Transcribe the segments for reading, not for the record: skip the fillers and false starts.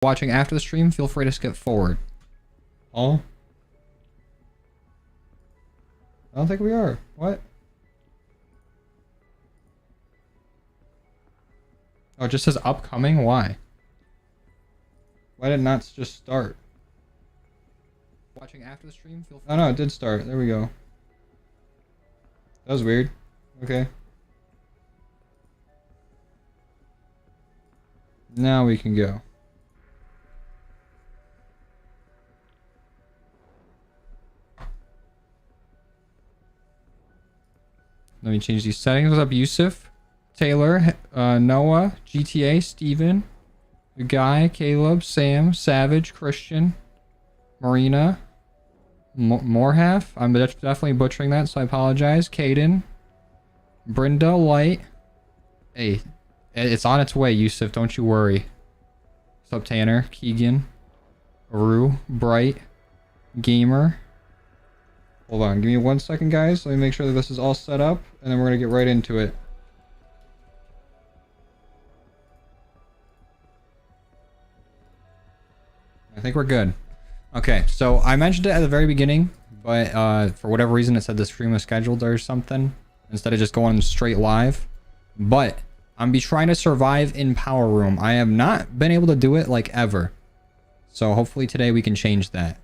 Watching after the stream, feel free to skip forward. Oh? I don't think we are. What? Oh, it just says upcoming? Why? Why did it not just start? Watching after the stream, feel free. Oh no, it did start. There we go. That was weird. Okay. Now we can go. Let me change these settings. What's up, Yusuf? Taylor, Noah, GTA, Steven, Guy, Caleb, Sam, Savage, Christian, Marina, Morehalf. I'm definitely butchering that, so I apologize. Caden, Brenda, Light. Hey, it's on its way, Yusuf. Don't you worry. What's up, Tanner? Keegan, Rue, Bright, Gamer. Hold on, give me 1 second, guys. Let me make sure that this is all set up, and then we're gonna get right into it. I think we're good. Okay, so I mentioned it at the very beginning, but for whatever reason it said the stream was scheduled or something instead of just going straight live. But I'm trying to survive in Power Room. I have not been able to do it like ever. So hopefully today we can change that.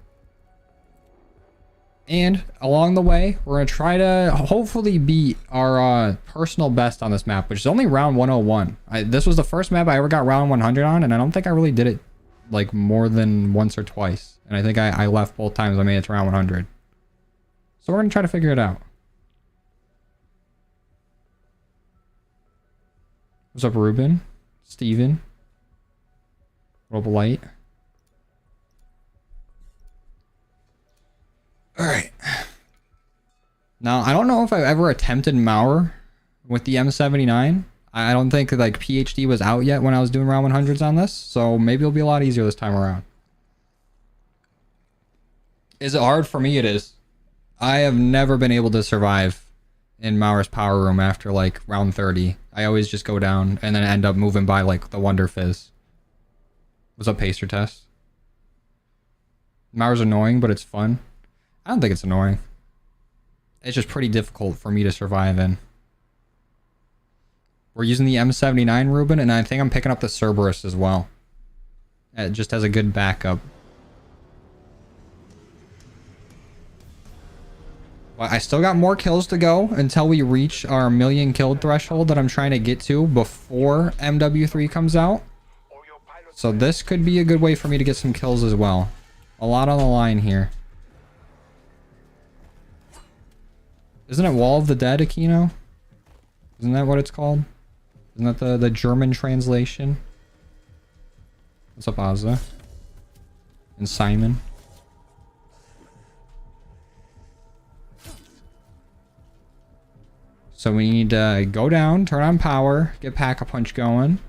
And along the way, we're going to try to hopefully beat our personal best on this map, which is only round 101. This was the first map I ever got round 100 on, and I don't think I really did it like more than once or twice. And I think I left both times I made it to round 100. So we're going to try to figure it out. What's up, Ruben? Steven? Rob Light? Alright. Now, I don't know if I've ever attempted Mauer with the M79. I don't think like PhD was out yet when I was doing round 100s on this, so maybe it'll be a lot easier this time around. Is it hard? For me, it is. I have never been able to survive in Mauer's Power Room after like round 30. I always just go down and then end up moving by like the Wonder Fizz. What's up, Pacer Test? Mauer's annoying, but it's fun. I don't think it's annoying. It's just pretty difficult for me to survive in. We're using the M79, Ruben, and I think I'm picking up the Cerberus as well. It just has a good backup. Well, I still got more kills to go until we reach our 1,000,000 kill threshold that I'm trying to get to before MW3 comes out. So this could be a good way for me to get some kills as well. A lot on the line here. Isn't it Wall of the Dead, Aquino? Isn't that what it's called? Isn't that the German translation? What's up, Azza? And Simon? So we need to go down, turn on power, get Pack-a-Punch going.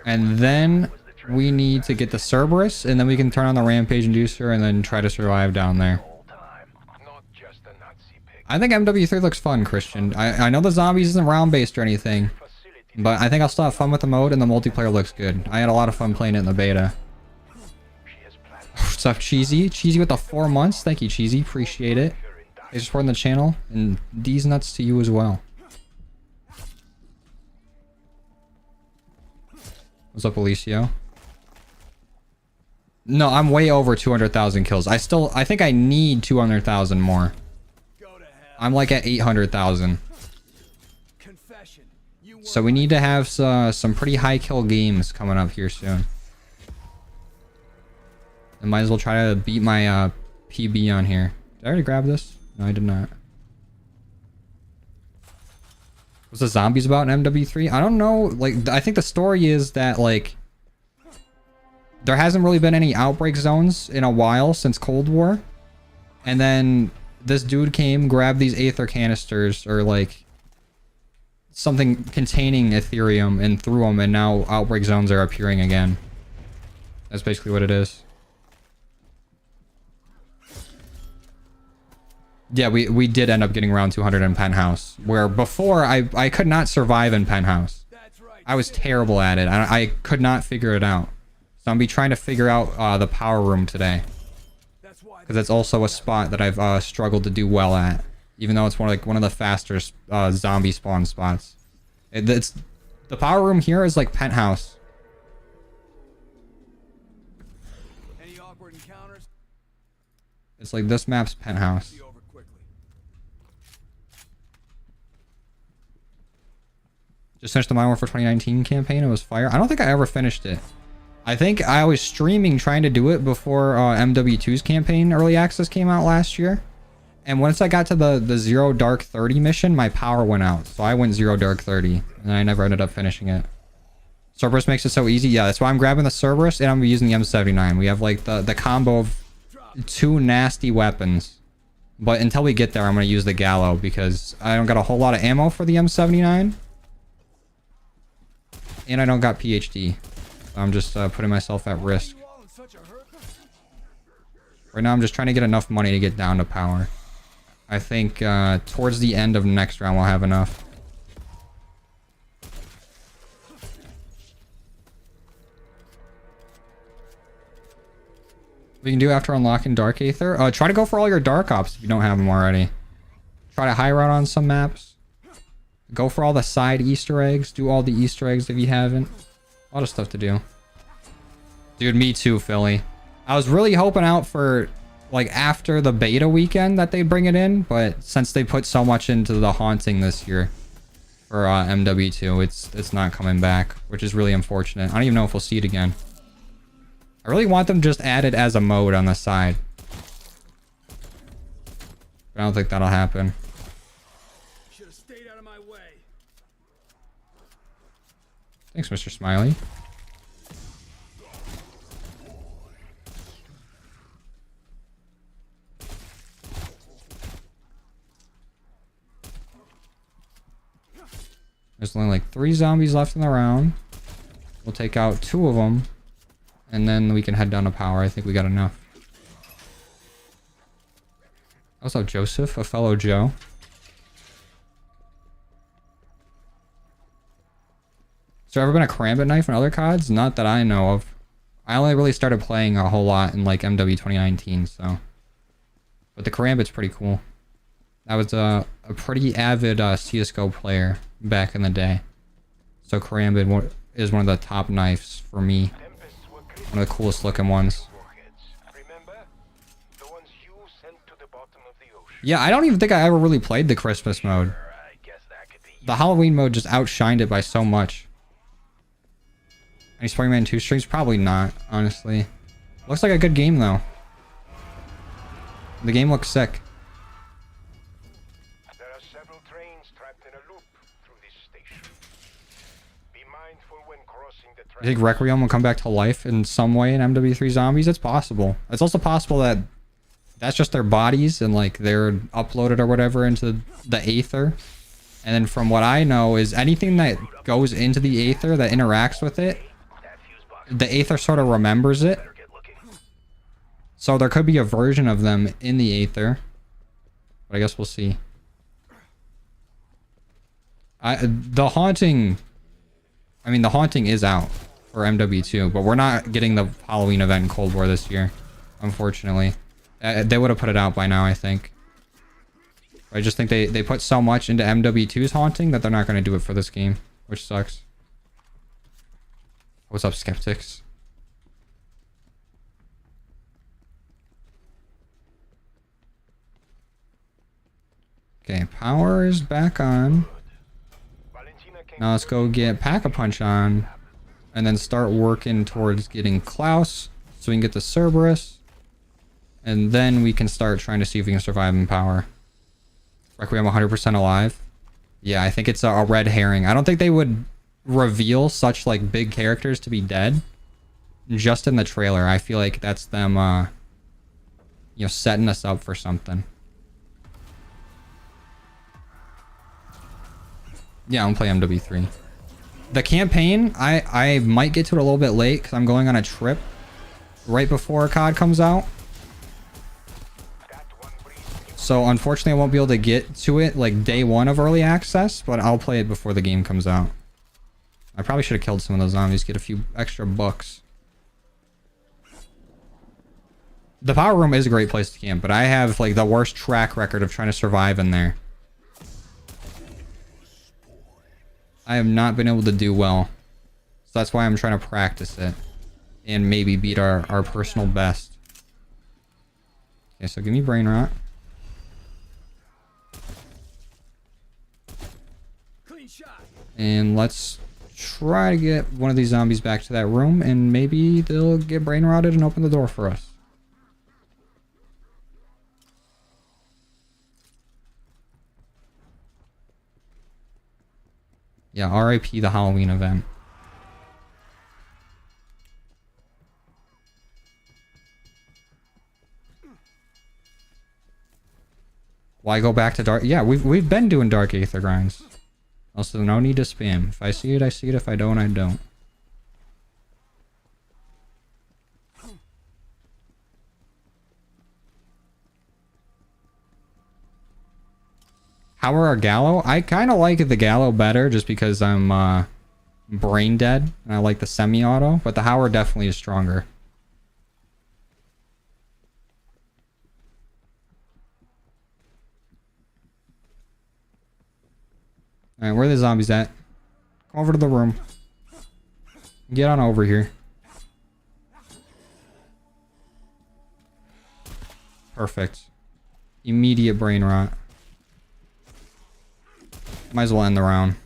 And then we need to get the Cerberus, and then we can turn on the Rampage Inducer and then try to survive down there. I think MW3 looks fun, Christian. I know the zombies isn't round-based or anything, but I think I'll still have fun with the mode, and the multiplayer looks good. I had a lot of fun playing it in the beta. What's up, Cheesy? Cheesy with the 4 months. Thank you, Cheesy. Appreciate it. Thanks for supporting the channel, and D's nuts to you as well. What's up, Alicio? No, I'm way over 200,000 kills. I think I need 200,000 more. I'm like at 800,000. So we need to have some pretty high kill games coming up here soon. I might as well try to beat my PB on here. Did I already grab this? No, I did not. What's the zombies about in MW3? I don't know. Like, I think the story is that, like, there hasn't really been any outbreak zones in a while since Cold War. And then this dude came, grabbed these Aether canisters, or, like, something containing Ethereum, and threw them, and now outbreak zones are appearing again. That's basically what it is. Yeah, we did end up getting around 200 in Penthouse, where before I could not survive in Penthouse. I was terrible at it. I could not figure it out. So I'm be trying to figure out the power room today. Because it's also a spot that I've struggled to do well at. Even though it's one of the faster zombie spawn spots. It's the power room here is like penthouse. Any awkward encounters? It's like this map's penthouse. Just finished the Modern Warfare 2019 campaign. It was fire. I don't think I ever finished it. I think I was streaming trying to do it before MW2's campaign early access came out last year. And once I got to the 0 Dark 30 mission, my power went out. So I went 0 Dark 30. And I never ended up finishing it. Cerberus makes it so easy. Yeah, that's why I'm grabbing the Cerberus and I'm using the M79. We have like the combo of 2 nasty weapons. But until we get there, I'm going to use the Gallo because I don't got a whole lot of ammo for the M79. And I don't got PhD. So I'm just putting myself at risk. Right now, I'm just trying to get enough money to get down to power. I think towards the end of next round, we'll have enough. We can do after unlocking Dark Aether. Try to go for all your Dark Ops if you don't have them already. Try to high route on some maps. Go for all the side Easter eggs. Do all the Easter eggs if you haven't. A lot of stuff to do. Dude, me too, Philly. I was really hoping out for, like, after the beta weekend that they'd bring it in. But since they put so much into the Haunting this year for MW2, it's not coming back. Which is really unfortunate. I don't even know if we'll see it again. I really want them just added as a mode on the side. But I don't think that'll happen. Thanks, Mr. Smiley. There's only like 3 zombies left in the round. We'll take out 2 of them. And then we can head down to power. I think we got enough. What's up, Joseph? A fellow Joe. Has there ever been a Karambit knife in other CODs? Not that I know of. I only really started playing a whole lot in like MW 2019, so. But the Karambit's pretty cool. I was a pretty avid CSGO player back in the day. So Karambit is one of the top knives for me. One of the coolest looking ones. Yeah, I don't even think I ever really played the Christmas mode. The Halloween mode just outshined it by so much. Any Spider-Man 2 streams? Probably not, honestly. Looks like a good game, though. The game looks sick. There are several trains trapped in a loop through this station. Be mindful when crossing the track. You think Requiem will come back to life in some way in MW3 Zombies? It's possible. It's also possible that that's just their bodies and like they're uploaded or whatever into the Aether. And then from what I know is anything that goes into the Aether that interacts with it, the Aether sort of remembers it. So there could be a version of them in the Aether. But I guess we'll see. The Haunting is out for MW2, but we're not getting the Halloween event in Cold War this year, unfortunately. They would have put it out by now, I think. I just think they put so much into MW2's Haunting that they're not going to do it for this game, which sucks. What's up, skeptics? Okay, power is back on. Now let's go get Pack-a-Punch on. And then start working towards getting Klaus. So we can get the Cerberus. And then we can start trying to see if we can survive in power. Requiem 100% alive. Yeah, I think it's a red herring. I don't think they would reveal such like big characters to be dead just in the trailer. I feel like that's them you know, setting us up for something. Yeah, I'm playing MW3. The campaign, I might get to it a little bit late because I'm going on a trip right before COD comes out. So unfortunately I won't be able to get to it like day 1 of early access, but I'll play it before the game comes out. I probably should have killed some of those zombies, get a few extra bucks. The power room is a great place to camp, but I have like the worst track record of trying to survive in there. I have not been able to do well. So that's why I'm trying to practice it. And maybe beat our personal best. Okay, so give me brain rot. Clean shot. And let's try to get one of these zombies back to that room, and maybe they'll get brain rotted and open the door for us. Yeah, RIP the Halloween event. Why go back to dark? Yeah, we've been doing Dark Aether grinds. Also, no need to spam. If I see it, I see it. If I don't, I don't. How are our Gallo? I kind of like the Gallo better just because I'm brain dead and I like the semi-auto, but the Howard definitely is stronger. Alright, where are the zombies at? Come over to the room. Get on over here. Perfect. Immediate brain rot. Might as well end the round.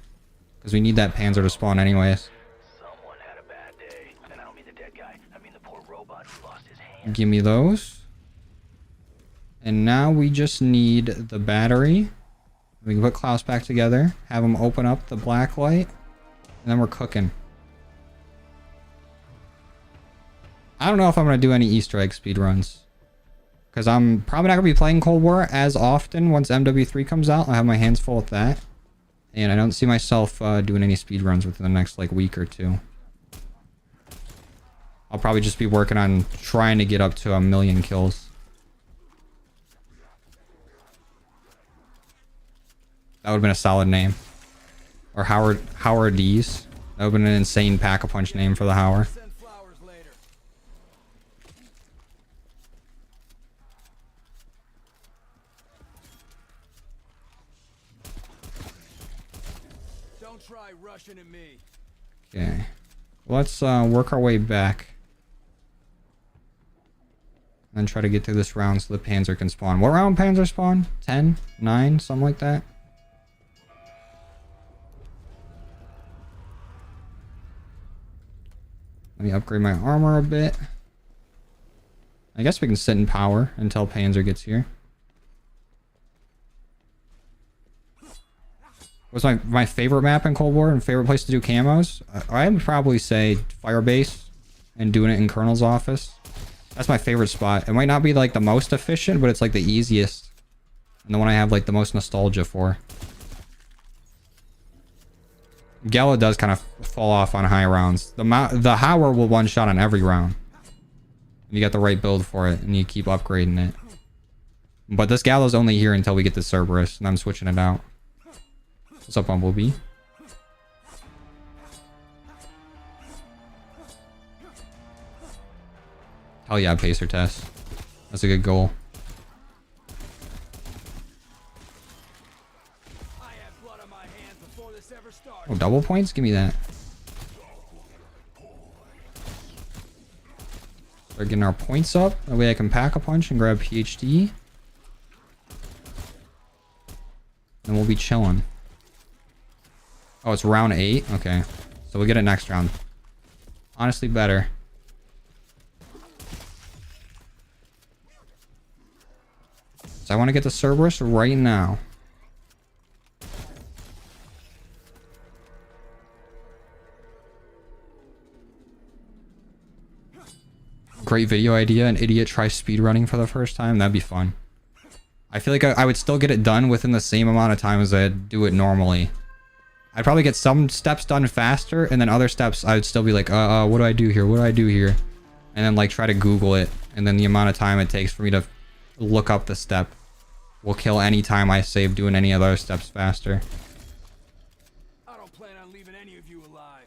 Because we need that Panzer to spawn anyways. Someone had a bad day. And I don't mean the dead guy. I mean the poor robot who lost his hand. Give me those. And now we just need the battery. We can put Klaus back together. Have him open up the black light. And then we're cooking. I don't know if I'm going to do any Easter egg speedruns. Because I'm probably not going to be playing Cold War as often once MW3 comes out. I'll have my hands full with that. And I don't see myself doing any speedruns within the next like week or two. I'll probably just be working on trying to get up to 1,000,000 kills. That would have been a solid name. Or Howardese. That would have been an insane pack-a-punch name for the Howard. Send flowers later. Don't try rushing at me. Okay. Let's work our way back. And then try to get through this round so the Panzer can spawn. What round Panzer spawn? 10? 9? Something like that? Let me upgrade my armor a bit. I guess we can sit in power until Panzer gets here. What's my favorite map in Cold War and favorite place to do camos? I would probably say Firebase and doing it in Colonel's office. That's my favorite spot. It might not be like the most efficient, but it's like the easiest. And the one I have like the most nostalgia for. Gallo does kind of fall off on high rounds. The Howard will one shot on every round. You got the right build for it and you keep upgrading it. But this Gallo's only here until we get the Cerberus and I'm switching it out. What's up, Bumblebee? Hell yeah, pacer test. That's a good goal. I had blood on my hands before this ever started. Oh, double points? Give me that. Start getting our points up. That way I can pack a punch and grab PhD. And we'll be chilling. Oh, it's round 8? Okay. So we'll get it next round. Honestly, better. So I want to get the Cerberus right now. Great video idea. An idiot tries speedrunning for the first time. That'd be fun. I feel like I would still get it done within the same amount of time as I'd do it normally. I'd probably get some steps done faster, and then other steps I would still be like, what do I do here? What do I do here? And then like try to Google it, and then the amount of time it takes for me to look up the step will kill any time I save doing any other steps faster. I don't plan on leaving any of you alive.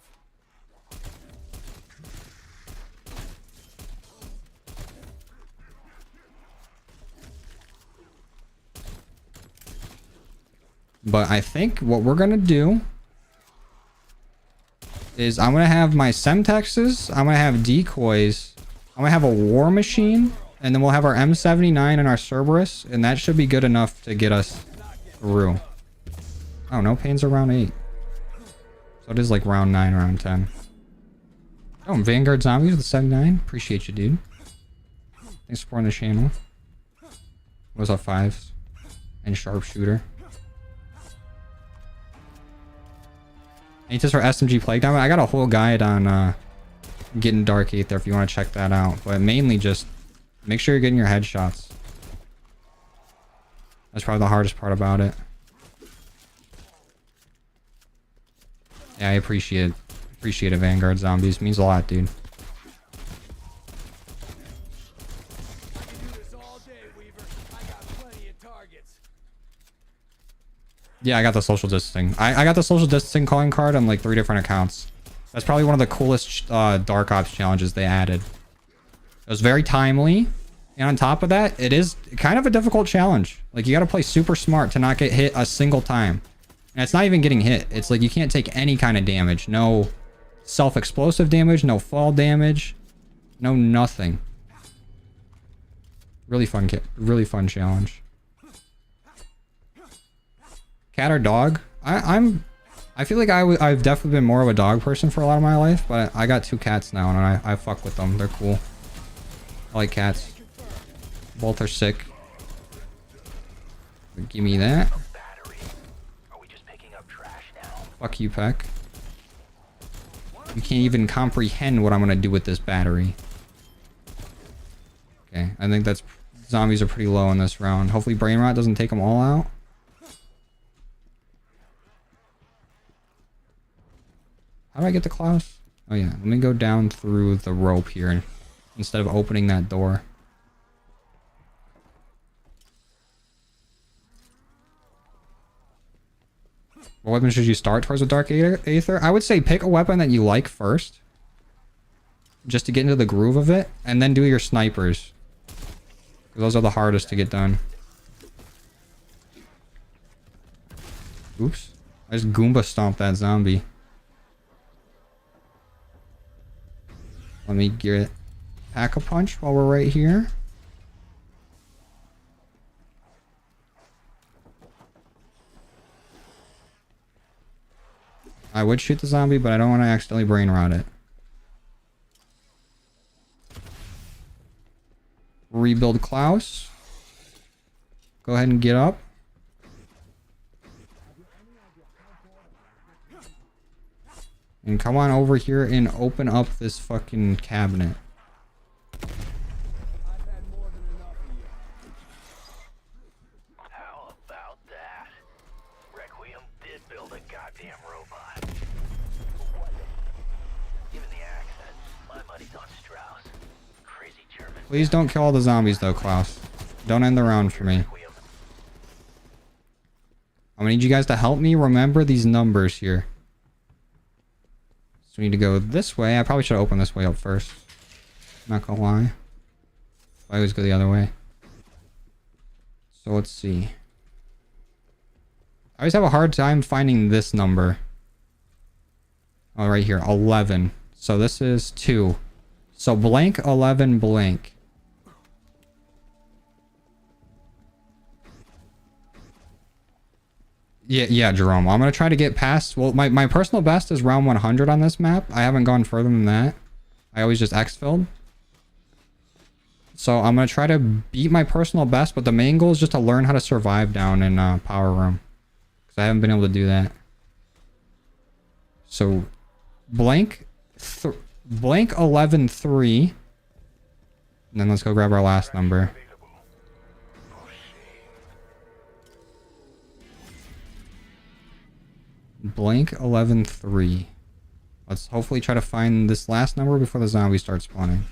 But I think what we're going to do is I'm going to have my Semtexes. I'm going to have decoys. I'm going to have a war machine. And then we'll have our M79 and our Cerberus. And that should be good enough to get us through. Oh, no pains are round 8. So it is like round 9, round 10. Oh, Vanguard Zombies with the 79. Appreciate you, dude. Thanks for supporting the channel. What was up, 5s? And Sharpshooter. Any tips for SMG Plague Diamond? I got a whole guide on getting Dark Aether if you want to check that out. But mainly just make sure you're getting your headshots. That's probably the hardest part about it. Yeah, I appreciate it. Appreciate it, Vanguard Zombies. Means a lot, dude. I can do this all day, Weaver. I got plenty of targets. Yeah, I got the social distancing. I got the social distancing calling card on like 3 different accounts. That's probably one of the coolest Dark Ops challenges they added. It was very timely. And on top of that, it is kind of a difficult challenge. Like, you got to play super smart to not get hit a single time. And it's not even getting hit. It's like you can't take any kind of damage. No self-explosive damage, no fall damage, no nothing. Really fun challenge. Cat or dog? I feel like I've definitely been more of a dog person for a lot of my life, but I got 2 cats now and I fuck with them. They're cool. I like cats. Both are sick. Give me that. Fuck you, Peck. You can't even comprehend what I'm gonna do with this battery. Okay, I think that's... Zombies are pretty low in this round. Hopefully Brain Rot doesn't take them all out. How do I get to Klaus? Oh yeah, let me go down through the rope here instead of opening that door. What weapon should you start towards with Dark Aether? I would say pick a weapon that you like first. Just to get into the groove of it. And then do your snipers. Those are the hardest to get done. Oops. I just Goomba stomped that zombie. Let me get Pack-a-Punch while we're right here. I would shoot the zombie, but I don't want to accidentally brain rot it. Rebuild Klaus. Go ahead and get up. And come on over here and open up this fucking cabinet. I've had more than enough of you. How about that? Requiem did build a goddamn robot. Even the accent. My money's on Strauss. Crazy German. Please don't kill all the zombies though, Klaus. Don't end the round for me. I'm gonna need you guys to help me remember these numbers here. So we need to go this way. I probably should open this way up first. Not gonna lie. I always go the other way. So let's see. I always have a hard time finding this number. Oh, right here. 11. So this is 2. So blank 11 blank. Yeah, Jerome. I'm going to try to get past... Well, my personal best is round 100 on this map. I haven't gone further than that. I always just Exfilled. So I'm going to try to beat my personal best, but the main goal is just to learn how to survive down in Power Room. Because I haven't been able to do that. So blank 11-3. And then let's go grab our last number. Blank 11-3. Let's hopefully try to find this last number before the zombie starts spawning.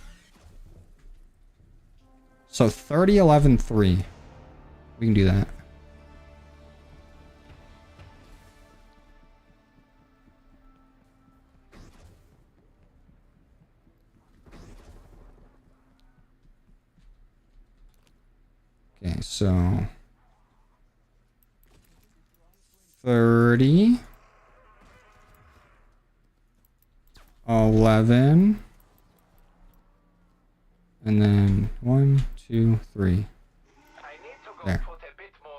So 30-11-3. We can do that. Okay, so 30. 11. And then 1, 2, 3. I need to go There. put a bit more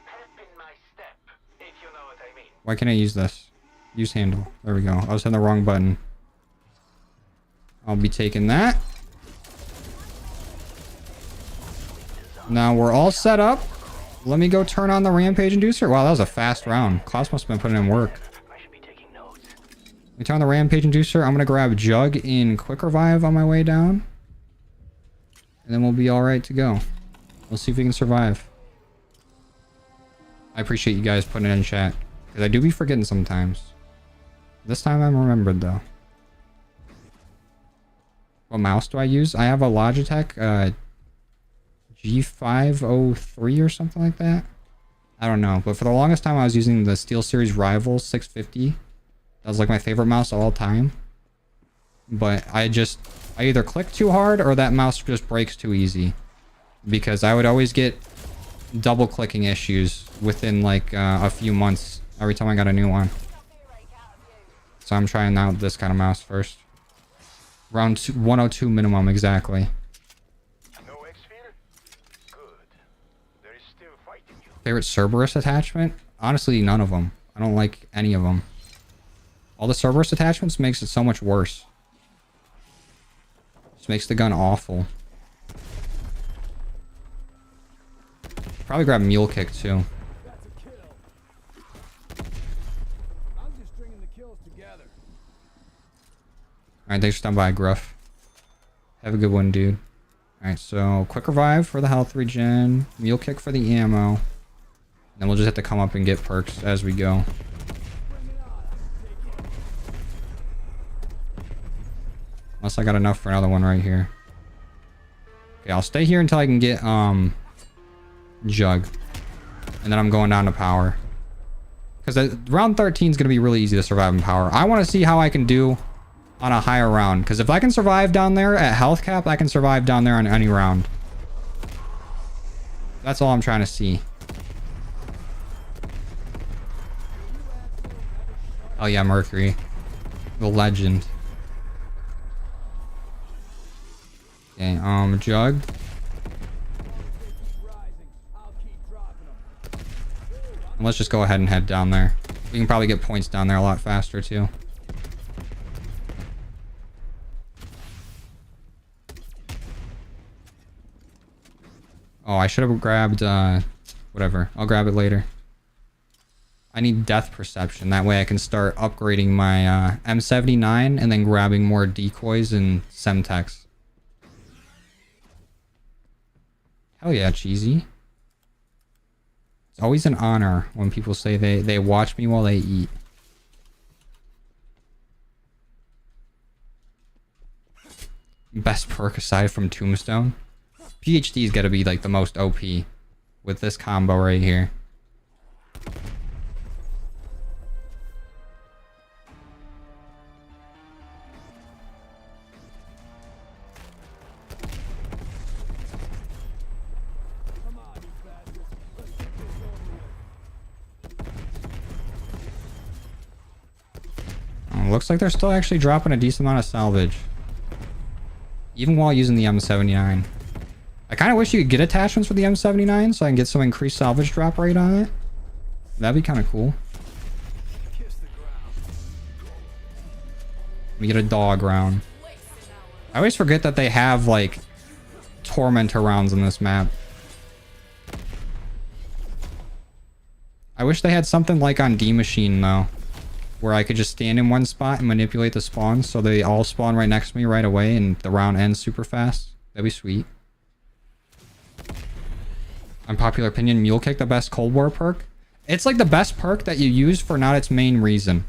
pep in my step, if you know what I mean. Why can't I use this? Use handle. There we go. I was hitting the wrong button. I'll be taking that. Now we're all set up. Let me go turn on the rampage inducer. Wow, that was a fast round. Klaus must have been putting in work. I should be taking notes. Let me turn on the rampage inducer. I'm gonna grab Jug in quick revive on my way down. And then we'll be alright to go. We'll see if we can survive. I appreciate you guys putting it in chat. Because I do be forgetting sometimes. This time I'm remembered though. What mouse do I use? I have a Logitech G503 or something like that. I don't know. But for the longest time I was using the SteelSeries Rival 650. That was like my favorite mouse of all time. But I either click too hard or that mouse just breaks too easy. Because I would always get double clicking issues within like a few months every time I got a new one. So I'm trying out this kind of mouse first. Round 102 minimum exactly. No Exfil? Good. There is still fighting you. Favorite Cerberus attachment? Honestly, none of them. I don't like any of them. All the Cerberus attachments makes it so much worse. Just makes the gun awful. Probably grab Mule Kick too. That's a kill. I'm just stringing the kills together. Alright, thanks for stopping by, Gruff. Have a good one, dude. Alright, so quick revive for the health regen, Mule Kick for the ammo. Then we'll just have to come up and get perks as we go. Unless I got enough for another one right here. Okay, I'll stay here until I can get Jug. And then I'm going down to power. Because round 13 is going to be really easy to survive in power. I want to see how I can do on a higher round. Because if I can survive down there at health cap, I can survive down there on any round. That's all I'm trying to see. Oh yeah, Mercury. The legend. Okay, Jug. And let's just go ahead and head down there. We can probably get points down there a lot faster too. Oh, I should have grabbed, whatever. I'll grab it later. I need death perception. That way I can start upgrading my M79 and then grabbing more decoys and Semtex. Hell yeah, Cheesy. It's always an honor when people say they watch me while they eat. Best perk aside from Tombstone. PhD's gotta be like the most OP with this combo right here. Looks like they're still actually dropping a decent amount of salvage. Even while using the M79. I kind of wish you could get attachments for the M79 so I can get some increased salvage drop rate on it. That'd be kind of cool. Let me get a dog round. I always forget that they have like tormentor rounds in this map. I wish they had something like on D Machine though, where I could just stand in one spot and manipulate the spawns so they all spawn right next to me right away and the round ends super fast. That'd be sweet. Unpopular opinion, Mule Kick the best Cold War perk? It's like the best perk that you use for not its main reason.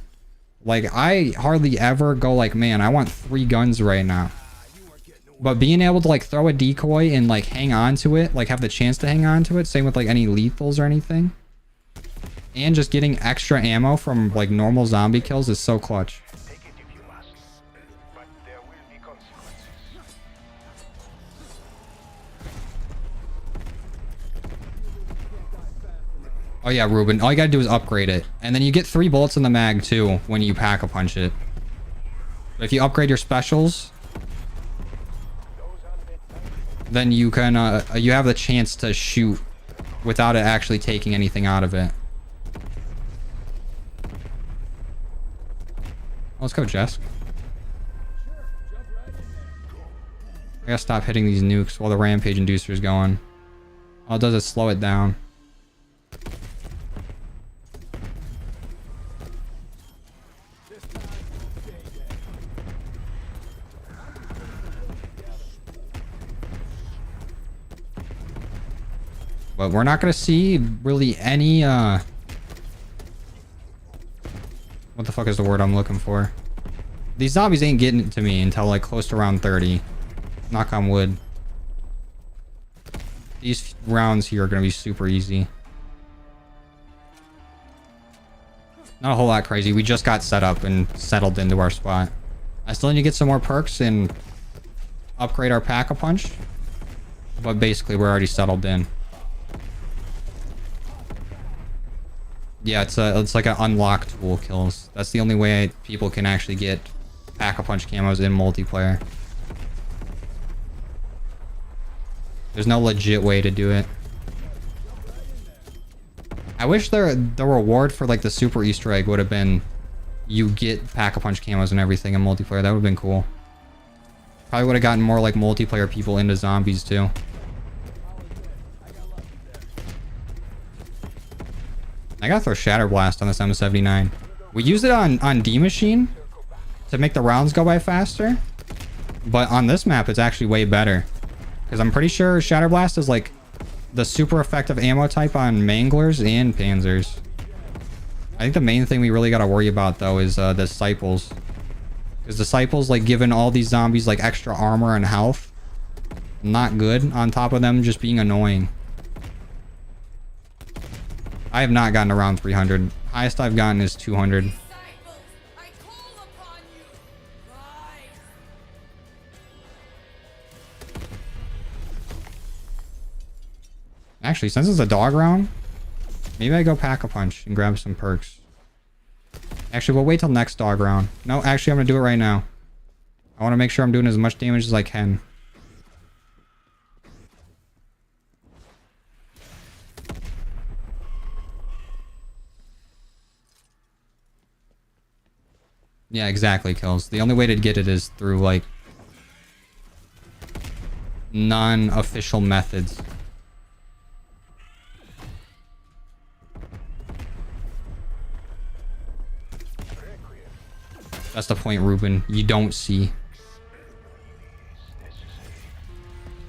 Like, I hardly ever go like, man, I want 3 guns right now. But being able to like throw a decoy and like hang on to it, like have the chance to hang on to it, same with like any lethals or anything. And just getting extra ammo from like normal zombie kills is so clutch. Take it if you must, but there will be consequences. Oh yeah, Ruben. All you gotta do is upgrade it. And then you get 3 bullets in the mag, too, when you pack-a-punch it. But if you upgrade your specials, then you can, you have the chance to shoot without it actually taking anything out of it. Let's go, Jess. I gotta stop hitting these nukes while the rampage inducer's going. All it does is slow it down. But we're not gonna see really any, what the fuck is the word I'm looking for? These zombies ain't getting to me until like close to round 30. Knock on wood. These rounds here are gonna be super easy. Not a whole lot crazy. We just got set up and settled into our spot. I still need to get some more perks and upgrade our pack-a-punch. But basically, we're already settled in. Yeah, it's like an unlock tool kills. That's the only way people can actually get pack-a-punch camos in multiplayer. There's no legit way to do it. I wish the reward for like the super Easter egg would have been you get pack-a-punch camos and everything in multiplayer. That would have been cool. Probably would have gotten more like multiplayer people into zombies too. I gotta throw Shatter Blast on this M79. We used it on D Machine to make the rounds go by faster. But on this map, it's actually way better. Because I'm pretty sure Shatter Blast is like the super effective ammo type on Manglers and Panzers. I think the main thing we really gotta worry about though is Disciples. Because Disciples like giving all these zombies like extra armor and health. Not good, on top of them just being annoying. I have not gotten around 300. Highest I've gotten is 200. Actually, since it's a dog round, maybe I go pack-a-punch and grab some perks. Actually, we'll wait till next dog round. No, actually, I'm going to do it right now. I want to make sure I'm doing as much damage as I can. Yeah, exactly, kills. The only way to get it is through, like, non-official methods. That's the point, Ruben. You don't see.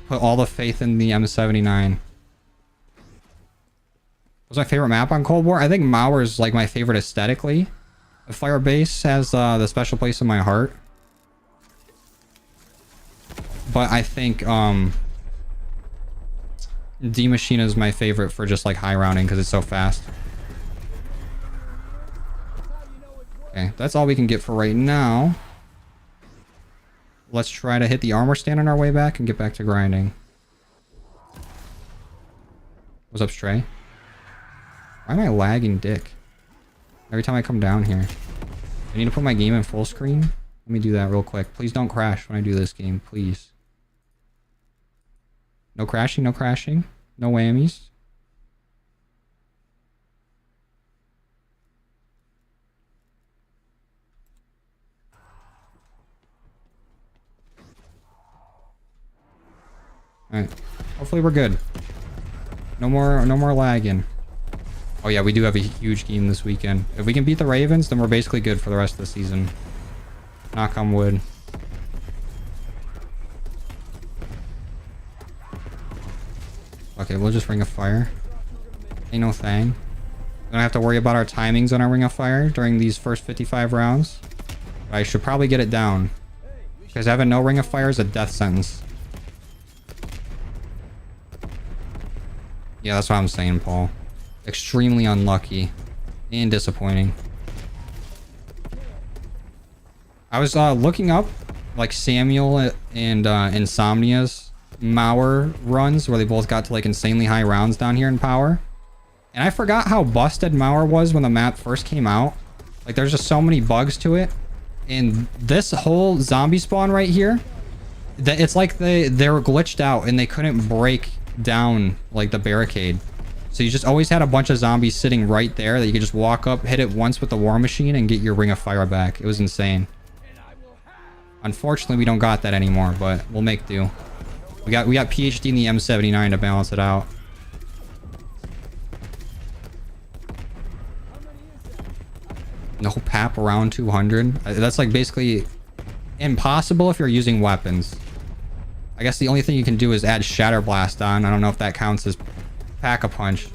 Put all the faith in the M79. What's my favorite map on Cold War? I think Mauer is, like, my favorite aesthetically. The Firebase has the special place in my heart. But I think D Machine is my favorite for just like high rounding because it's so fast. Okay, that's all we can get for right now. Let's try to hit the armor stand on our way back and get back to grinding. What's up, Stray? Why am I lagging dick? Every time I come down here. I need to put my game in full screen. Let me do that real quick. Please don't crash when I do this game, please. No crashing, no crashing. No whammies. Alright. Hopefully we're good. No more lagging. Oh yeah, we do have a huge game this weekend. If we can beat the Ravens, then we're basically good for the rest of the season. Knock on wood. Okay, we'll just Ring of Fire. Ain't no thing. We don't have to worry about our timings on our Ring of Fire during these first 55 rounds. But I should probably get it down. Because having no Ring of Fire is a death sentence. Yeah, that's what I'm saying, Paul. Extremely unlucky and disappointing. I was looking up like Samuel and Insomnia's Mauer runs where they both got to like insanely high rounds down here in power. And I forgot how busted Mauer was when the map first came out. Like, there's just so many bugs to it. And this whole zombie spawn right here, it's like they were glitched out and they couldn't break down, like, the barricade. So you just always had a bunch of zombies sitting right there that you could just walk up, hit it once with the war machine, and get your ring of fire back. It was insane. Unfortunately, we don't got that anymore, but we'll make do. We got PhD in the M79 to balance it out. No PAP around 200. That's like basically impossible if you're using weapons. I guess the only thing you can do is add Shatter Blast on. I don't know if that counts as Pack-a-Punch.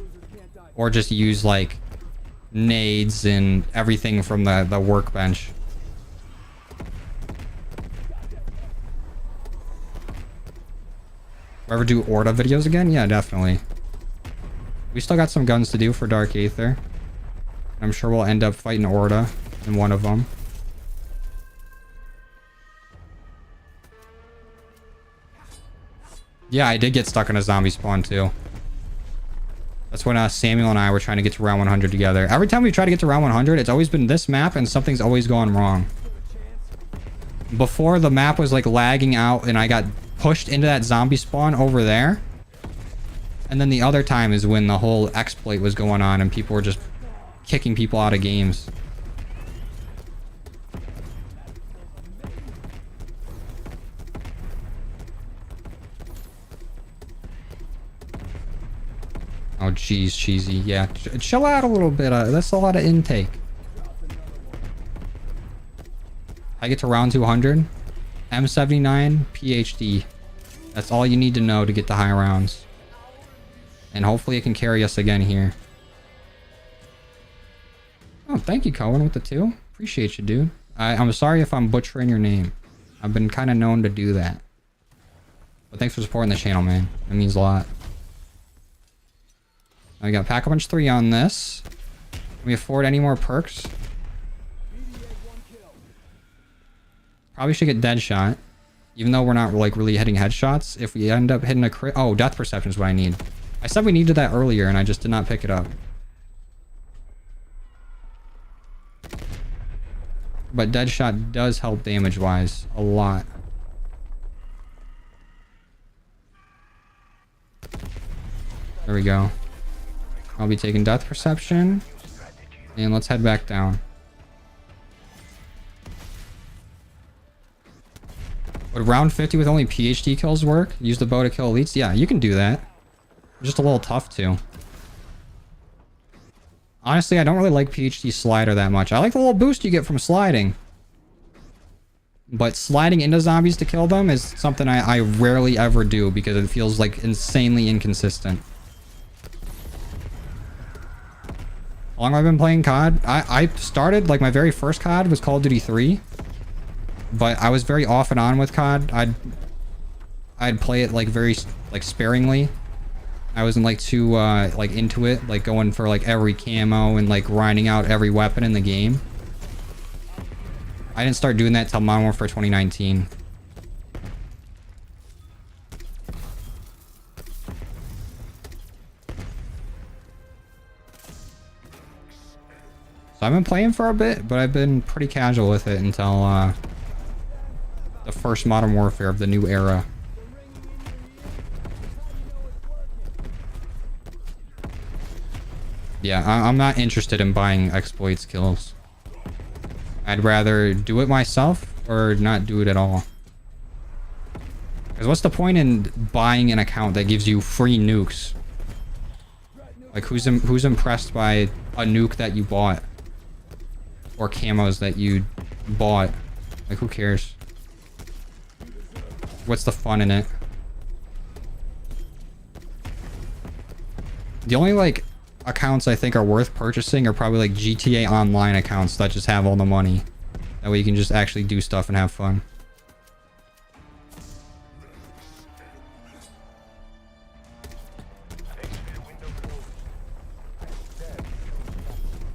Or just use like nades and everything from the workbench. Ever do Orta videos again? Yeah, definitely. We still got some guns to do for Dark Aether. I'm sure we'll end up fighting Orta in one of them. Yeah, I did get stuck in a zombie spawn too. That's when Samuel and I were trying to get to round 100 together. Every time we try to get to round 100, it's always been this map and something's always gone wrong. Before, the map was like lagging out and I got pushed into that zombie spawn over there. And then the other time is when the whole exploit was going on and people were just kicking people out of games. Oh, geez, cheesy. Yeah, chill out a little bit. That's a lot of intake. I get to round 200. M79, PhD. That's all you need to know to get the high rounds. And hopefully it can carry us again here. Oh, thank you, Cohen, with the 2. Appreciate you, dude. I'm sorry if I'm butchering your name. I've been kind of known to do that. But thanks for supporting the channel, man. It means a lot. I got Pack-a-Punch 3 on this. Can we afford any more perks? Probably should get Deadshot. Even though we're not like really hitting headshots. If we end up hitting a crit... Oh, Death Perception is what I need. I said we needed that earlier and I just did not pick it up. But Deadshot does help damage-wise a lot. There we go. I'll be taking Death Perception. And let's head back down. Would round 50 with only PhD kills work? Use the bow to kill elites? Yeah, you can do that. Just a little tough too. Honestly, I don't really like PhD slider that much. I like the little boost you get from sliding. But sliding into zombies to kill them is something I rarely ever do because it feels like insanely inconsistent. How long have I been playing COD? I started, like, my very first COD was Call of Duty 3. But I was very off and on with COD. I'd play it, like, very, like, sparingly. I wasn't, like, too, like, into it. Like, going for, like, every camo and, like, grinding out every weapon in the game. I didn't start doing that till Modern Warfare 2019. So I've been playing for a bit, but I've been pretty casual with it until the first Modern Warfare of the new era. Yeah, I'm not interested in buying exploits kills. I'd rather do it myself or not do it at all. Because what's the point in buying an account that gives you free nukes? Like, who's impressed by a nuke that you bought? Or camos that you bought? Like, who cares? What's the fun in it? The only, like, accounts I think are worth purchasing are probably, like, GTA Online accounts that just have all the money. That way you can just actually do stuff and have fun.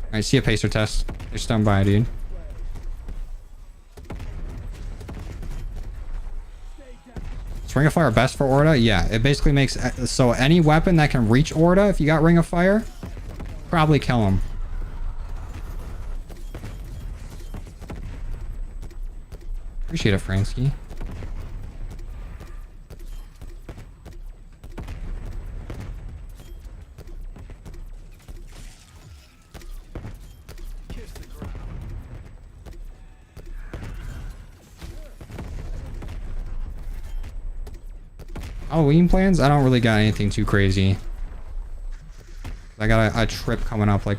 Alright, see a pacer test. They're stunned by, dude. Is Ring of Fire best for Orta? Yeah, it basically makes... So any weapon that can reach Orta, if you got Ring of Fire, probably kill him. Appreciate it, Fransky. Kiss the ground. Halloween plans? I don't really got anything too crazy. I got a trip coming up like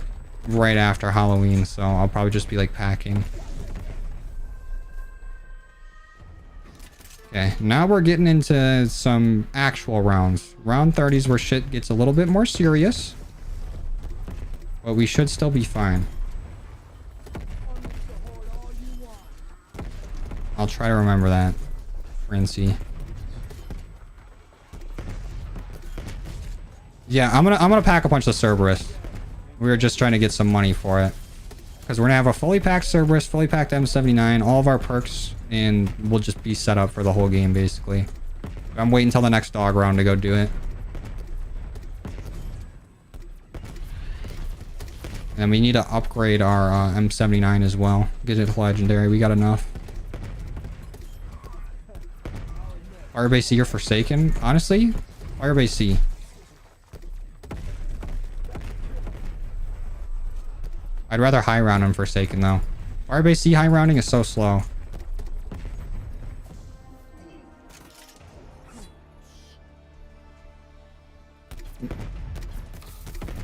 right after Halloween, so I'll probably just be like packing. Okay, now we're getting into some actual rounds. Round 30s where shit gets a little bit more serious. But we should still be fine. I'll try to remember that. Frenzy. Yeah, I'm gonna pack a bunch of Cerberus. We were just trying to get some money for it. Because we're gonna have a fully packed Cerberus, fully packed M79, all of our perks, and we'll just be set up for the whole game basically. I'm waiting until the next dog round to go do it. And we need to upgrade our M79 as well. Get it to legendary. We got enough. Firebase C or Forsaken? Honestly, Firebase C. I'd rather high round than Forsaken though. Firebase C high rounding is so slow.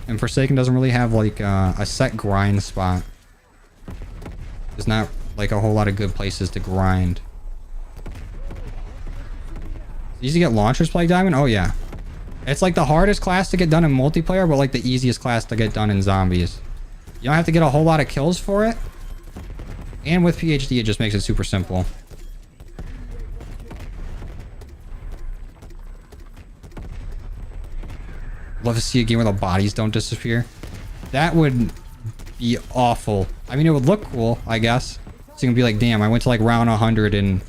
And Forsaken doesn't really have like a set grind spot. There's not like a whole lot of good places to grind. It's easy to get Launcher's Plague Diamond? Oh yeah. It's like the hardest class to get done in multiplayer, but like the easiest class to get done in zombies. You don't have to get a whole lot of kills for it. And with PhD, it just makes it super simple. Love to see a game where the bodies don't disappear. That would be awful. I mean, it would look cool, I guess. So you can be like, damn, I went to like round 100 and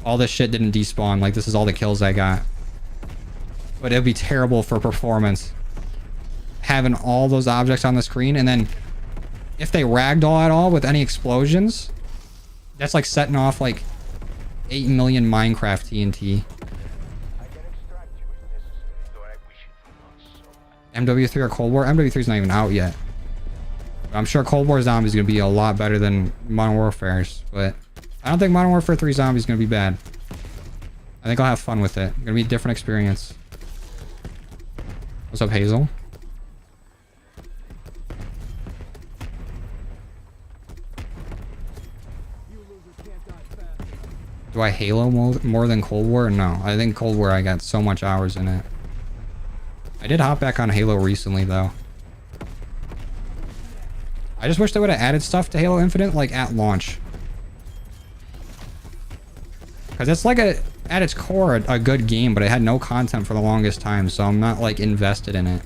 all this shit didn't despawn. Like, this is all the kills I got. But it'd be terrible for performance. Having all those objects on the screen, and then if they ragdoll at all with any explosions, that's like setting off like 8 million Minecraft TNT. MW3 or Cold War? MW3 is not even out yet. I'm sure Cold War Zombies is going to be a lot better than Modern Warfare's, but I don't think Modern Warfare 3 Zombies is going to be bad. I think I'll have fun with it. It's going to be a different experience. What's up, Hazel? Do I Halo more than Cold War? No. I think Cold War, I got so much hours in it. I did hop back on Halo recently, though. I just wish they would have added stuff to Halo Infinite, like, at launch. Because it's like at its core, a good game, but it had no content for the longest time, so I'm not, like, invested in it.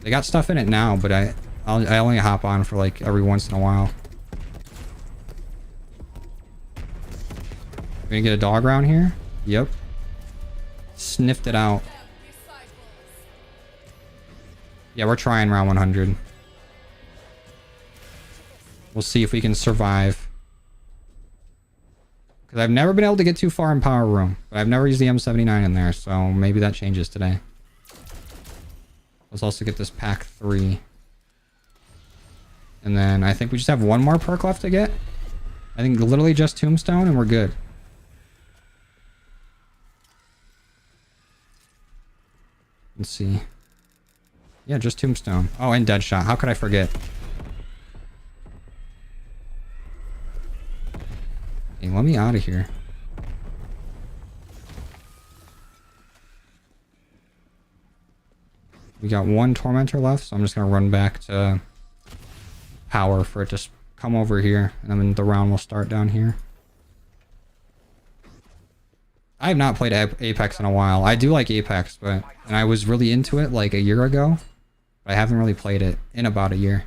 They got stuff in it now, but I only hop on for, like, every once in a while. Gonna get a dog round here? Yep. Sniffed it out. Yeah, we're trying round 100. We'll see if we can survive. Because I've never been able to get too far in Power Room. But I've never used the M79 in there, so maybe that changes today. Let's also get this pack 3. And then I think we just have one more perk left to get. I think literally just Tombstone and we're good. Let's see. Yeah, just Tombstone. Oh, and Deadshot. How could I forget? Hey, let me out of here. We got one Tormentor left, so I'm just going to run back to Power for it to come over here. And then the round will start down here. I have not played Apex in a while. I do like Apex, and I was really into it like a year ago. But I haven't really played it in about a year.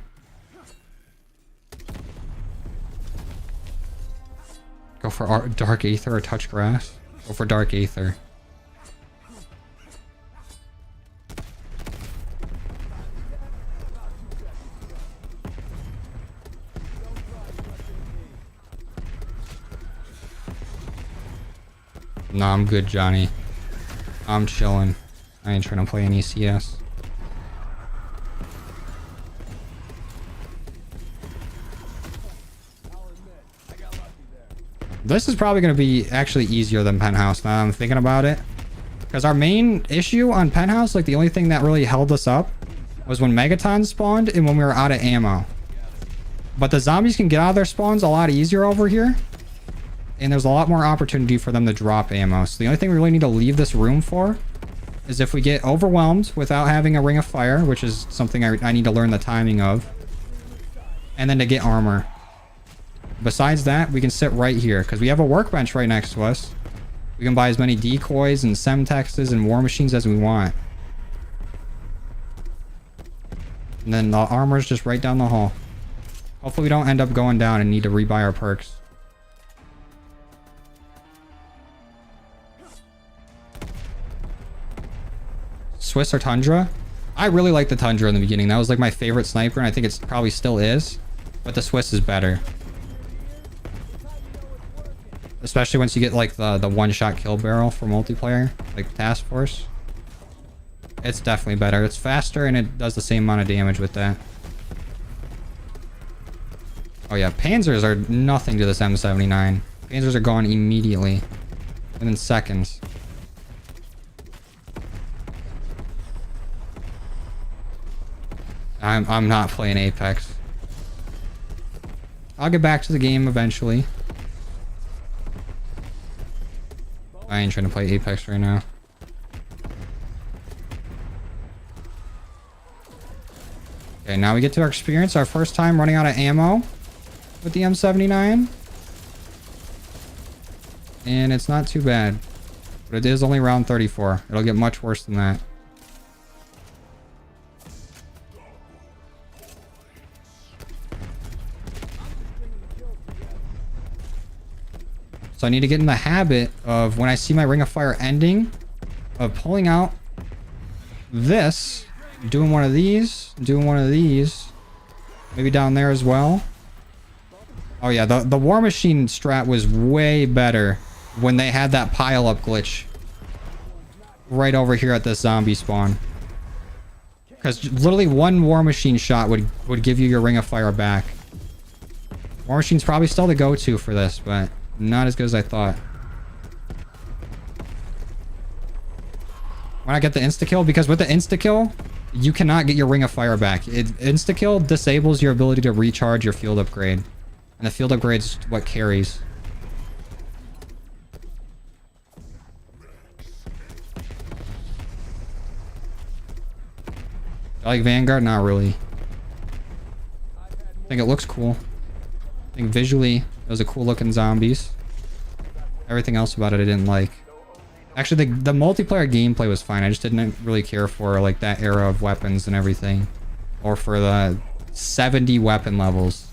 Go for Dark Aether or Touch Grass. Go for Dark Aether. Nah, I'm good, Johnny. I'm chilling. I ain't trying to play any CS. This is probably going to be actually easier than Penthouse now I'm thinking about it. Because our main issue on Penthouse, like the only thing that really held us up was when Megatons spawned and when we were out of ammo. But the zombies can get out of their spawns a lot easier over here. And there's a lot more opportunity for them to drop ammo. So the only thing we really need to leave this room for is if we get overwhelmed without having a ring of fire, which is something I need to learn the timing of. And then to get armor. Besides that, we can sit right here because we have a workbench right next to us. We can buy as many decoys and semtexes and war machines as we want. And then the armor is just right down the hall. Hopefully we don't end up going down and need to rebuy our perks. Swiss or Tundra? I really liked the Tundra in the beginning. That was like my favorite sniper, and I think it probably still is. But the Swiss is better. Especially once you get like the one-shot kill barrel for multiplayer, like Task Force. It's definitely better. It's faster and it does the same amount of damage with that. Oh yeah, Panzers are nothing to this M79. Panzers are gone immediately. Within seconds. I'm not playing Apex. I'll get back to the game eventually. I ain't trying to play Apex right now. Okay, now we get to our experience. Our first time running out of ammo with the M79. And it's not too bad. But it is only round 34. It'll get much worse than that. So I need to get in the habit of when I see my Ring of Fire ending, of pulling out this, doing one of these, maybe down there as well. Oh yeah, the War Machine strat was way better when they had that pile-up glitch right over here at this zombie spawn. Because literally one War Machine shot would give you your Ring of Fire back. War Machine's probably still the go-to for this, but not as good as I thought. When I get the insta-kill, because with the insta-kill, you cannot get your Ring of Fire back. Insta-kill disables your ability to recharge your field upgrade. And the field upgrade is what carries. I like Vanguard? Not really. I think it looks cool. I think visually, those are cool looking zombies. Everything else about it I didn't like. Actually, the multiplayer gameplay was fine. I just didn't really care for like that era of weapons and everything. Or for the 70 weapon levels.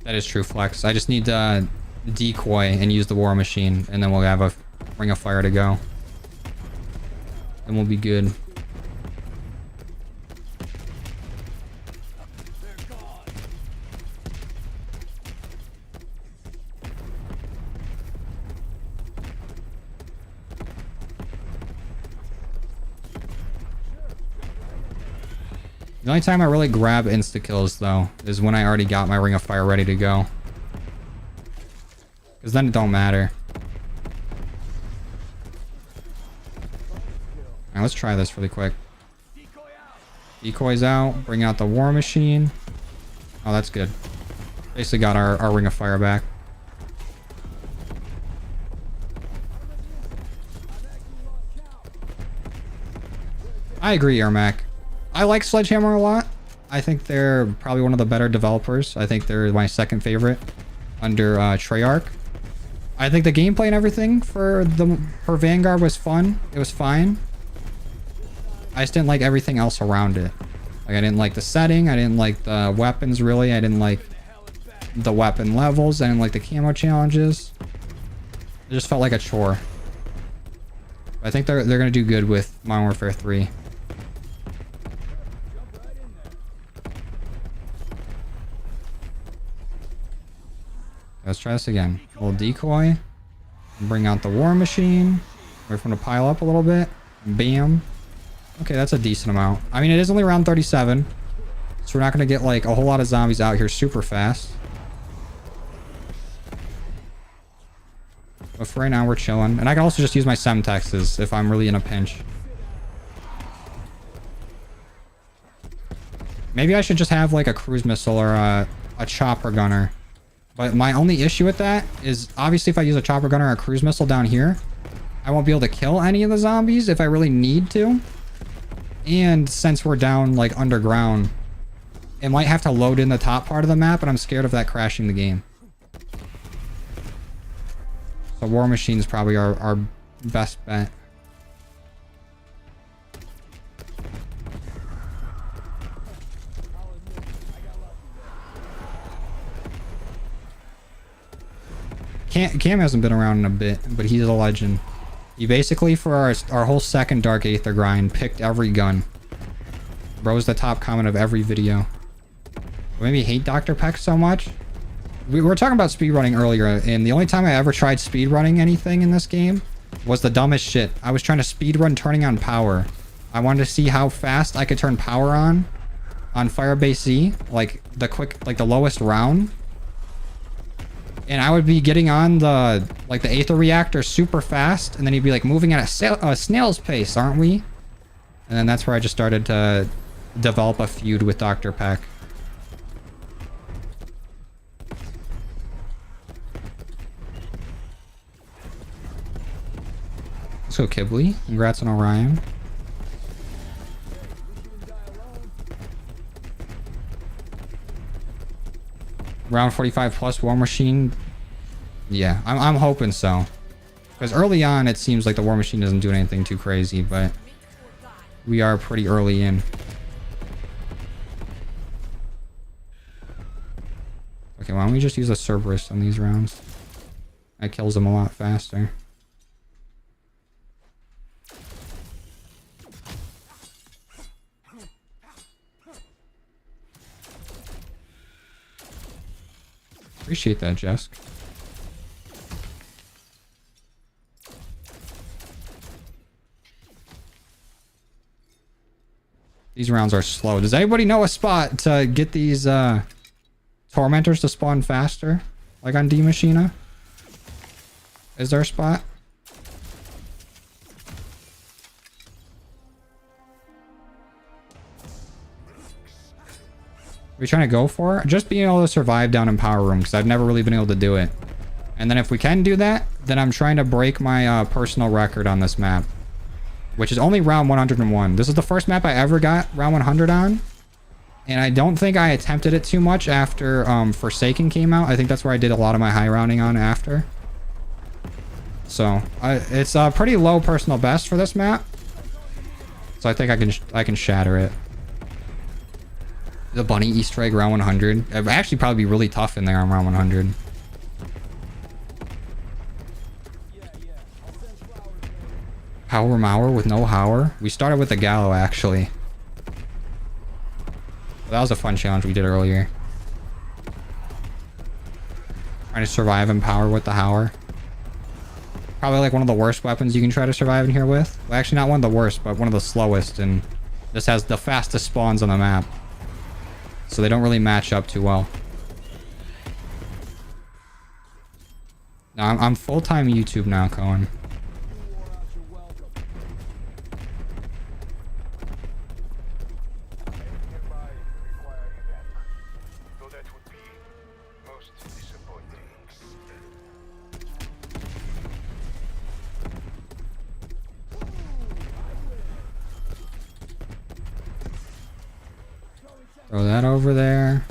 That is true, Flex. I just need to decoy and use the War Machine, and then we'll have a Ring of Fire to go. And we'll be good. The only time I really grab insta-kills, though, is when I already got my Ring of Fire ready to go. Because then it don't matter. Alright, let's try this really quick. Decoys out. Bring out the War Machine. Oh, that's good. Basically got our Ring of Fire back. I agree, Ermac. I like Sledgehammer a lot. I think they're probably one of the better developers. I think they're my second favorite under Treyarch. I think the gameplay and everything for Vanguard was fun. It was fine. I just didn't like everything else around it. Like, I didn't like the setting. I didn't like the weapons, really. I didn't like the weapon levels. I didn't like the camo challenges. It just felt like a chore. I think they're going to do good with Modern Warfare 3. Let's try this again. A little decoy. Bring out the war machine. Wait for him to pile up a little bit. Bam. Okay, that's a decent amount. I mean, it is only around 37. So we're not going to get like a whole lot of zombies out here super fast. But for right now, we're chilling. And I can also just use my Semtexes if I'm really in a pinch. Maybe I should just have like a cruise missile or a chopper gunner. But my only issue with that is obviously if I use a chopper gunner or a cruise missile down here, I won't be able to kill any of the zombies if I really need to. And since we're down like underground, it might have to load in the top part of the map, and I'm scared of that crashing the game. So war machine is probably our best bet. Cam hasn't been around in a bit, but he's a legend. He basically, for our whole second Dark Aether grind, picked every gun. Bro's the top comment of every video. Maybe hate Dr. Peck so much. We were talking about speedrunning earlier, and the only time I ever tried speedrunning anything in this game was the dumbest shit. I was trying to speedrun turning on power. I wanted to see how fast I could turn power on Firebase Z, like the lowest round. And I would be getting on the Aether reactor super fast, and then he'd be like moving at a snail's pace, aren't we? And then that's where I just started to develop a feud with Dr. Peck. Let's go Kibbley. Congrats on Orion. Round 45 plus war machine. Yeah, I'm hoping so. Because early on, it seems like the war machine doesn't do anything too crazy, but we are pretty early in. Okay, why don't we just use a Cerberus on these rounds? That kills them a lot faster. Appreciate that, Jesk. These rounds are slow. Does anybody know a spot to get these tormentors to spawn faster? Like on D Machina? Is there a spot? Are we trying to go for? Just being able to survive down in power room, because I've never really been able to do it. And then if we can do that, then I'm trying to break my personal record on this map, which is only round 101. This is the first map I ever got round 100 on, and I don't think I attempted it too much after Forsaken came out. I think that's where I did a lot of my high rounding on after. So it's a pretty low personal best for this map, so I think I can shatter it. The bunny Easter egg round 100. It'd actually probably be really tough in there on round 100. Power Mower with no Hower. We started with the Gallo, actually. That was a fun challenge we did earlier. Trying to survive in power with the Hower. Probably like one of the worst weapons you can try to survive in here with. Well, actually not one of the worst, but one of the slowest, and this has the fastest spawns on the map. So they don't really match up too well. Now, I'm full-time YouTube now, Cohen. Throw that over there.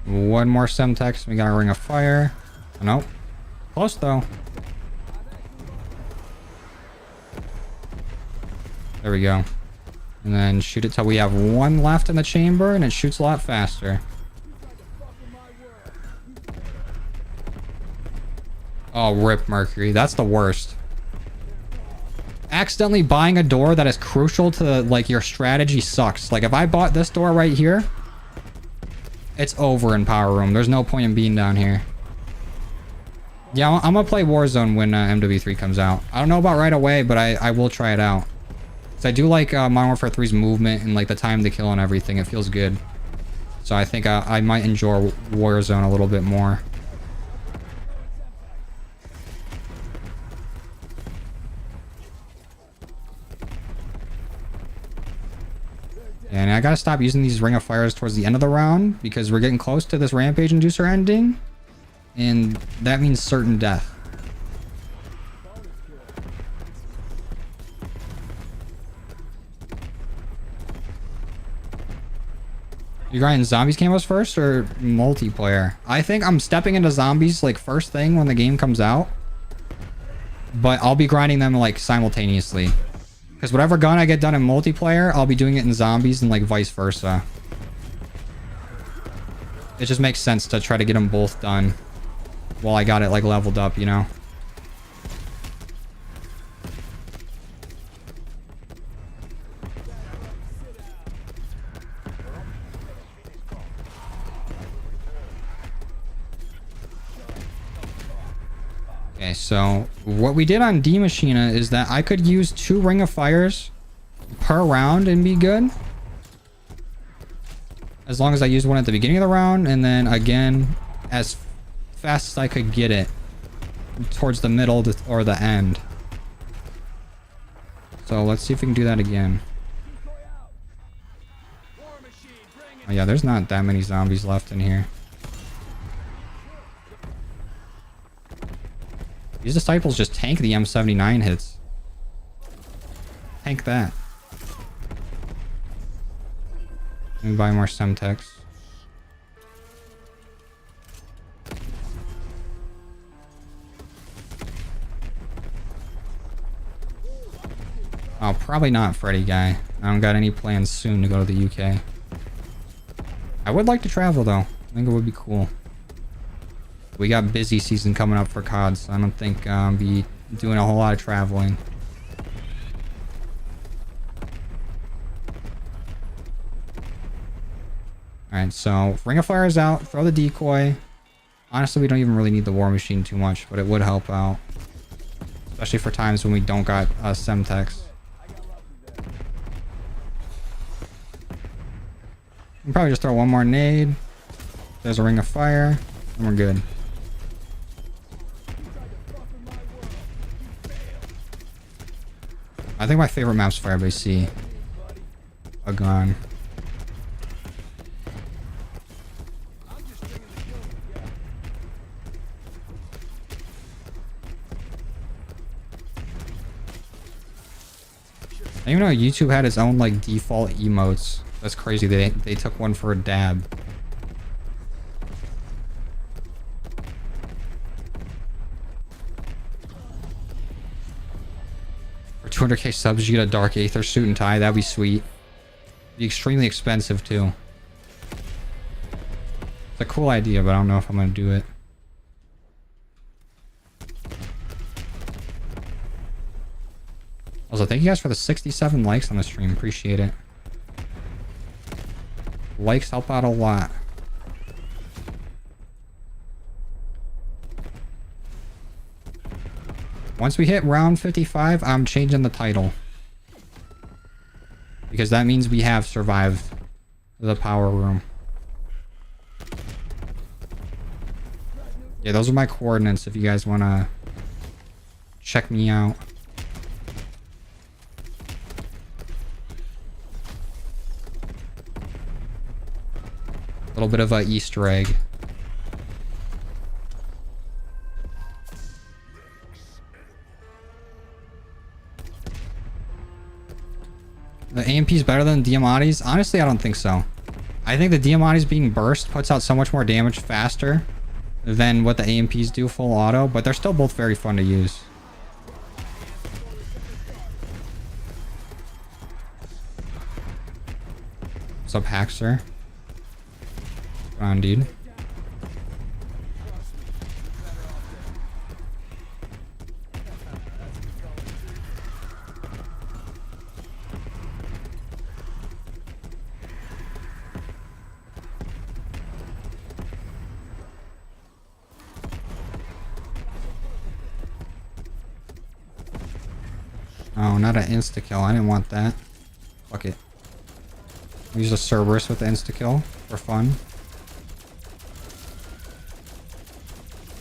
One more Semtex. We got a Ring of Fire. Oh, nope. Close though. There we go. And then shoot it till we have one left in the chamber, and it shoots a lot faster. Oh, rip Mercury. That's the worst. Accidentally buying a door that is crucial to like your strategy sucks. Like if I bought this door right here, it's over in power room. There's no point in being down here. Yeah, I'm gonna play Warzone when MW3 comes out. I don't know about right away, but I will try it out. So I do like Modern Warfare 3's movement and like the time to kill and everything. It feels good. So I think I might enjoy Warzone a little bit more. And I gotta stop using these Ring of Fires towards the end of the round because we're getting close to this Rampage Inducer ending. And that means certain death. You grinding zombies camos first or multiplayer? I think I'm stepping into zombies like first thing when the game comes out. But I'll be grinding them like simultaneously. Because whatever gun I get done in multiplayer, I'll be doing it in zombies and like vice versa. It just makes sense to try to get them both done while I got it like leveled up, you know? Okay, so what we did on D Machina is that I could use 2 Ring of Fires per round and be good. As long as I used one at the beginning of the round and then again as fast as I could get it towards the middle or the end. So let's see if we can do that again. Oh yeah, there's not that many zombies left in here. These disciples just tank the M79 hits. Tank that. Let me buy more Semtex. Oh, probably not Freddy guy. I don't got any plans soon to go to the UK. I would like to travel though. I think it would be cool. We got busy season coming up for COD, so I don't think I'll be doing a whole lot of traveling. Alright, so Ring of Fire is out. Throw the decoy. Honestly, we don't even really need the War Machine too much, but it would help out. Especially for times when we don't got Semtex. I'll probably just throw one more nade. There's a Ring of Fire, and we're good. I think my favorite map's Firebase C. A gun. I didn't even know YouTube had its own like default emotes. That's crazy. They took one for a dab. For 200k subs, you get a Dark Aether suit and tie. That'd be sweet. Be extremely expensive too. It's a cool idea, but I don't know if I'm gonna do it. Also, thank you guys for the 67 likes on the stream. Appreciate it. Likes help out a lot. Once we hit round 55, I'm changing the title. Because that means we have survived the power room. Yeah, those are my coordinates if you guys want to check me out. A little bit of a Easter egg. The AMP is better than Diamati's? Honestly, I don't think so. I think the Diamati's being burst puts out so much more damage faster than what the AMPs do full auto, but they're still both very fun to use. What's up, Haxer? Come on, dude. Oh, not an insta-kill. I didn't want that. Fuck it. Use a Cerberus with the insta-kill for fun.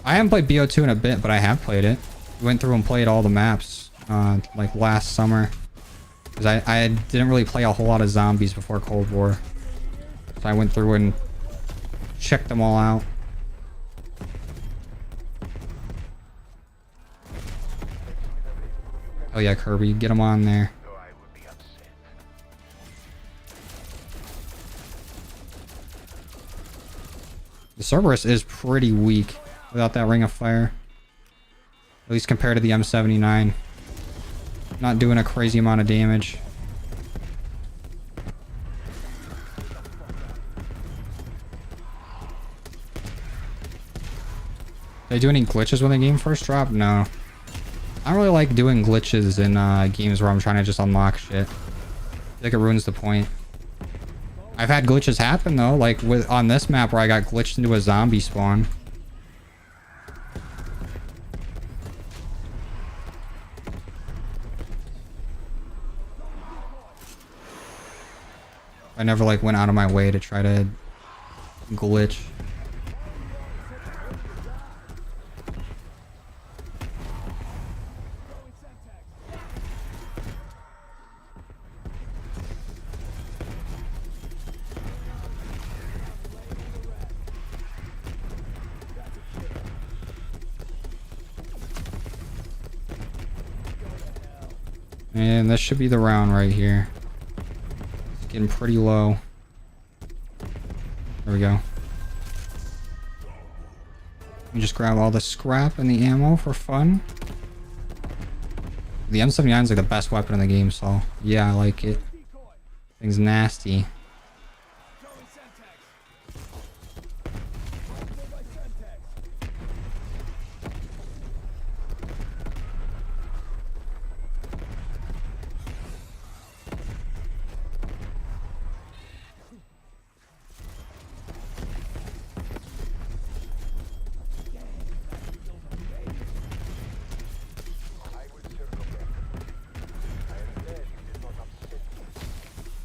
I haven't played BO2 in a bit, but I have played it. We went through and played all the maps, like last summer. Because I didn't really play a whole lot of zombies before Cold War. So I went through and checked them all out. Oh yeah, Kirby, get them on there. The Cerberus is pretty weak without that Ring of Fire. At least compared to the M79. Not doing a crazy amount of damage. Did I do any glitches when the game first dropped? No. I don't really like doing glitches in games where I'm trying to just unlock shit. I think it ruins the point. I've had glitches happen though, like on this map where I got glitched into a zombie spawn. I never like went out of my way to try to glitch. And this should be the round right here. It's getting pretty low. There we go. Let me just grab all the scrap and the ammo for fun. The M79 is like the best weapon in the game, so yeah, I like it. Thing's nasty.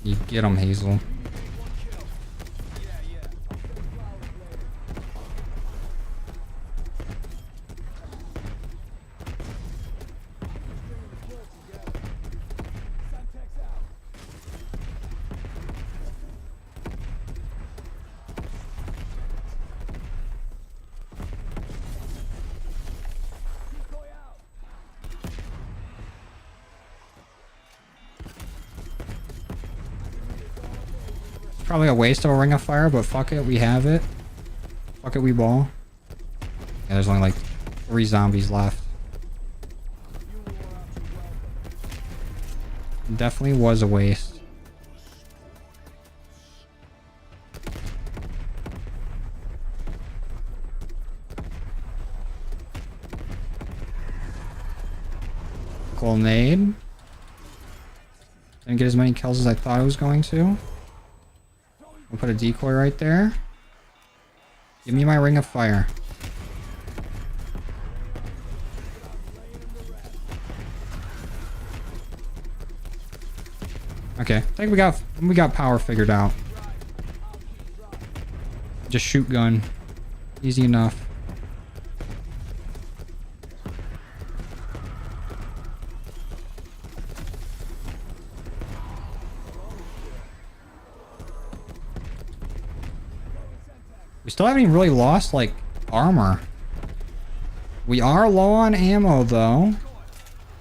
You get him, Hazel. Probably a waste of a Ring of Fire, but fuck it, we have it. Fuck it, we ball. Yeah, there's only like 3 zombies left. Definitely was a waste. Grenade. Didn't get as many kills as I thought I was going to. We'll put a decoy right there. Give me my Ring of Fire. Okay, I think we got power figured out. Just shoot gun. Easy enough. We still haven't even really lost, like, armor. We are low on ammo, though.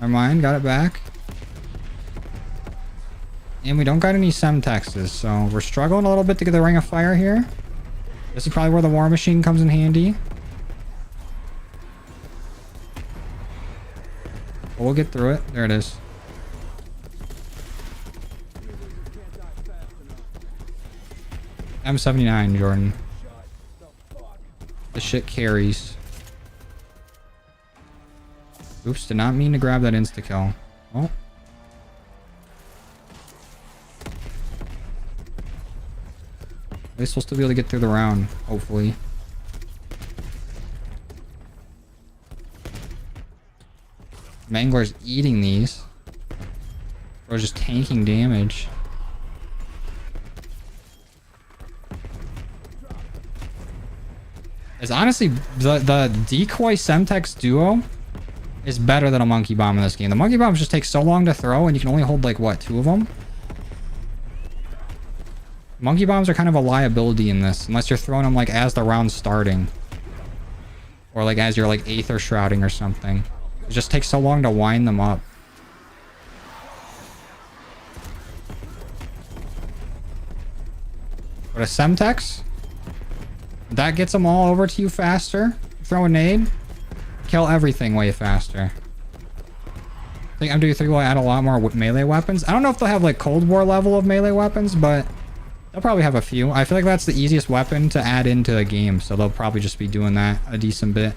Never mind, got it back. And we don't got any Semtexes, so we're struggling a little bit to get the Ring of Fire here. This is probably where the War Machine comes in handy. But we'll get through it. There it is. M79, Jordan. This shit carries. Oops, did not mean to grab that insta-kill. Oh. At least we'll still be able to get through the round, hopefully. Mangler's eating these. I was just tanking damage. It's honestly the decoy Semtex duo is better than a monkey bomb in this game. The monkey bombs just take so long to throw, and you can only hold like what, 2 of them? Monkey bombs are kind of a liability in this, unless you're throwing them like as the round's starting, or like as you're like aether shrouding or something. It just takes so long to wind them up. But a Semtex, that gets them all over to you faster. Throw a nade, kill everything way faster. I think MW3 will add a lot more melee weapons. I don't know if they'll have like Cold War level of melee weapons, but they'll probably have a few. I feel like that's the easiest weapon to add into a game, so they'll probably just be doing that a decent bit.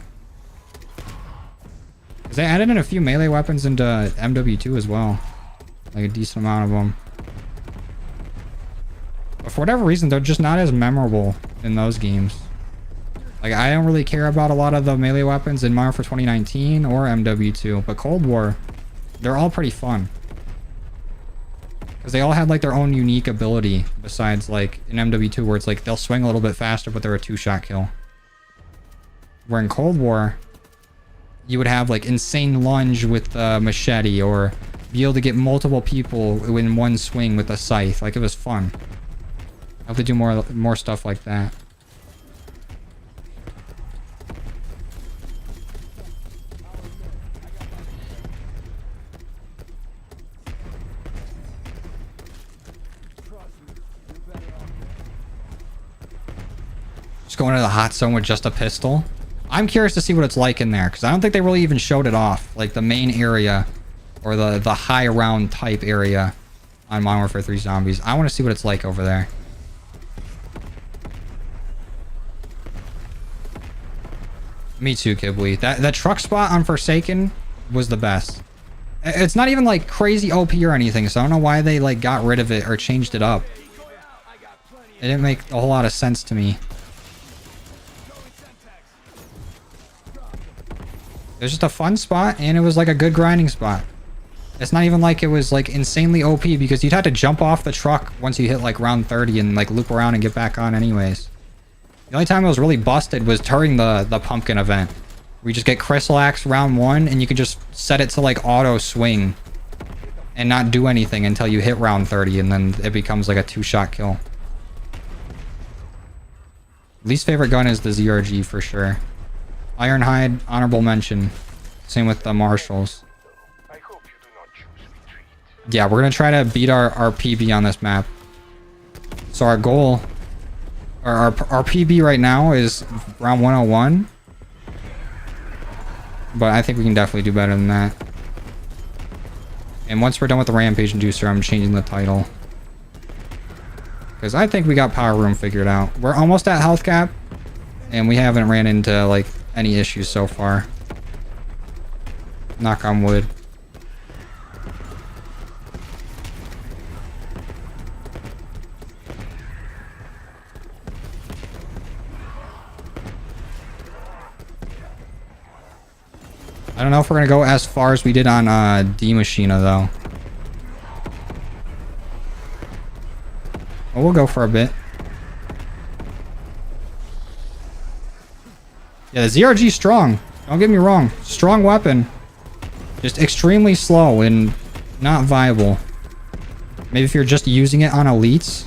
Because they added in a few melee weapons into MW2 as well. Like a decent amount of them. But for whatever reason, they're just not as memorable in those games. Like, I don't really care about a lot of the melee weapons in Modern Warfare 2019 or MW2. But Cold War, they're all pretty fun. Because they all had, like, their own unique ability. Besides, like, in MW2 where it's like, they'll swing a little bit faster, but they're a 2-shot kill. Where in Cold War, you would have, like, insane lunge with the machete. Or be able to get multiple people in one swing with a scythe. Like, it was fun. I have to do more stuff like that. Just going into the hot zone with just a pistol. I'm curious to see what it's like in there, because I don't think they really even showed it off. Like the main area or the high round type area on Modern Warfare 3 Zombies. I want to see what it's like over there. Me too, Kibble. That truck spot on Forsaken was the best. It's not even like crazy OP or anything, so I don't know why they like got rid of it or changed it up. It didn't make a whole lot of sense to me. It was just a fun spot, and it was like a good grinding spot. It's not even like it was like insanely OP, because you'd have to jump off the truck once you hit like round 30 and like loop around and get back on anyways. The only time it was really busted was during the pumpkin event. We just get Crystal Axe round 1, and you can just set it to like auto swing and not do anything until you hit round 30, and then it becomes like a 2-shot kill. Least favorite gun is the ZRG for sure. Ironhide, honorable mention. Same with the Marshals. I hope you do not choose retreat. Yeah, we're gonna try to beat our PB on this map. So our goal, our PB right now is round 101. But I think we can definitely do better than that. And once we're done with the Rampage Inducer, I'm changing the title. Because I think we got Power Room figured out. We're almost at health cap. And we haven't ran into, like, any issues so far. Knock on wood. I don't know if we're gonna go as far as we did on D Machina though. Well, we'll go for a bit. Yeah, the ZRG strong. Don't get me wrong. Strong weapon. Just extremely slow and not viable. Maybe if you're just using it on elites.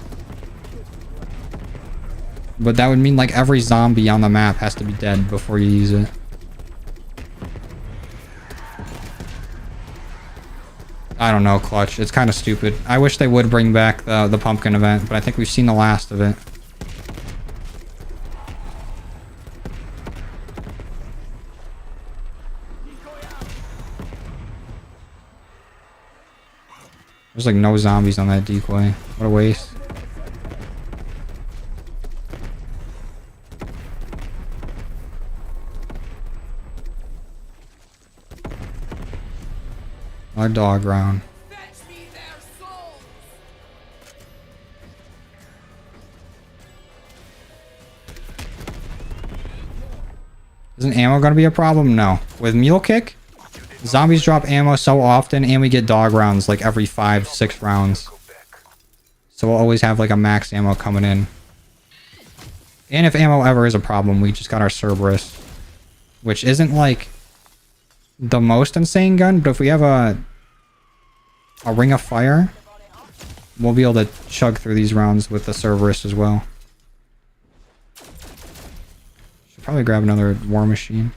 But that would mean like every zombie on the map has to be dead before you use it. I don't know, Clutch. It's kind of stupid. I wish they would bring back the pumpkin event, but I think we've seen the last of it. There's like no zombies on that decoy. What a waste. Our dog round. Isn't ammo gonna be a problem? No. With Mule Kick, Zombies drop ammo so often, and we get dog rounds like every 5-6 rounds. So we'll always have like a max ammo coming in. And if ammo ever is a problem, we just got our Cerberus, which isn't like the most insane gun, but if we have a ring of fire, we'll be able to chug through these rounds with the Cerberus as well. Should probably grab another war machine.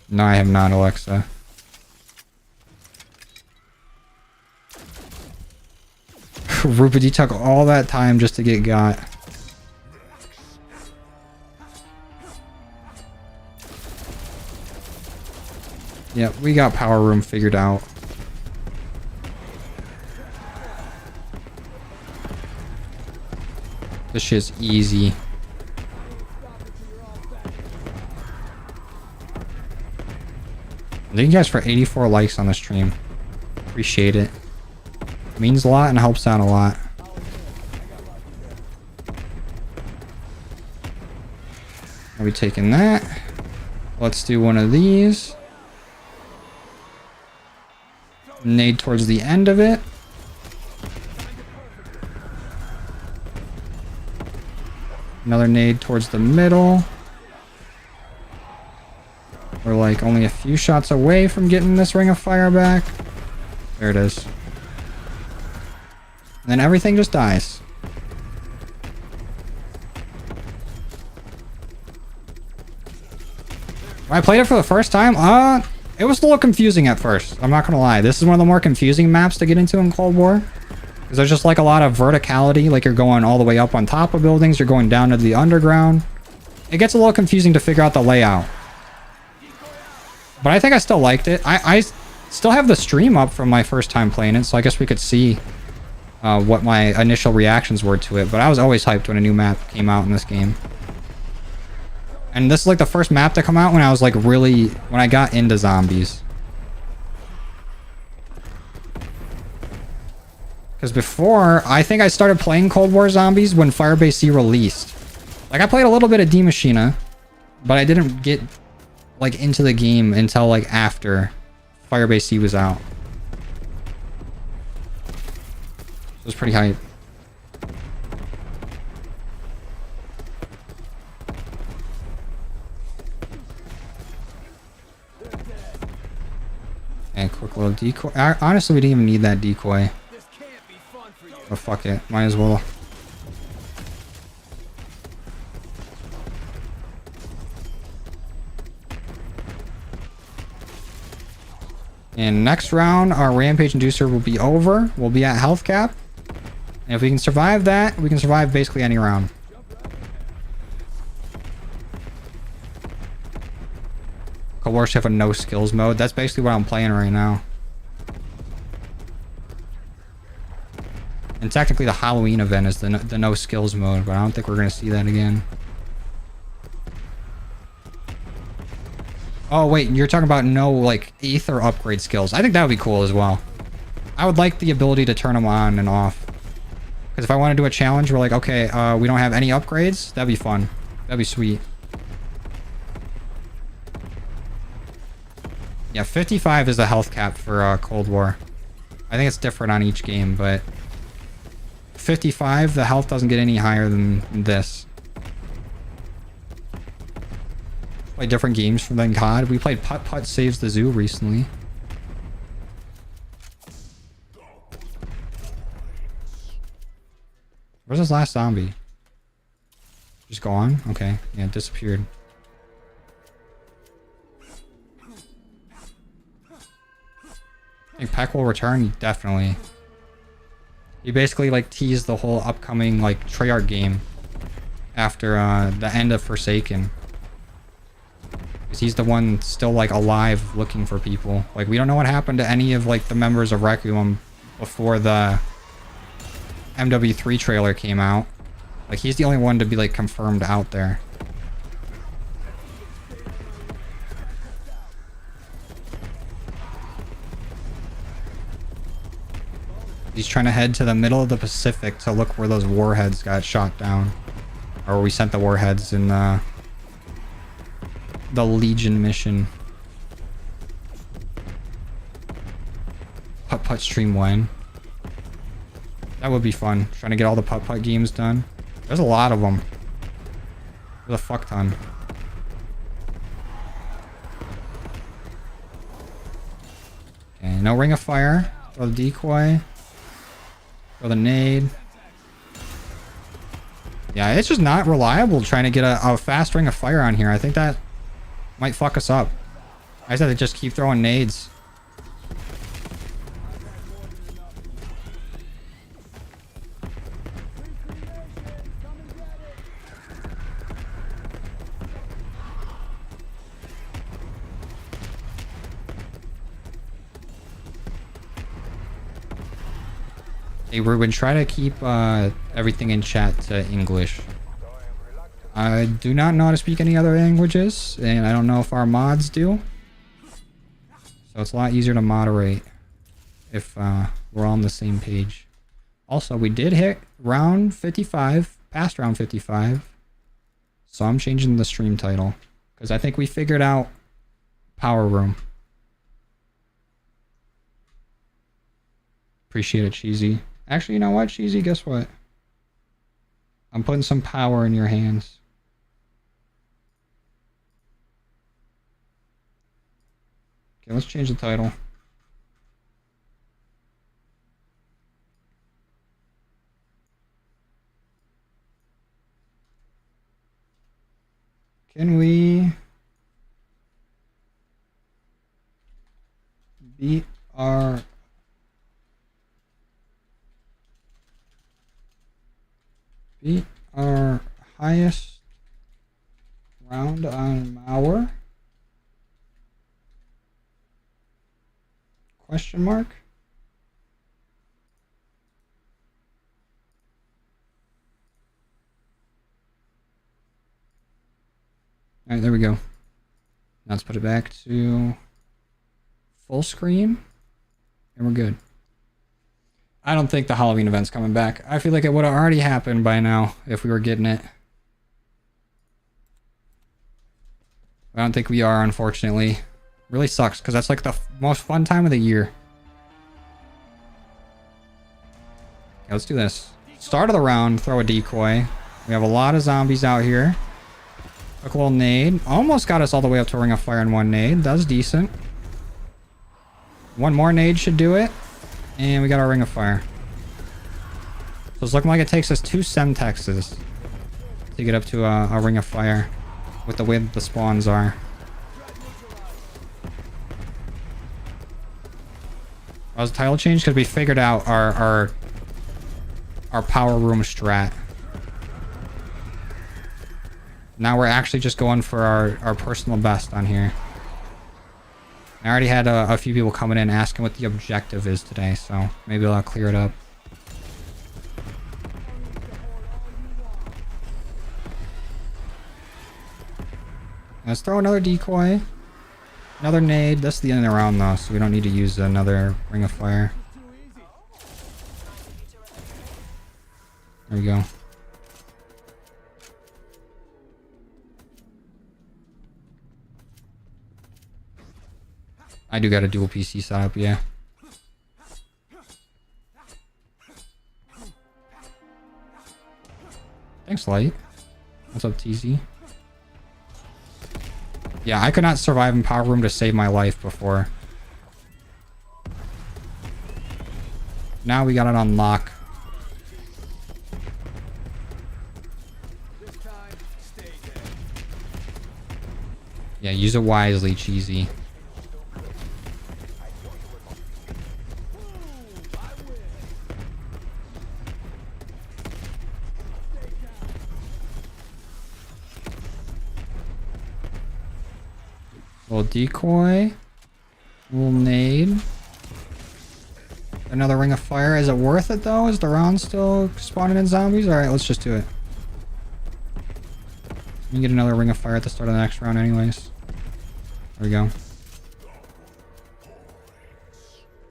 No, I have not, Alexa. Rupert, you took all that time just to get got. Yep, we got power room figured out. This shit's easy. Thank you guys for 84 likes on the stream. Appreciate it. Means a lot and helps out a lot. I'll be taking that. Let's do one of these. Nade towards the end of it. Another nade towards the middle. We're like only a few shots away from getting this ring of fire back. There it is. And then everything just dies. When I played it for the first time, it was a little confusing at first. I'm not gonna lie. This is one of the more confusing maps to get into in Cold War. Because there's just like a lot of verticality. Like you're going all the way up on top of buildings. You're going down to the underground. It gets a little confusing to figure out the layout. But I think I still liked it. I still have the stream up from my first time playing it. So I guess we could see what my initial reactions were to it. But I was always hyped when a new map came out in this game. And this is like the first map to come out when I was like really... when I got into zombies. Because before, I think I started playing Cold War Zombies when Firebase C released. Like I played a little bit of D Machina, but I didn't get like into the game until like after Firebase C was out. It was pretty hype. And quick little decoy. Honestly, we didn't even need that decoy. Oh, fuck it. Might as well. And next round, our Rampage Inducer will be over. We'll be at health cap. And if we can survive that, we can survive basically any round. Cold War should have a no skills mode. That's basically what I'm playing right now. And technically the Halloween event is the no skills mode, but I don't think we're going to see that again. Oh, wait, you're talking about no, like, Aether upgrade skills. I think that would be cool as well. I would like the ability to turn them on and off. Because if I want to do a challenge, we're like, okay, we don't have any upgrades. That'd be fun. That'd be sweet. Yeah, 55 is the health cap for Cold War. I think it's different on each game, but 55, the health doesn't get any higher than this. Play different games from then COD. We played Putt Putt Saves the Zoo recently. Where's this last zombie? Just gone? Okay. Yeah, it disappeared. I think Peck will return? Definitely. He basically like teased the whole upcoming like Treyarch game after the end of Forsaken. Because he's the one still like alive looking for people. Like we don't know what happened to any of like the members of Requiem before the MW3 trailer came out. Like he's the only one to be like confirmed out there. He's trying to head to the middle of the Pacific to look where those warheads got shot down. Or we sent the warheads in the Legion mission. putt-putt stream when. That would be fun. Trying to get all the putt-putt games done. There's a lot of them. There's a fuck ton. Okay, no ring of fire. Throw the decoy. Throw the nade. Yeah, it's just not reliable trying to get a fast ring of fire on here. I think that might fuck us up. I just have to just keep throwing nades. Hey Ruben, try to keep everything in chat to English. I do not know how to speak any other languages, and I don't know if our mods do. So it's a lot easier to moderate if we're all on the same page. Also, we did hit round 55, past round 55. So I'm changing the stream title, because I think we figured out Power Room. Appreciate it, Cheesy. Actually, you know what, Cheesy? Guess what? I'm putting some power in your hands. Okay, let's change the title. Can we beat our highest round on Mauer? Question mark? Alright, there we go. Now let's put it back to full screen. And we're good. I don't think the Halloween event's coming back. I feel like it would have already happened by now if we were getting it. I don't think we are, unfortunately. Really sucks, because that's like the most fun time of the year. Okay, let's do this. Start of the round, throw a decoy. We have a lot of zombies out here. Took a little nade. Almost got us all the way up to a ring of fire in one nade. That's decent. One more nade should do it. And we got our ring of fire. So it's looking like it takes us 2 semtexes to get up to a ring of fire with the way that the spawns are. That was a title change because we figured out our power room strat. Now we're actually just going for our personal best on here. I already had a few people coming in asking what the objective is today, so maybe I'll clear it up. Let's throw another decoy. Another nade. That's the end of the round though, so we don't need to use another ring of fire. There we go. I do got a dual PC setup, yeah. Thanks, Light. What's up, TZ? Yeah, I could not survive in Power Room to save my life before. Now we got it on lock. Yeah, use it wisely, Cheesy. Little decoy. Little nade. Another ring of fire. Is it worth it though? Is the round still spawning in zombies? Alright, let's just do it. We can get another ring of fire at the start of the next round anyways. There we go.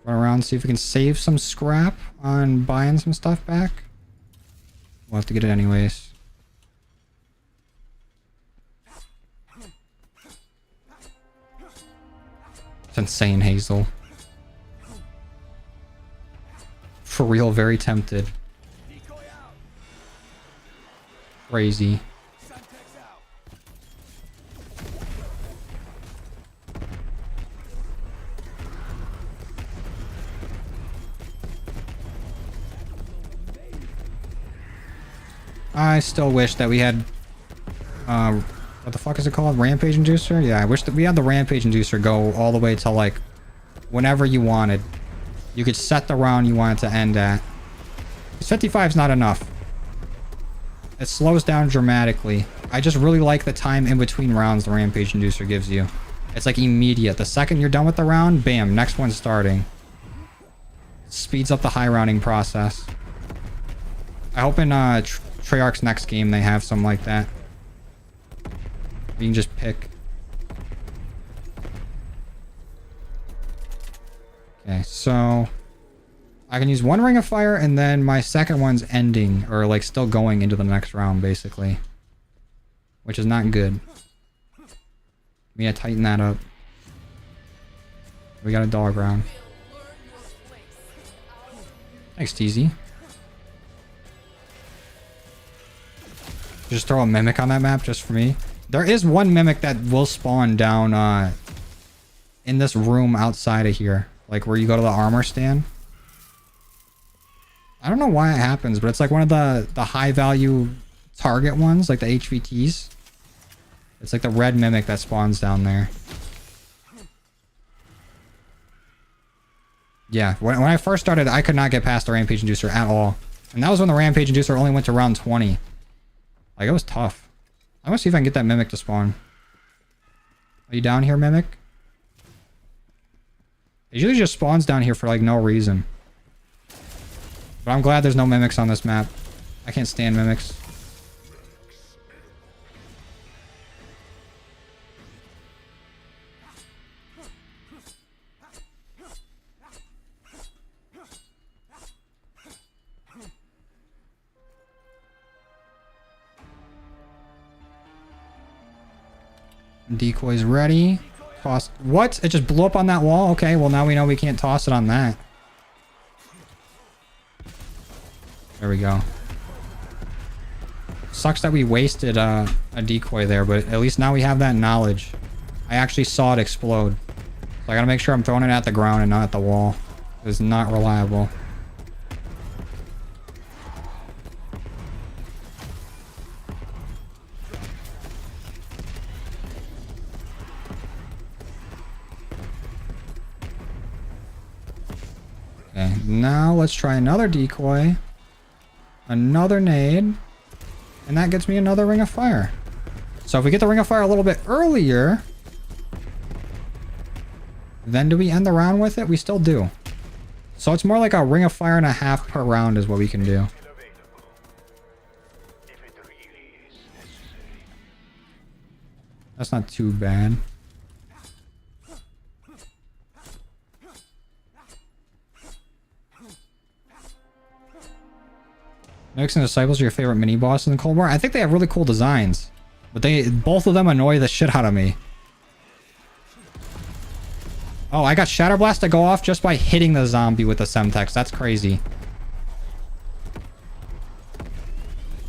Run around, see if we can save some scrap on buying some stuff back. We'll have to get it anyways. It's insane, Hazel. For real, very tempted. Decoy out. Crazy. Semtex out. I still wish that we had, what the fuck is it called? Rampage Inducer? Yeah, I wish that we had the Rampage Inducer go all the way to like, whenever you wanted. You could set the round you want it to end at. 55 is not enough. It slows down dramatically. I just really like the time in between rounds the Rampage Inducer gives you. It's like immediate. The second you're done with the round, bam, next one's starting. Speeds up the high rounding process. I hope in Treyarch's next game they have something like that. You can just pick. Okay, so I can use one Ring of Fire and then my second one's ending or like still going into the next round basically, which is not good. We gotta tighten that up. We got a dog round. Thanks, TZ. Just throw a mimic on that map just for me. There is one mimic that will spawn down in this room outside of here. Like where you go to the armor stand. I don't know why it happens, but it's like one of the high value target ones, like the HVTs. It's like the red mimic that spawns down there. Yeah, when I first started, I could not get past the Rampage Inducer at all. And that was when the Rampage Inducer only went to round 20. Like, it was tough. I'm gonna see if I can get that mimic to spawn. Are you down here, mimic? It usually just spawns down here for like no reason. But I'm glad there's no mimics on this map. I can't stand mimics. Decoys ready. Toss. What? It just blew up on that wall? Okay, well now we know we can't toss it on that. There we go. Sucks that we wasted a decoy there, but at least now we have that knowledge. I actually saw it explode. So I gotta make sure I'm throwing it at the ground and not at the wall. It's not reliable. Okay, now let's try another decoy. Another nade. And that gets me another Ring of Fire. So if we get the Ring of Fire a little bit earlier, then do we end the round with it? We still do. So it's more like a Ring of Fire and a half per round is what we can do. That's not too bad. Mimics and Disciples are your favorite mini bosses in Cold War? I think they have really cool designs. But both of them annoy the shit out of me. Oh, I got Shatter Blast to go off just by hitting the zombie with the Semtex. That's crazy.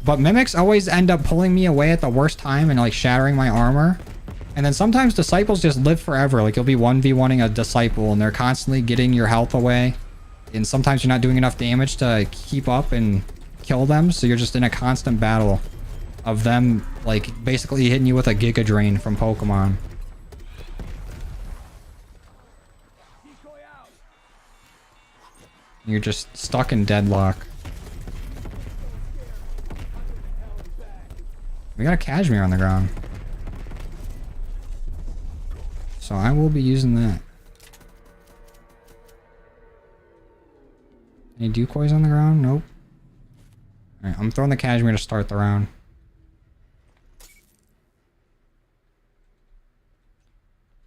But Mimics always end up pulling me away at the worst time and like shattering my armor. And then sometimes Disciples just live forever. Like you'll be 1v1ing a Disciple and they're constantly getting your health away. And sometimes you're not doing enough damage to keep up and kill them, so you're just in a constant battle of them like basically hitting you with a Giga Drain from Pokemon. You're just stuck in deadlock. We got a Cashmere on the ground, so I will be using that. Any decoys on the ground? Nope. Alright, I'm throwing the Cashmere to start the round.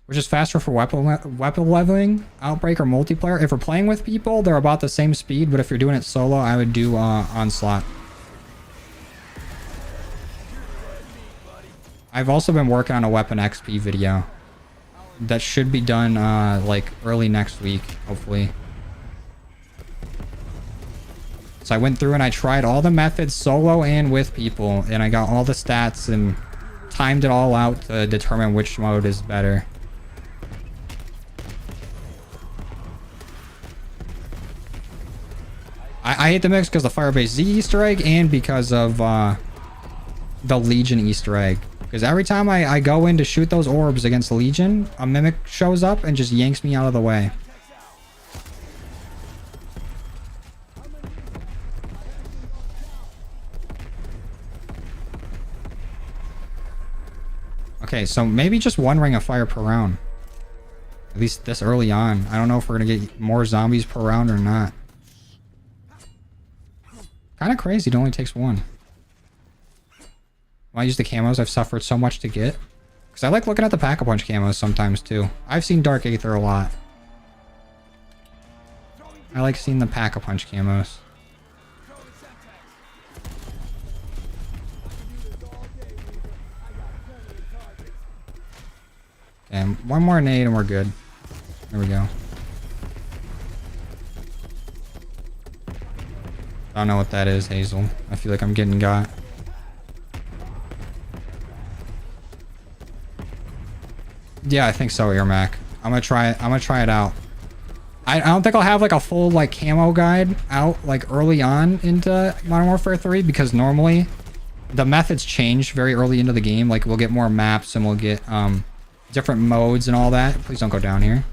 Which is faster for weapon leveling, Outbreak, or multiplayer. If we're playing with people, they're about the same speed, but if you're doing it solo, I would do Onslaught. I've also been working on a weapon XP video. That should be done like early next week, hopefully. So I went through and I tried all the methods solo and with people, and I got all the stats and timed it all out to determine which mode is better. I hate the mix because of the Firebase Z Easter egg and because of the Legion Easter egg. Because every time I go in to shoot those orbs against Legion, a Mimic shows up and just yanks me out of the way. Okay, so maybe just one ring of fire per round. At least this early on. I don't know if we're going to get more zombies per round or not. Kind of crazy, it only takes one. When I use the camos, I've suffered so much to get. Because I like looking at the Pack-a-Punch camos sometimes too. I've seen Dark Aether a lot. I like seeing the Pack-a-Punch camos. And one more nade and we're good. There we go. I don't know what that is, Hazel. I feel like I'm getting got. Yeah, I think so, Earmac. I'm gonna try it out. I don't think I'll have like a full like camo guide out like early on into Modern Warfare 3 because normally the methods change very early into the game. Like we'll get more maps and we'll get different modes and all that. Please don't go down here.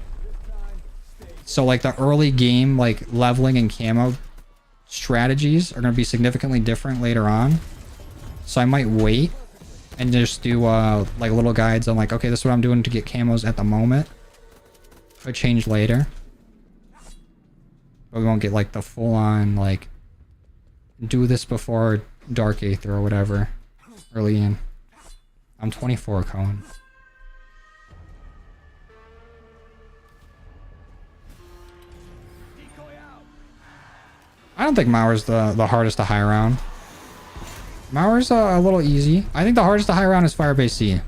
So like the early game like leveling and camo strategies are going to be significantly different later on. So I might wait and just do like little guides on like, okay, this is what I'm doing to get camos at the moment. It'll change later. But we won't get like the full on like do this before Dark Aether or whatever early in. I'm 24, Cohen. I don't think Mauer's the hardest to high round. Mauer's a little easy. I think the hardest to high round is Firebase C.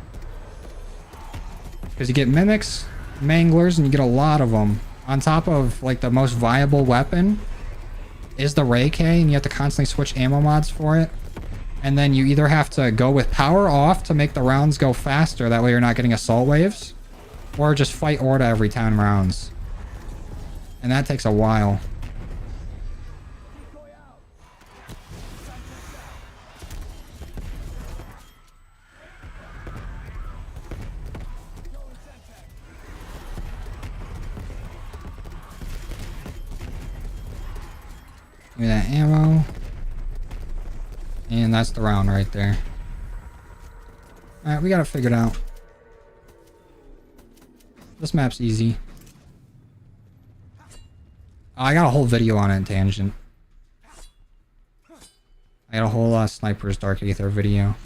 Because you get Mimics, Manglers, and you get a lot of them. On top of, like, the most viable weapon is the Ray K, and you have to constantly switch ammo mods for it. And then you either have to go with power off to make the rounds go faster, that way you're not getting assault waves, or just fight Orda every 10 rounds. And that takes a while. Give me that ammo. And that's the round right there. Alright, we got it figured out. This map's easy. Oh, I got a whole video on it, Tangent. I got a whole Sniper's Dark Aether video.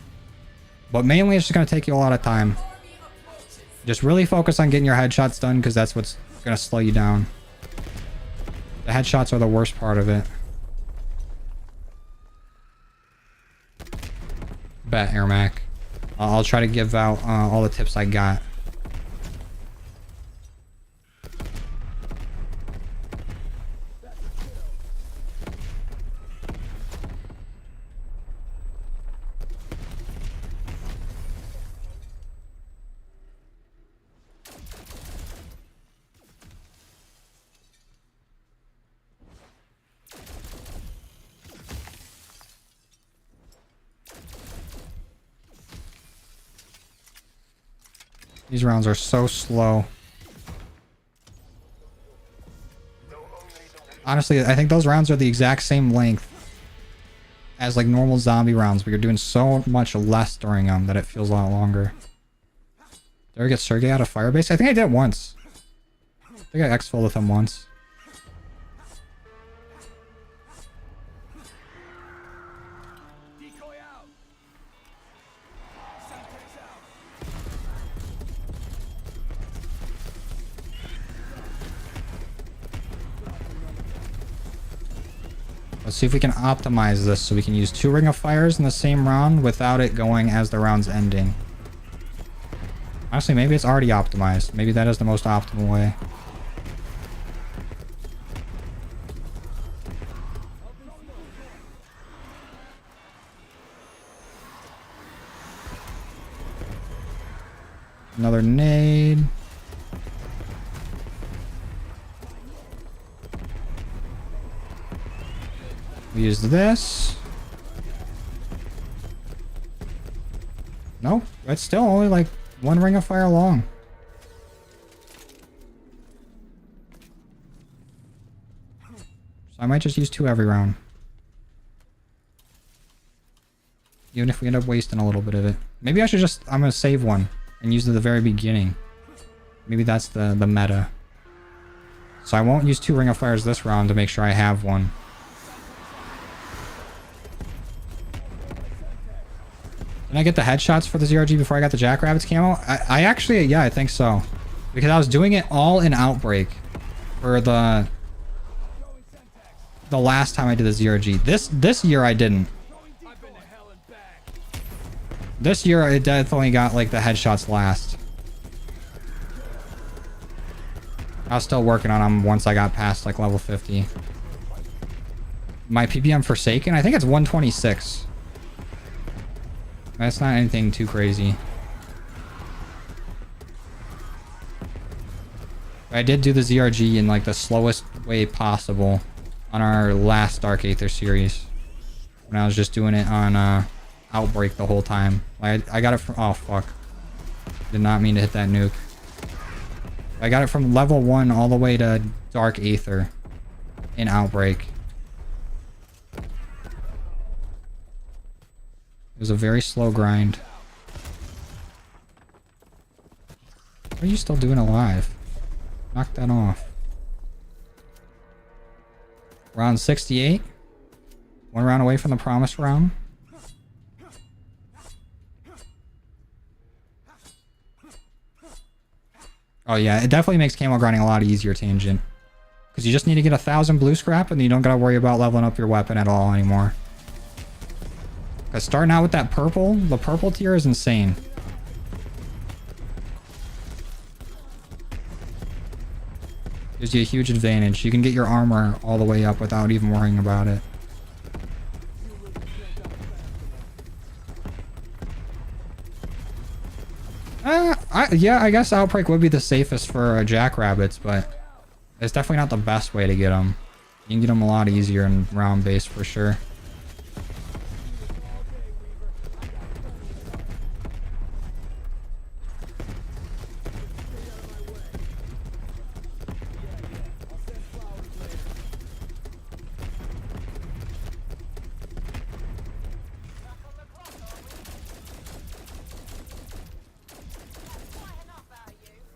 But mainly it's just going to take you a lot of time. Just really focus on getting your headshots done because that's what's going to slow you down. The headshots are the worst part of it. Bet, Airmac. I'll try to give out all the tips I got. These rounds are so slow. Honestly, I think those rounds are the exact same length as like normal zombie rounds, but you're doing so much less during them that it feels a lot longer. Did I get Sergey out of Firebase? I think I did once. I think I Exfil with him once. Let's see if we can optimize this so we can use 2 Ring of Fires in the same round without it going as the round's ending. Honestly, maybe it's already optimized. Maybe that is the most optimal way. Another nade. We use this. Nope, it's still only like one ring of fire long. So I might just use 2 every round. Even if we end up wasting a little bit of it. Maybe I should just, I'm gonna save one and use it at the very beginning. Maybe that's the meta. So I won't use 2 ring of fires this round to make sure I have one. Did I get the headshots for the ZRG before I got the Jackrabbits camo? I actually, yeah, I think so. Because I was doing it all in Outbreak for the last time I did the ZRG. This year I didn't. This year I definitely got like the headshots last. I was still working on them once I got past like level 50. My PPM Forsaken, I think it's 126. That's not anything too crazy. I did do the ZRG in like the slowest way possible on our last Dark Aether series. When I was just doing it on Outbreak the whole time. Like I got it from, oh fuck. Did not mean to hit that nuke. I got it from level 1 all the way to Dark Aether in Outbreak. It was a very slow grind. What are you still doing alive? Knock that off. Round 68. 1 round away from the promised round. Oh yeah, it definitely makes camo grinding a lot easier, Tangent. Because you just need to get 1,000 blue scrap and then you don't gotta worry about leveling up your weapon at all anymore. Because starting out with that purple, the purple tier is insane. Gives you a huge advantage. You can get your armor all the way up without even worrying about it. Yeah, I guess Outbreak would be the safest for Jackrabbits, but it's definitely not the best way to get them. You can get them a lot easier in round base for sure.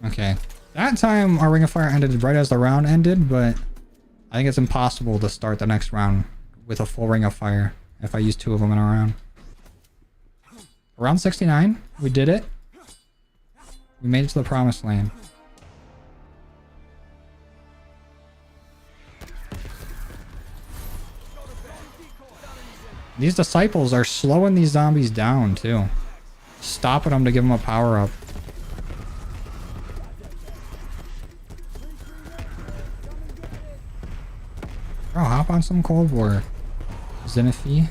Okay. That time our Ring of Fire ended right as the round ended, but I think it's impossible to start the next round with a full Ring of Fire if I use 2 of them in a round. Round 69, we did it. We made it to the promised land. These disciples are slowing these zombies down too. Stopping them to give them a power up. Bro, hop on some Cold War. Xenophi.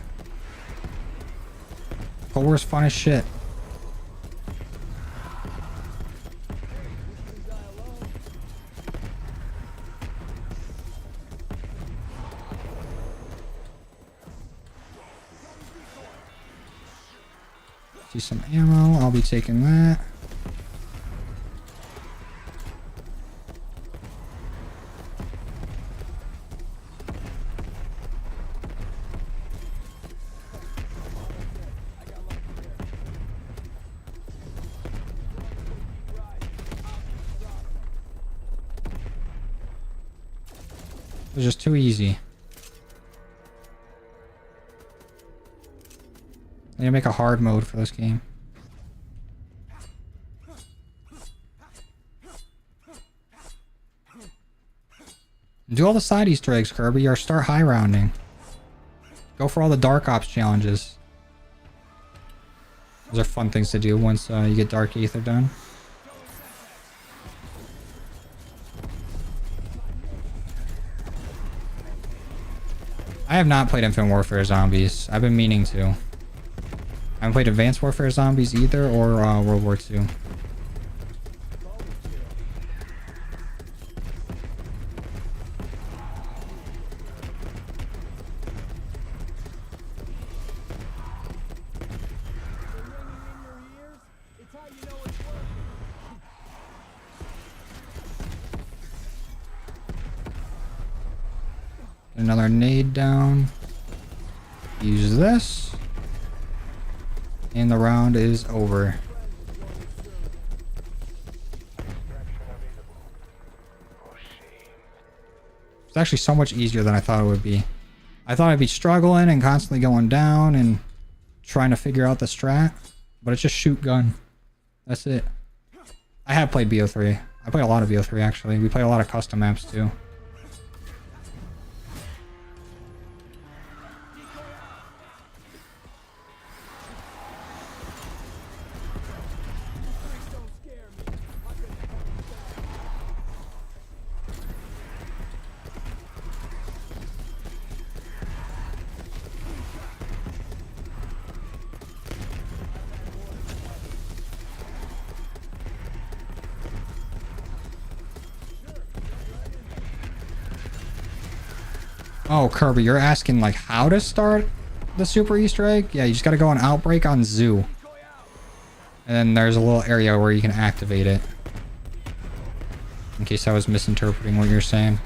Cold War's fun as shit. See some ammo. I'll be taking that. It was just too easy. I need to make a hard mode for this game. Do all the side Easter eggs, Kirby, or start high rounding. Go for all the Dark Ops challenges. Those are fun things to do once you get Dark Aether done. I have not played Infinite Warfare Zombies. I've been meaning to. I haven't played Advanced Warfare Zombies either, or World War II. Another nade down. Use this. And the round is over. It's actually so much easier than I thought it would be. I thought I'd be struggling and constantly going down and trying to figure out the strat. But it's just shoot gun. That's it. I have played BO3. I play a lot of BO3 actually. We play a lot of custom maps too. Oh, Kirby, you're asking like how to start the super Easter egg? Yeah, you just gotta go on Outbreak on Zoo. And then there's a little area where you can activate it. In case I was misinterpreting what you're saying.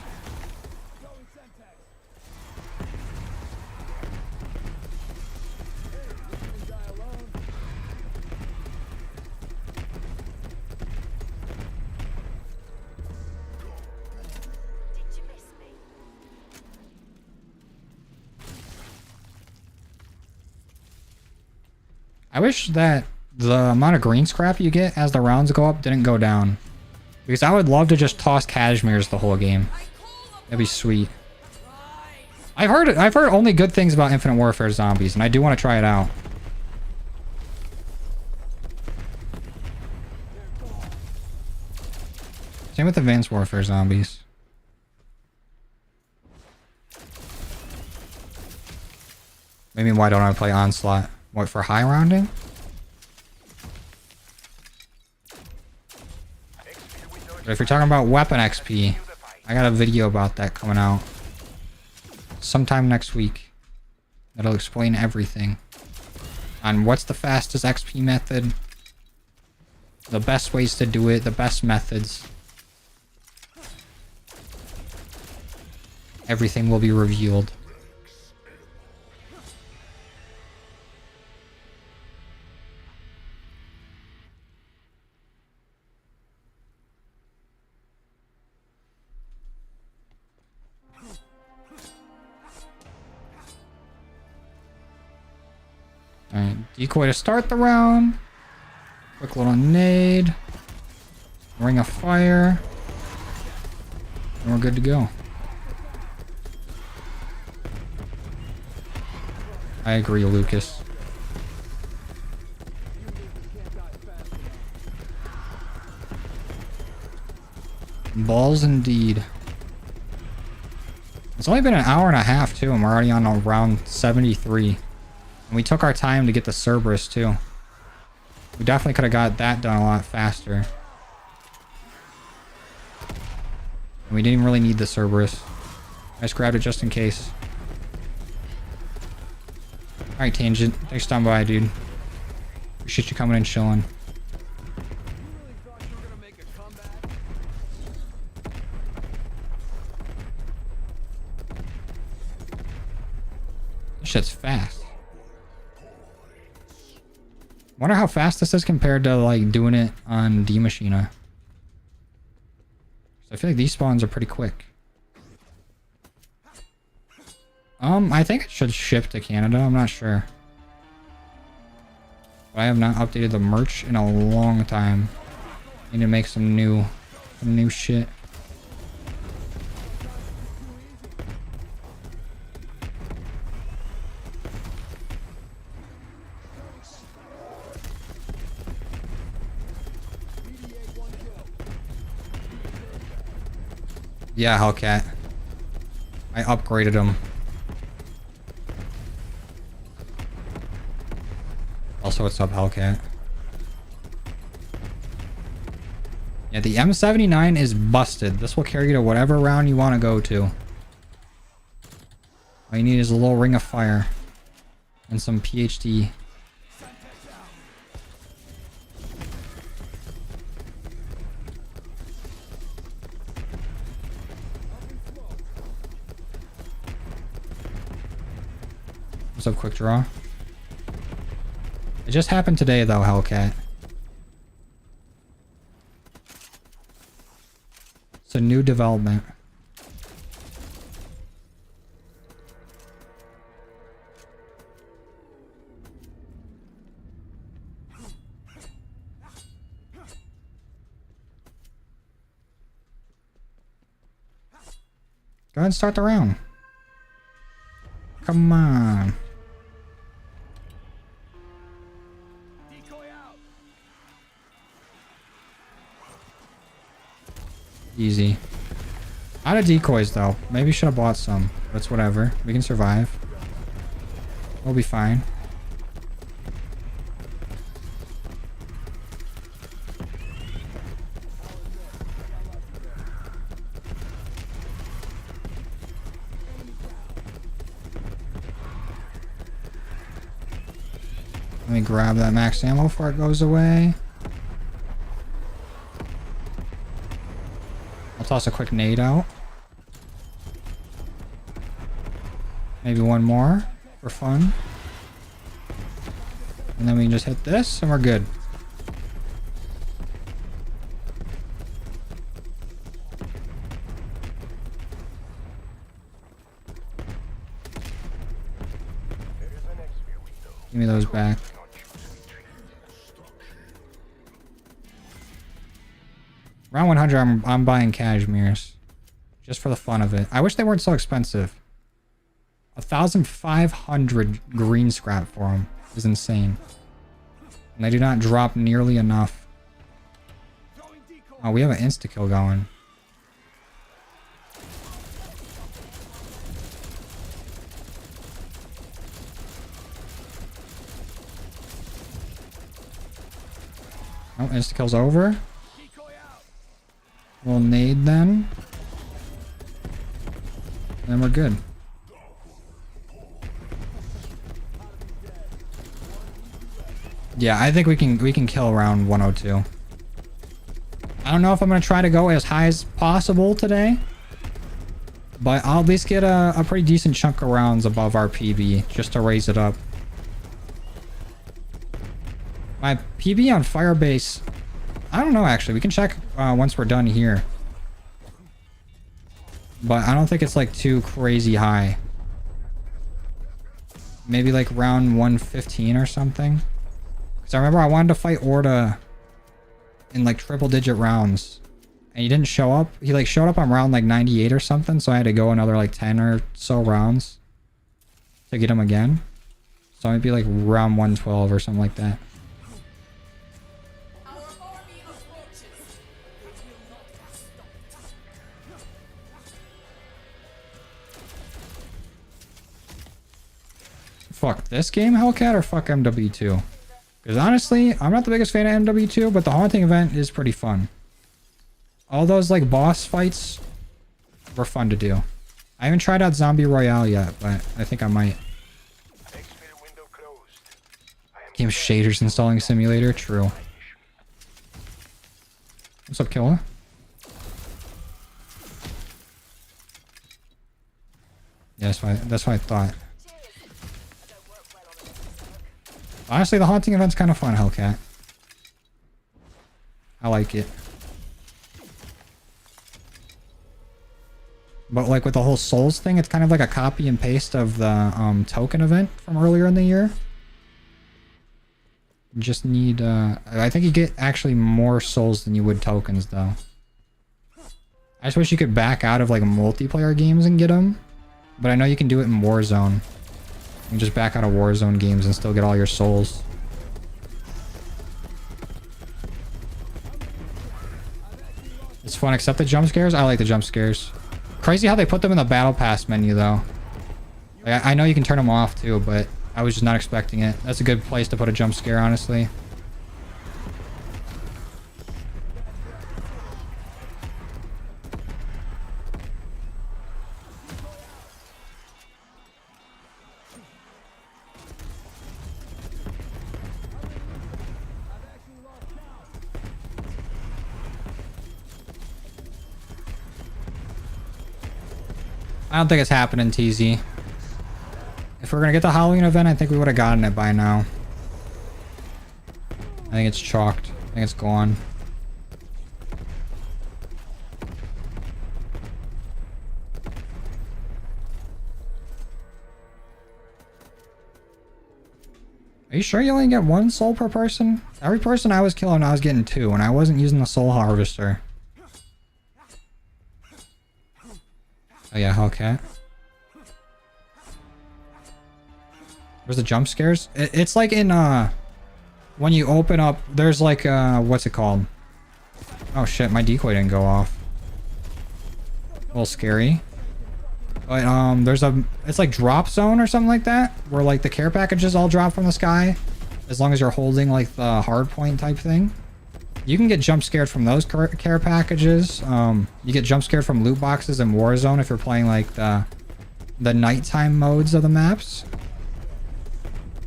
I wish that the amount of green scrap you get as the rounds go up didn't go down. Because I would love to just toss cashmeres the whole game. That'd be sweet. I've heard only good things about Infinite Warfare Zombies, and I do want to try it out. Same with Advanced Warfare Zombies. Maybe why don't I play Onslaught? What, for high rounding? But if you're talking about weapon XP, I got a video about that coming out sometime next week. That'll explain everything on what's the fastest XP method, the best ways to do it, the best methods. Everything will be revealed. Alright, decoy to start the round. Quick little nade. Ring of fire. And we're good to go. I agree, Lucas. Balls indeed. It's only been an hour and a half too, and we're already on round 73. And we took our time to get the Cerberus too. We definitely could have got that done a lot faster. And we didn't really need the Cerberus. I just grabbed it just in case. Alright, Tangent. Thanks for stopping by, dude. Appreciate you coming and chilling. This shit's fast. Wonder how fast this is compared to like doing it on D Machina. I feel like these spawns are pretty quick. I think it should ship to Canada. I'm not sure. But I have not updated the merch in a long time. Need to make some new shit. Yeah, Hellcat. I upgraded him. Also, what's up, Hellcat? Yeah, the M79 is busted. This will carry you to whatever round you want to go to. All you need is a little ring of fire. And some PhD. What's up, quick draw? It just happened today though, Hellcat. It's a new development. Go ahead and start the round. Come on. Decoy out. Easy. Out of decoys though. Maybe should have bought some. But it's whatever. We can survive. We'll be fine. Let me grab that max ammo before it goes away. I'll toss a quick nade out. Maybe one more for fun. And then we can just hit this and we're good. There is an Exfil window. Give me those back. Not use retreat. Round 100, I'm buying cashmeres. Just for the fun of it. I wish they weren't so expensive. 1,500 green scrap for them is insane. And they do not drop nearly enough. Throwing decoy. Oh, we have an insta-kill going. Oh, insta-kill's over. Decoy out. We'll nade then. And we're good. Yeah, I think we can kill round 102. I don't know if I'm gonna try to go as high as possible today, but I'll at least get a pretty decent chunk of rounds above our PB just to raise it up. My PB on Firebase, I don't know actually. We can check once we're done here, but I don't think it's like too crazy high. Maybe like round 115 or something. Because I remember I wanted to fight Orta in like triple digit rounds. And he didn't show up. He like showed up on round like 98 or something. So I had to go another like 10 or so rounds to get him again. So it'd be like round 112 or something like that. Our army approaches. It will not be stopped. Fuck this game, Hellcat, or fuck MW2? Because honestly, I'm not the biggest fan of MW2, but the haunting event is pretty fun. All those like boss fights were fun to do. I haven't tried out Zombie Royale yet, but I think I might. Exfil window closed. I am Game shaders installing simulator, true. What's up, Killa? Yeah, that's what I thought. Honestly, the haunting event's kind of fun, Hellcat. I like it. But like with the whole Souls thing, it's kind of like a copy and paste of the token event from earlier in the year. You just need, I think you get actually more souls than you would tokens though. I just wish you could back out of like multiplayer games and get them. But I know you can do it in Warzone. You can just back out of Warzone games and still get all your souls. It's fun except the jump scares. I like the jump scares. Crazy how they put them in the battle pass menu though. Like, I know you can turn them off too, but I was just not expecting it. That's a good place to put a jump scare, honestly. I don't think it's happening, TZ. If we're gonna get the Halloween event, I think we would have gotten it by now. I think it's chalked. I think it's gone. Are you sure you only get 1 soul per person? Every person I was killing, I was getting 2, and I wasn't using the soul harvester. Oh yeah, Hellcat. Where's the jump scares? It's like in, when you open up, there's like, what's it called? Oh shit, my decoy didn't go off. A little scary. But, there's it's like drop zone or something like that, where like the care packages all drop from the sky, as long as you're holding like the hard point type thing. You can get jump scared from those care packages. You get jump scared from loot boxes in Warzone if you're playing like the nighttime modes of the maps.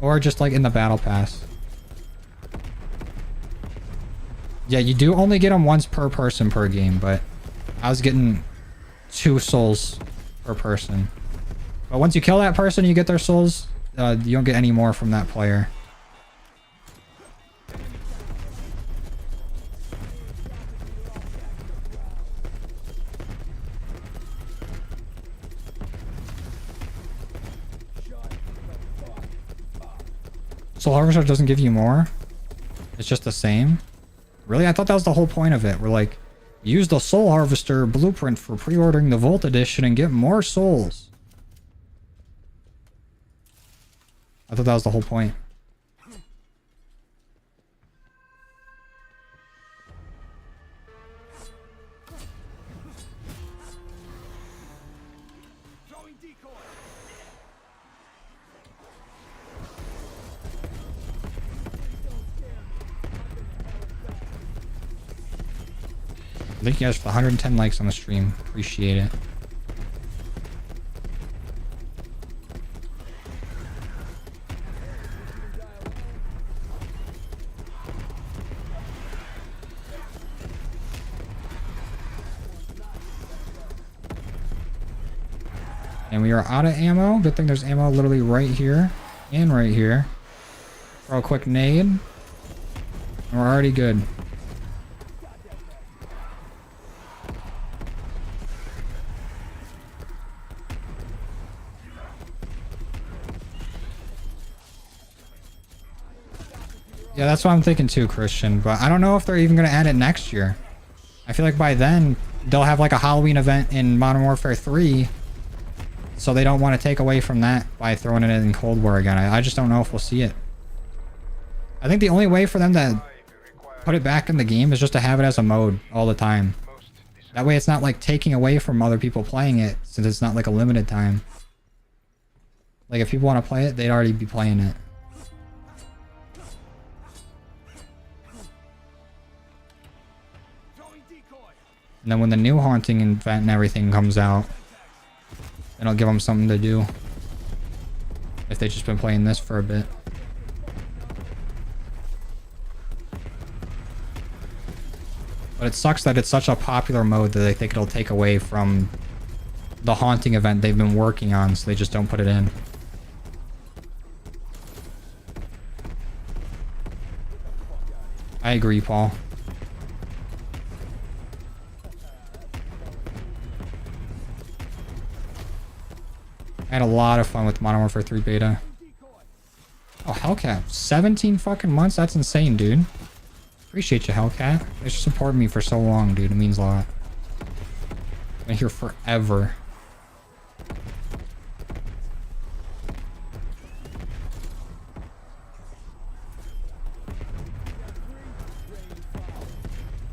Or just like in the battle pass. Yeah, you do only get them once per person per game, but I was getting 2 souls per person. But once you kill that person, you get their souls. You don't get any more from that player. Soul Harvester doesn't give you more? It's just the same? Really? I thought that was the whole point of it. We're like, use the Soul Harvester blueprint for pre-ordering the Volt Edition and get more souls. I thought that was the whole point. Throwing decoy. Thank you guys for the 110 likes on the stream. Appreciate it. And we are out of ammo. Good thing there's ammo literally right here and right here. Throw a quick nade. And we're already good. Yeah, that's what I'm thinking too, Christian. But I don't know if they're even going to add it next year. I feel like by then, they'll have like a Halloween event in Modern Warfare 3. So they don't want to take away from that by throwing it in Cold War again. I just don't know if we'll see it. I think the only way for them to put it back in the game is just to have it as a mode all the time. That way it's not like taking away from other people playing it, since it's not like a limited time. Like if people want to play it, they'd already be playing it. And then when the new haunting event and everything comes out, then I'll give them something to do. If they've just been playing this for a bit. But it sucks that it's such a popular mode that they think it'll take away from the haunting event they've been working on, so they just don't put it in. I agree, Paul. I had a lot of fun with Modern Warfare 3 beta. Oh, Hellcat. 17 fucking months? That's insane, dude. Appreciate you, Hellcat. Thanks for supporting me for so long, dude. It means a lot. I've been here forever.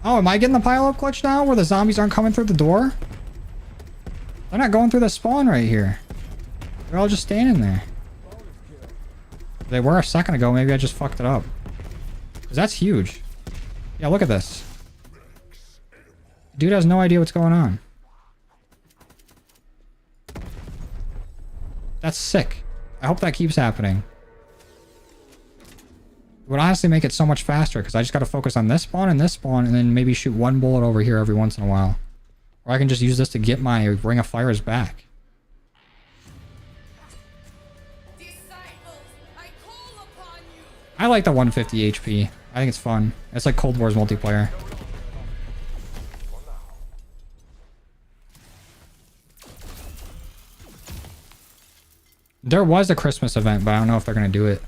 Oh, am I getting the pile-up clutch now where the zombies aren't coming through the door? They're not going through the spawn right here. They're all just standing there. They were a second ago. Maybe I just fucked it up. Because that's huge. Yeah, look at this. Dude has no idea what's going on. That's sick. I hope that keeps happening. It would honestly make it so much faster because I just got to focus on this spawn and then maybe shoot one bullet over here every once in a while. Or I can just use this to get my Ring of Fires back. I like the 150 HP. I think it's fun. It's like Cold War's multiplayer. There was a Christmas event, but I don't know if they're going to do it.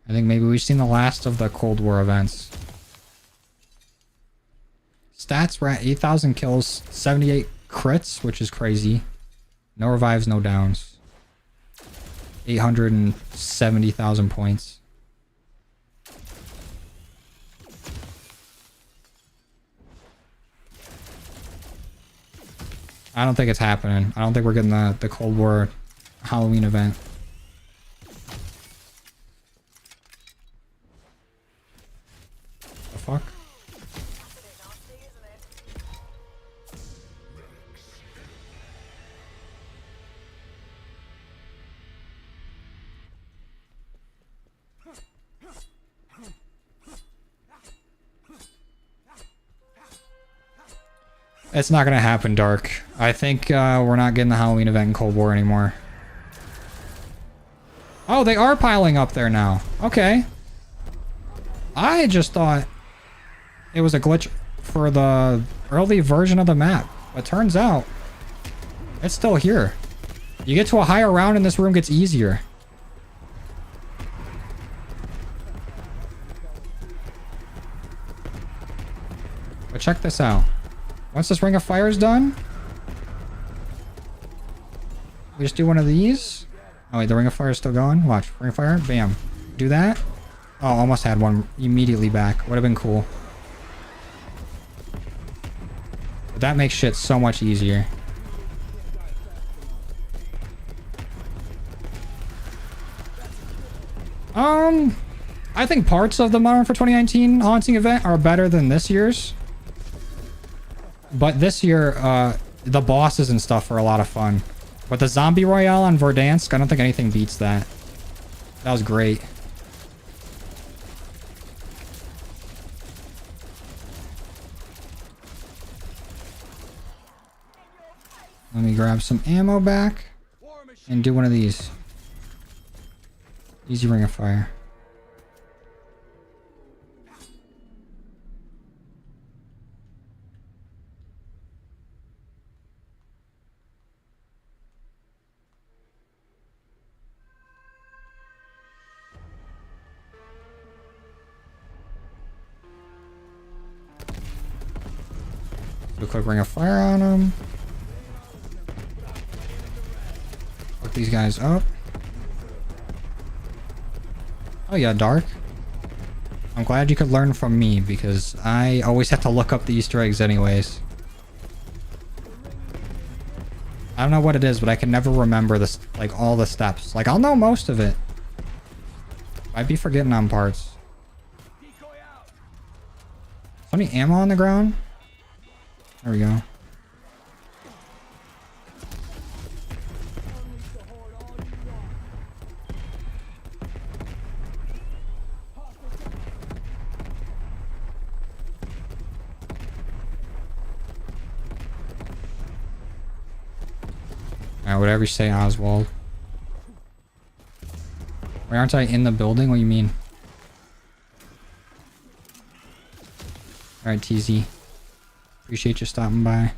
I think maybe we've seen the last of the Cold War events. Stats, we're at 8,000 kills, 78 crits, which is crazy. No revives, no downs. 870,000 points. I don't think it's happening. I don't think we're getting the Cold War Halloween event. The fuck? It's not gonna happen, Dark. I think we're not getting the Halloween event in Cold War anymore. Oh, they are piling up there now. Okay. I just thought it was a glitch for the early version of the map. But turns out it's still here. You get to a higher round and this room gets easier. But check this out. Once this ring of fire is done, we just do one of these. Oh wait, the ring of fire is still going. Watch, ring of fire, bam. Do that. Oh, almost had one immediately back. Would have been cool. But that makes shit so much easier. I think parts of the Modern for 2019 Haunting event are better than this year's. But this year, the bosses and stuff are a lot of fun. But the Zombie Royale on Verdansk, I don't think anything beats that. That was great. Let me grab some ammo back and do one of these. Easy ring of fire. Do a quick ring of fire on them. Fuck these guys up. Oh yeah, Dark. I'm glad you could learn from me because I always have to look up the Easter eggs anyways. I don't know what it is, but I can never remember this, like all the steps. Like I'll know most of it. I'd be forgetting on parts. Any ammo on the ground? There we go. Whatever you say, Oswald. Why aren't I in the building? What do you mean? Alright, TZ. Appreciate you stopping by.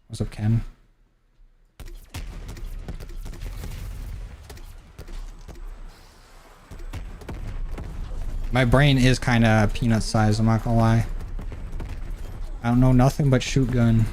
What's up, Ken? My brain is kind of peanut sized, I'm not gonna lie. I don't know nothing but shoot gun.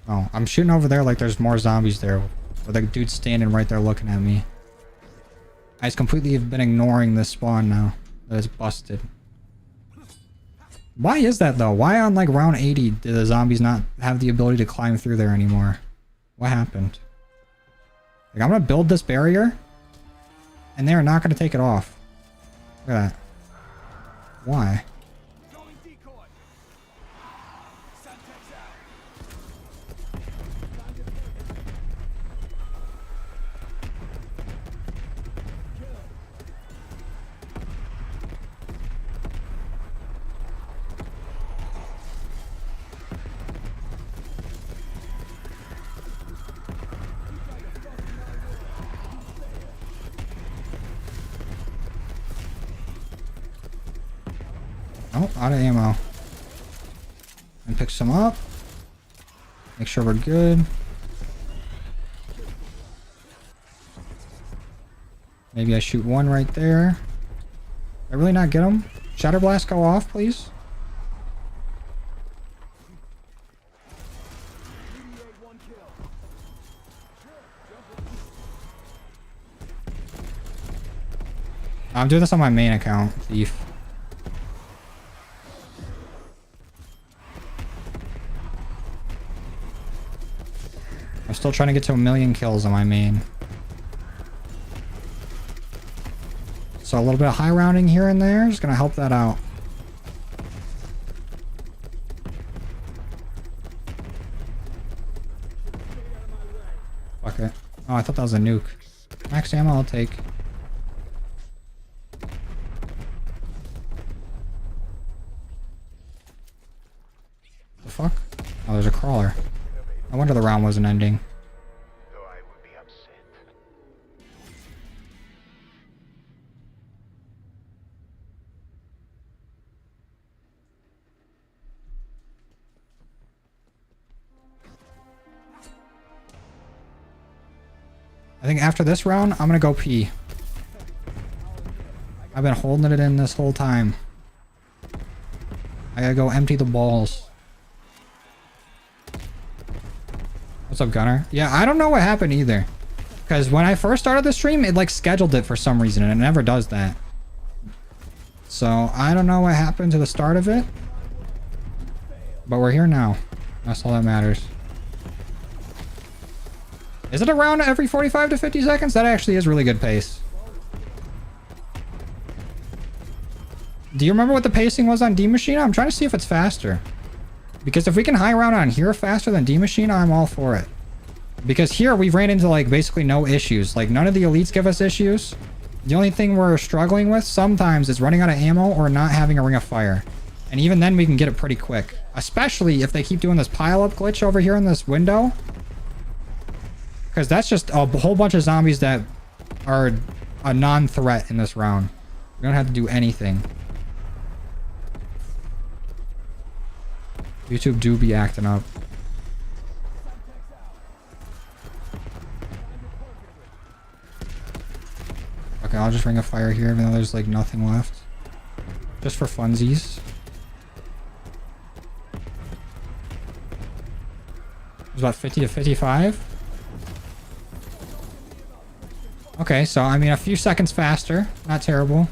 Oh, I'm shooting over there like there's more zombies there. Or the dude's standing right there looking at me. I just completely have been ignoring this spawn now. That is busted. Why is that though? Why on like round 80 did the zombies not have the ability to climb through there anymore? What happened? Like I'm gonna build this barrier and they're not gonna take it off. Look at that. Why? Oh, out of ammo. And pick some up. Make sure we're good. Maybe I shoot one right there. Did I really not get him? Shatter Blast go off, please. I'm doing this on my main account, Thief. I'm still trying to get to 1,000,000 kills on my main. So a little bit of high rounding here and there is going to help that out. Fuck it. Oh, I thought that was a nuke. Max ammo I'll take. The fuck? Oh, there's a crawler. I wonder the round wasn't ending. Though I would be upset. I think after this round, I'm gonna go pee. I've been holding it in this whole time. I gotta go empty the balls. What's up, Gunner? Yeah, I don't know what happened either. Because when I first started the stream, it like scheduled it for some reason, and it never does that. So, I don't know what happened to the start of it. But we're here now. That's all that matters. Is it around every 45 to 50 seconds? That actually is really good pace. Do you remember what the pacing was on D-Machine? I'm trying to see if it's faster. Because if we can high round on here faster than D-Machine, I'm all for it. Because here we've ran into like basically no issues. Like none of the elites give us issues. The only thing we're struggling with sometimes is running out of ammo or not having a ring of fire. And even then we can get it pretty quick. Especially if they keep doing this pile-up glitch over here in this window. Because that's just a whole bunch of zombies that are a non-threat in this round. We don't have to do anything. YouTube do be acting up. Okay, I'll just ring a fire here even though there's like nothing left. Just for funsies. It was about 50 to 55. Okay, so I mean a few seconds faster. Not terrible.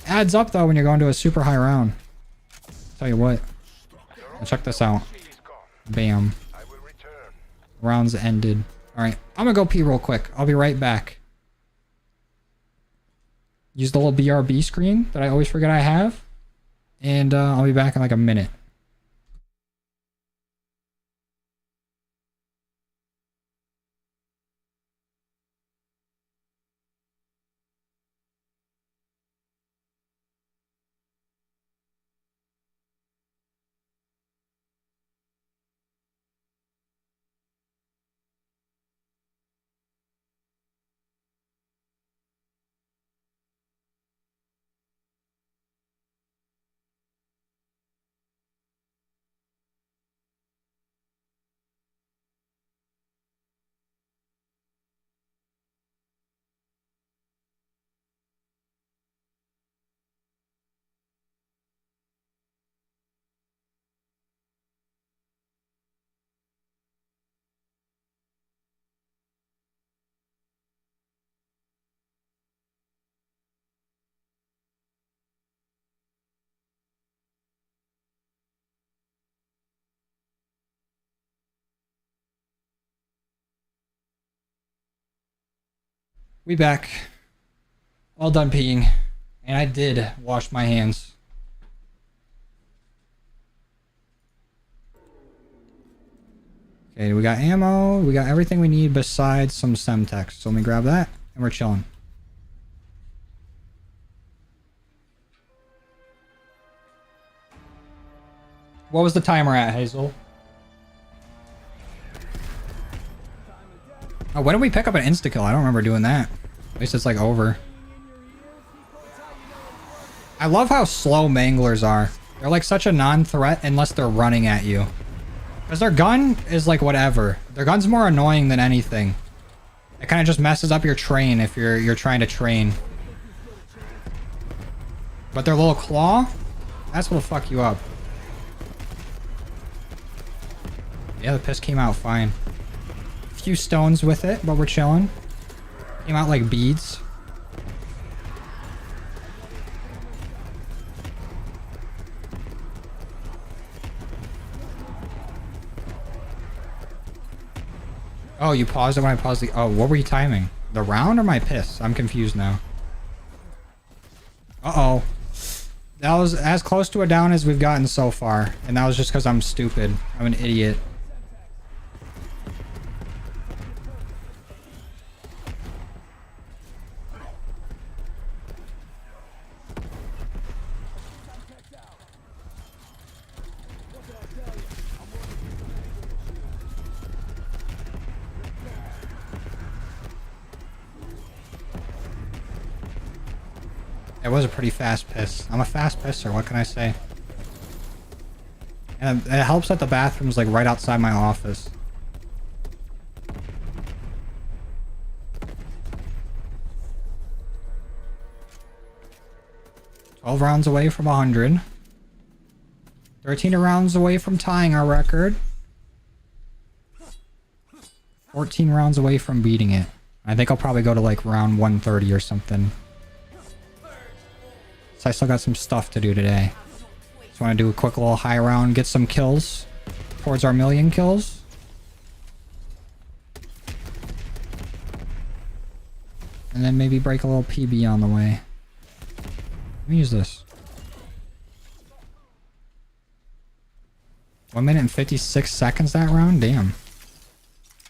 Adds up though when you're going to a super high round. Tell you what. Now check this out. Bam. Rounds ended. Alright, I'm gonna go pee real quick. I'll be right back. Use the little BRB screen that I always forget I have. And I'll be back in like a minute. We back. All done peeing. And I did wash my hands. Okay, we got ammo. We got everything we need besides some Semtex. So let me grab that and we're chilling. What was the timer at, Hazel? Oh, when did we pick up an insta-kill? I don't remember doing that. At least it's like over. I love how slow manglers are. They're like such a non-threat unless they're running at you. Because their gun is like whatever. Their gun's more annoying than anything. It kind of just messes up your train if you're trying to train. But their little claw, that's what'll fuck you up. Yeah, the piss came out fine. A few stones with it, but we're chilling. Came out like beads. Oh, you paused it when I paused the... Oh, what were you timing? The round or my piss? I'm confused now. Uh-oh. That was as close to a down as we've gotten so far. And that was just because I'm stupid. I'm an idiot. It was a pretty fast piss. I'm a fast pisser, what can I say? And it helps that the bathroom's like right outside my office. $12 rounds away from 100. 13 rounds away from tying our record. 14 rounds away from beating it. I think I'll probably go to like round 130 or something. So I still got some stuff to do today. Just want to do a quick little high round, get some kills towards our 1,000,000 kills. And then maybe break a little PB on the way. Let me use this. 1 minute and 56 seconds that round? Damn.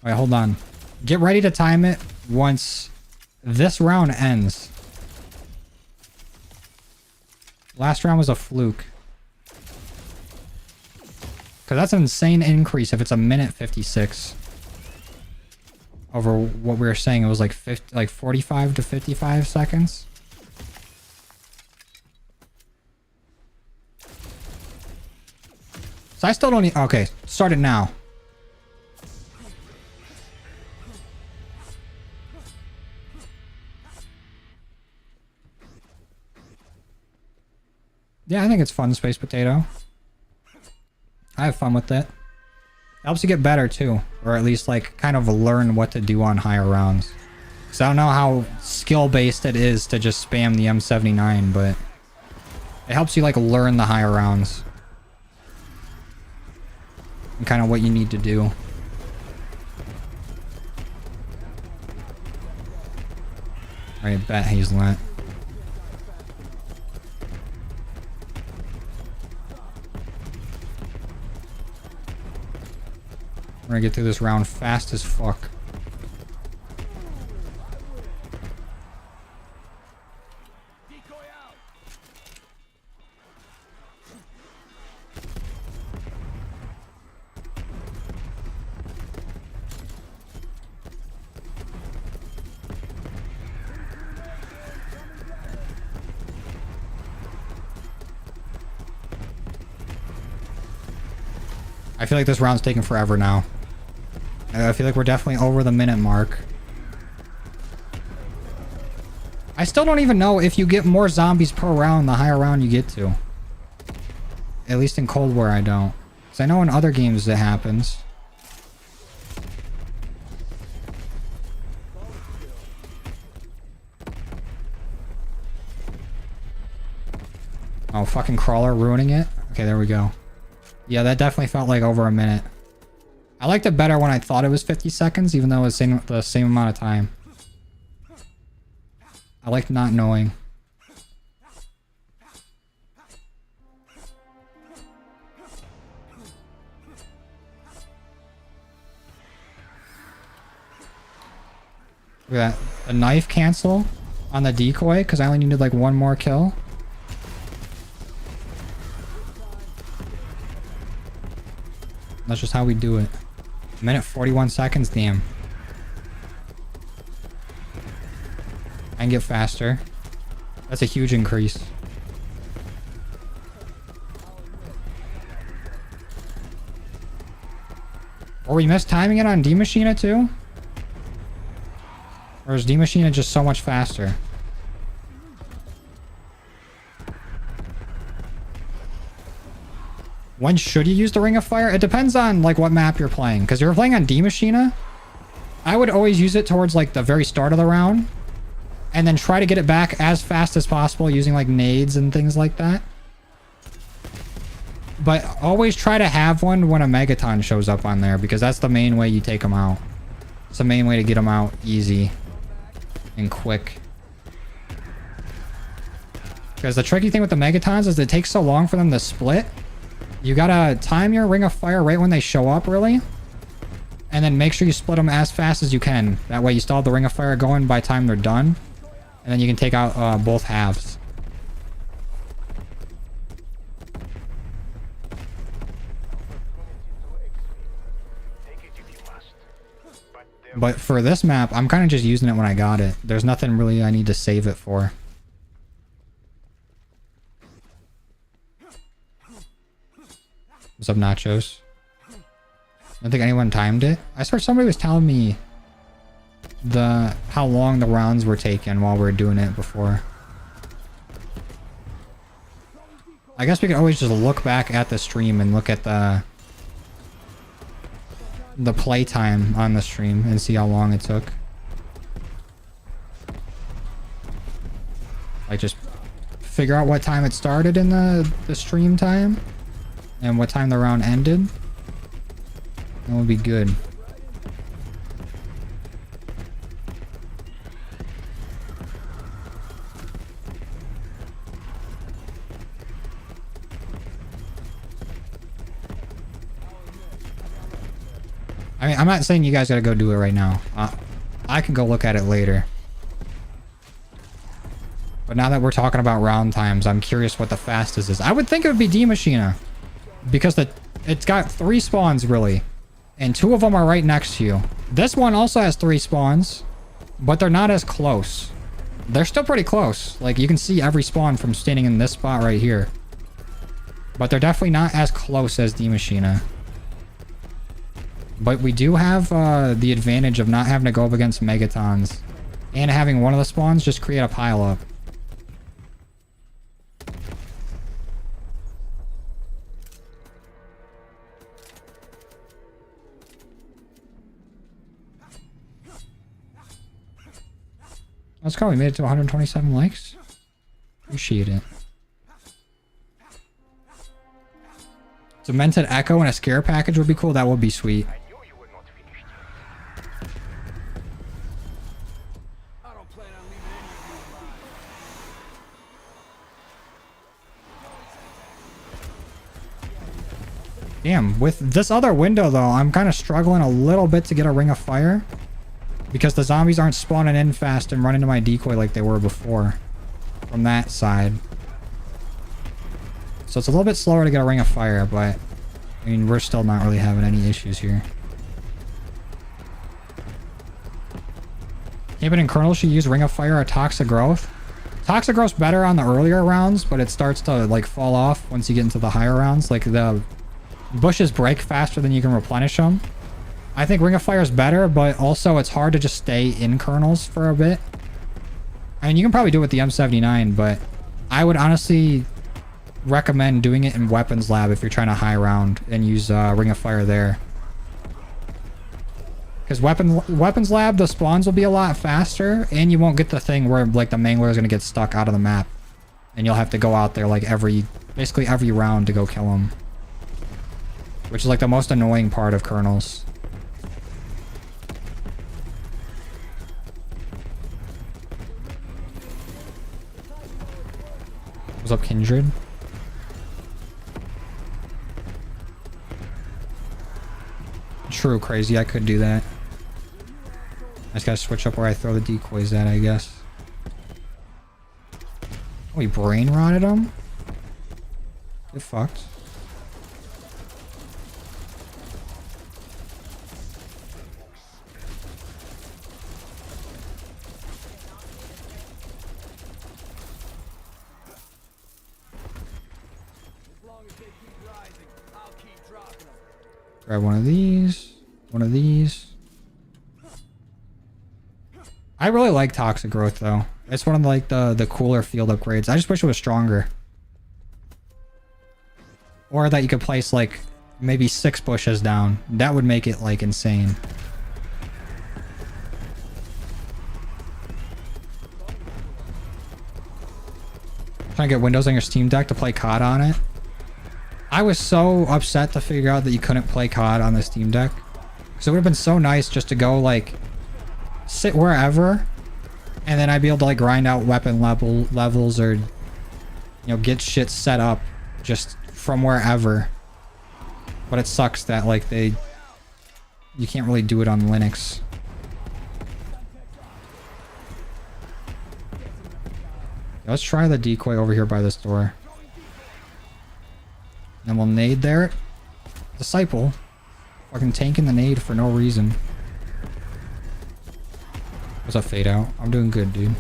Wait, hold on. Get ready to time it once this round ends. Last round was a fluke. Because that's an insane increase if it's 1:56. Over what we were saying, it was like 45 to 55 seconds. So I still don't need... Okay, start it now. Yeah, I think it's fun, Space Potato. I have fun with it. Helps you get better too. Or at least like kind of learn what to do on higher rounds. Because I don't know how skill based it is to just spam the M79, but it helps you like learn the higher rounds. And kind of what you need to do. Alright, bet Hazelnut. We're gonna get through this round fast as fuck. I feel like this round's taking forever now. I feel like we're definitely over the minute mark. I still don't even know if you get more zombies per round the higher round you get to. At least in Cold War I don't. Because I know in other games it happens. Oh, fucking crawler ruining it? Okay, there we go. Yeah, that definitely felt like over a minute. I liked it better when I thought it was 50 seconds, even though it was the same amount of time. I liked not knowing. Look at that. A knife cancel on the decoy, because I only needed like one more kill. That's just how we do it. Minute 41 seconds, damn. I can get faster. That's a huge increase. Or we missed timing it on D-Machina too? Or is D-Machina just so much faster? When should you use the Ring of Fire? It depends on like what map you're playing. Because if you're playing on D-Machina, I would always use it towards like the very start of the round. And then try to get it back as fast as possible using like nades and things like that. But always try to have one when a Megaton shows up on there, because that's the main way you take them out. It's the main way to get them out easy and quick. Because the tricky thing with the Megatons is it takes so long for them to split. You gotta time your Ring of Fire right when they show up, really. And then make sure you split them as fast as you can. That way you still have the Ring of Fire going by the time they're done. And then you can take out both halves. But for this map, I'm kind of just using it when I got it. There's nothing really I need to save it for. What's up, Nachos? I don't think anyone timed it. I swear somebody was telling me how long the rounds were taking while we were doing it before. I guess we could always just look back at the stream and look at the playtime on the stream and see how long it took. Like just figure out what time it started in the stream time and what time the round ended. That would be good. I mean, I'm not saying you guys gotta go do it right now. I can go look at it later. But now that we're talking about round times, I'm curious what the fastest is. I would think it would be D-Machina. Because it's got 3 spawns, really. And 2 of them are right next to you. This one also has 3 spawns. But they're not as close. They're still pretty close. Like, you can see every spawn from standing in this spot right here. But they're definitely not as close as D-Machina. But we do have the advantage of not having to go up against Megatons. And having one of the spawns just create a pile up. Let's go. We made it to 127 likes. Appreciate it. Cemented Echo and a scare package would be cool. That would be sweet. Damn, with this other window though, I'm kind of struggling a little bit to get a Ring of Fire. Because the zombies aren't spawning in fast and running to my decoy like they were before. From that side. So it's a little bit slower to get a Ring of Fire, but I mean, we're still not really having any issues here. Camping and Colonel should use Ring of Fire or Toxic Growth. Toxic Growth's better on the earlier rounds, but it starts to like fall off once you get into the higher rounds. Like the bushes break faster than you can replenish them. I think Ring of Fire is better, but also it's hard to just stay in kernels for a bit. I mean, you can probably do it with the M79, but I would honestly recommend doing it in Weapons Lab if you're trying to high round and use Ring of Fire there. Because Weapons Lab, the spawns will be a lot faster, and you won't get the thing where like the Mangler is going to get stuck out of the map. And you'll have to go out there like basically every round to go kill him. Which is like the most annoying part of kernels. What's up, Kindred? True, crazy. I could do that. I just gotta switch up where I throw the decoys at, I guess. Oh, we brain rotted him? Get fucked. Grab one of these. One of these. I really like Toxic Growth though. It's one of like the cooler field upgrades. I just wish it was stronger. Or that you could place like maybe 6 bushes down. That would make it like insane. Trying to get Windows on your Steam Deck to play COD on it. I was so upset to figure out that you couldn't play COD on the Steam Deck. Because it would have been so nice just to go like sit wherever, and then I'd be able to like grind out weapon levels or, you know, get shit set up just from wherever. But it sucks that like you can't really do it on Linux. Let's try the decoy over here by this door. And we'll nade there. Disciple. Fucking tanking the nade for no reason. What's up, fade out? I'm doing good, dude.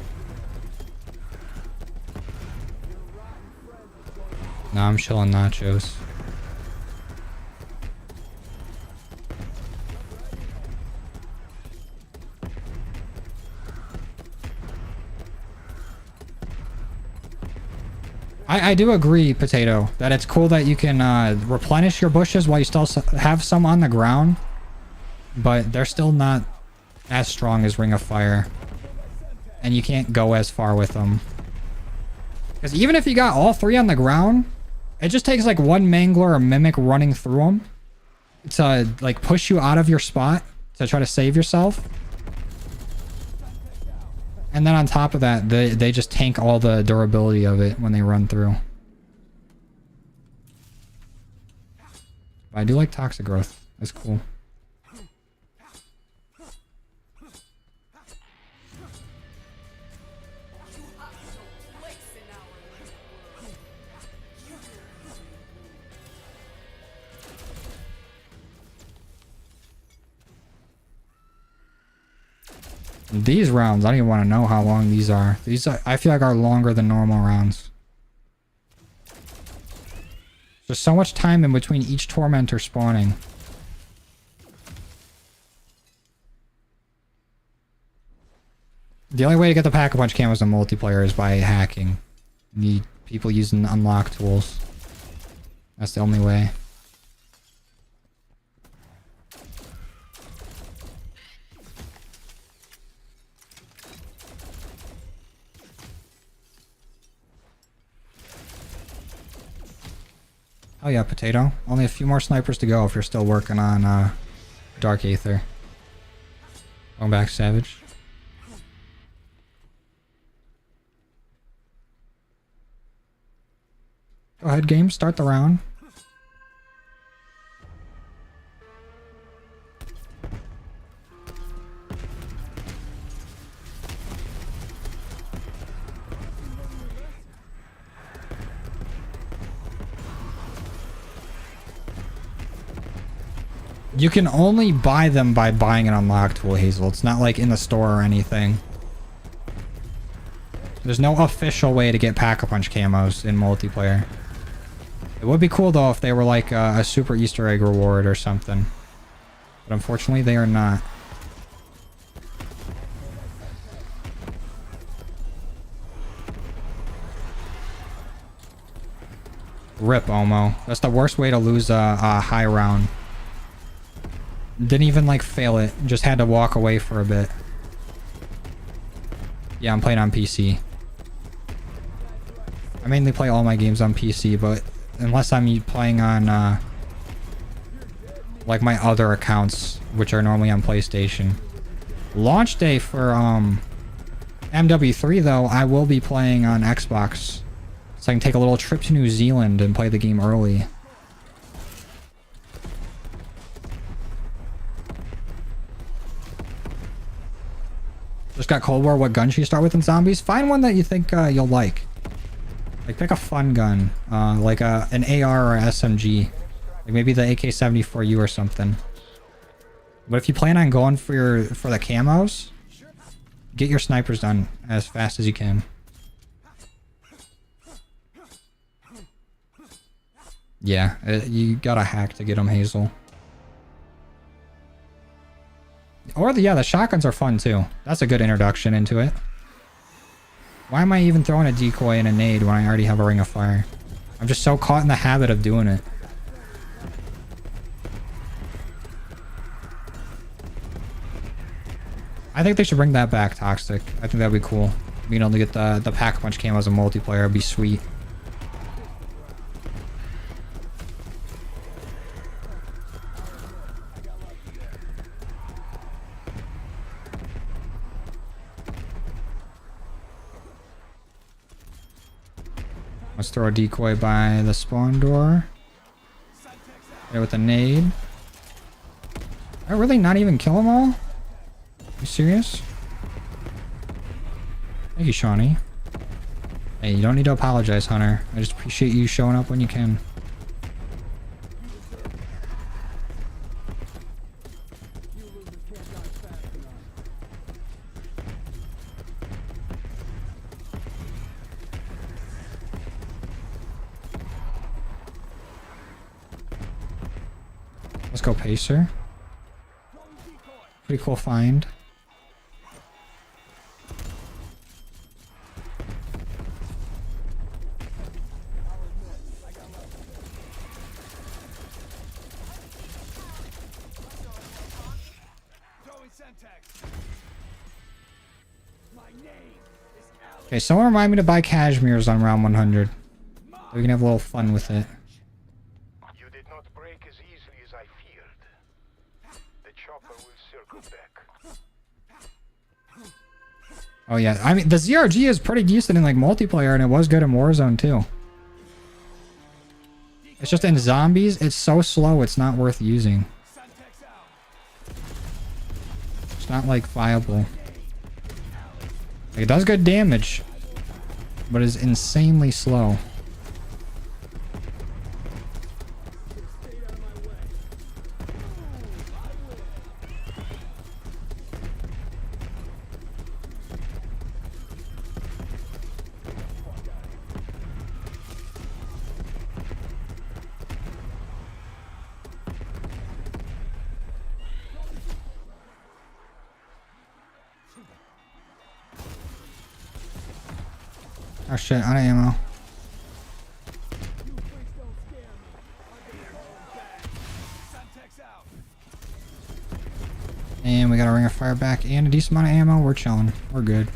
Nah, I'm chilling nachos. I do agree, Potato, that it's cool that you can replenish your bushes while you still have some on the ground. But they're still not as strong as Ring of Fire. And you can't go as far with them. Because even if you got all 3 on the ground, it just takes like one Mangler or Mimic running through them to like push you out of your spot to try to save yourself. And then on top of that, they just tank all the durability of it when they run through. But I do like Toxic Growth. That's cool. These rounds, I don't even want to know how long these are. These are, I feel like are longer than normal rounds. There's so much time in between each tormentor spawning. The only way to get the Pack-a-Punch camos in multiplayer is by hacking. You need people using unlock tools. That's the only way. Oh yeah, Potato. Only a few more snipers to go if you're still working on Dark Aether. Going back, Savage. Go ahead, game. Start the round. You can only buy them by buying an unlock tool, Hazel. It's not like in the store or anything. There's no official way to get Pack-a-Punch camos in multiplayer. It would be cool though if they were like a super Easter egg reward or something. But unfortunately they are not. Rip, Omo. That's the worst way to lose a high round. Didn't even like fail it. Just had to walk away for a bit. Yeah, I'm playing on PC. I mainly play all my games on PC, but unless I'm playing on like my other accounts, which are normally on PlayStation. Launch day for MW3 though, I will be playing on Xbox. So I can take a little trip to New Zealand and play the game early. Just got Cold War. What gun should you start with in zombies? Find one that you think you'll like. Like pick a fun gun, like an AR or SMG, like maybe the AK-74U or something. But if you plan on going for the camos, get your snipers done as fast as you can. Yeah, you gotta hack to get them, Hazel. Or the, yeah, the shotguns are fun too. That's a good introduction into it. Why am I even throwing a decoy and a nade when I already have a ring of fire? I'm just so caught in the habit of doing it. I think they should bring that back, Toxic. I think that'd be cool. Being able to get the Pack-a-Punch camo as a multiplayer would be sweet. Let's throw a decoy by the spawn door. Hit it with a nade. Did I really not even kill them all? You serious? Thank you, Shawnee. Hey, you don't need to apologize, Hunter. I just appreciate you showing up when you can. Let's go Pacer. Pretty cool find. Okay, someone remind me to buy cashmeres on round 100. So we can have a little fun with it. You did not break as easily as I feared. The chopper will circle back. Oh yeah, I mean the ZRG is pretty decent in like multiplayer, and it was good in Warzone too. It's just in zombies, it's so slow, it's not worth using. It's not like viable. Like, it does good damage, but is insanely slow. Oh shit, out of ammo. And we got a ring of fire back and a decent amount of ammo. We're chilling. We're good.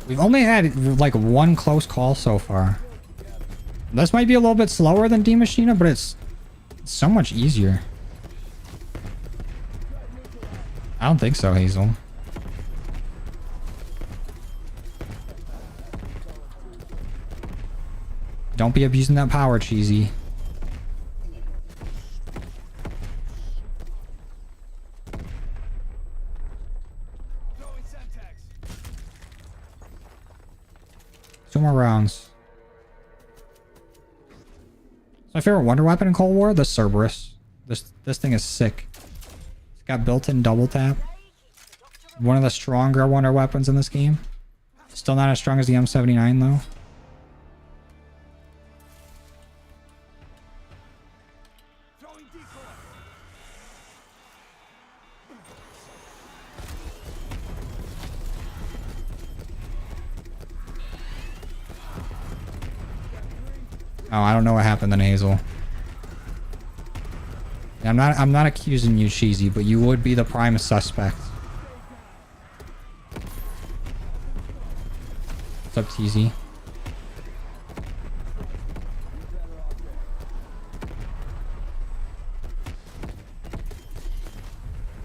We've only had like one close call so far. This might be a little bit slower than D Machina, but it's so much easier. I don't think so, Hazel. Don't be abusing that power, Cheesy. Two more rounds. My favorite wonder weapon in Cold War? The Cerberus. This thing is sick. It's got built-in double tap. One of the stronger wonder weapons in this game. Still not as strong as the M79 though. Oh, I don't know what happened then, Hazel. I'm not accusing you, Cheesy, but you would be the prime suspect. What's up, TZ?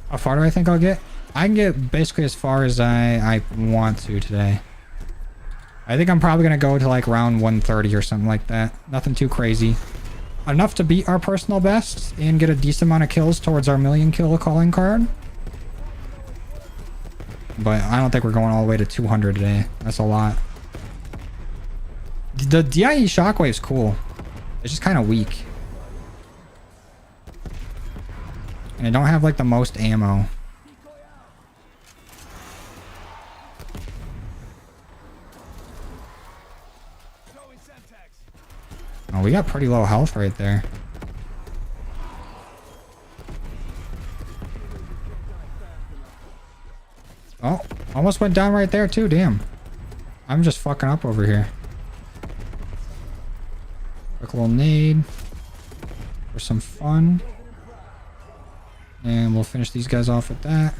How far do I think I'll get? I can get basically as far as I want to today. I think I'm probably going to go to like round 130 or something like that. Nothing too crazy. Enough to beat our personal best and get a decent amount of kills towards our 1,000,000 kill calling card. But I don't think we're going all the way to 200 today. That's a lot. The DIE shockwave's cool. It's just kind of weak. And I don't have like the most ammo. Oh, we got pretty low health right there. Almost went down right there too, damn. I'm just fucking up over here. Quick little nade. For some fun. And we'll finish these guys off with that.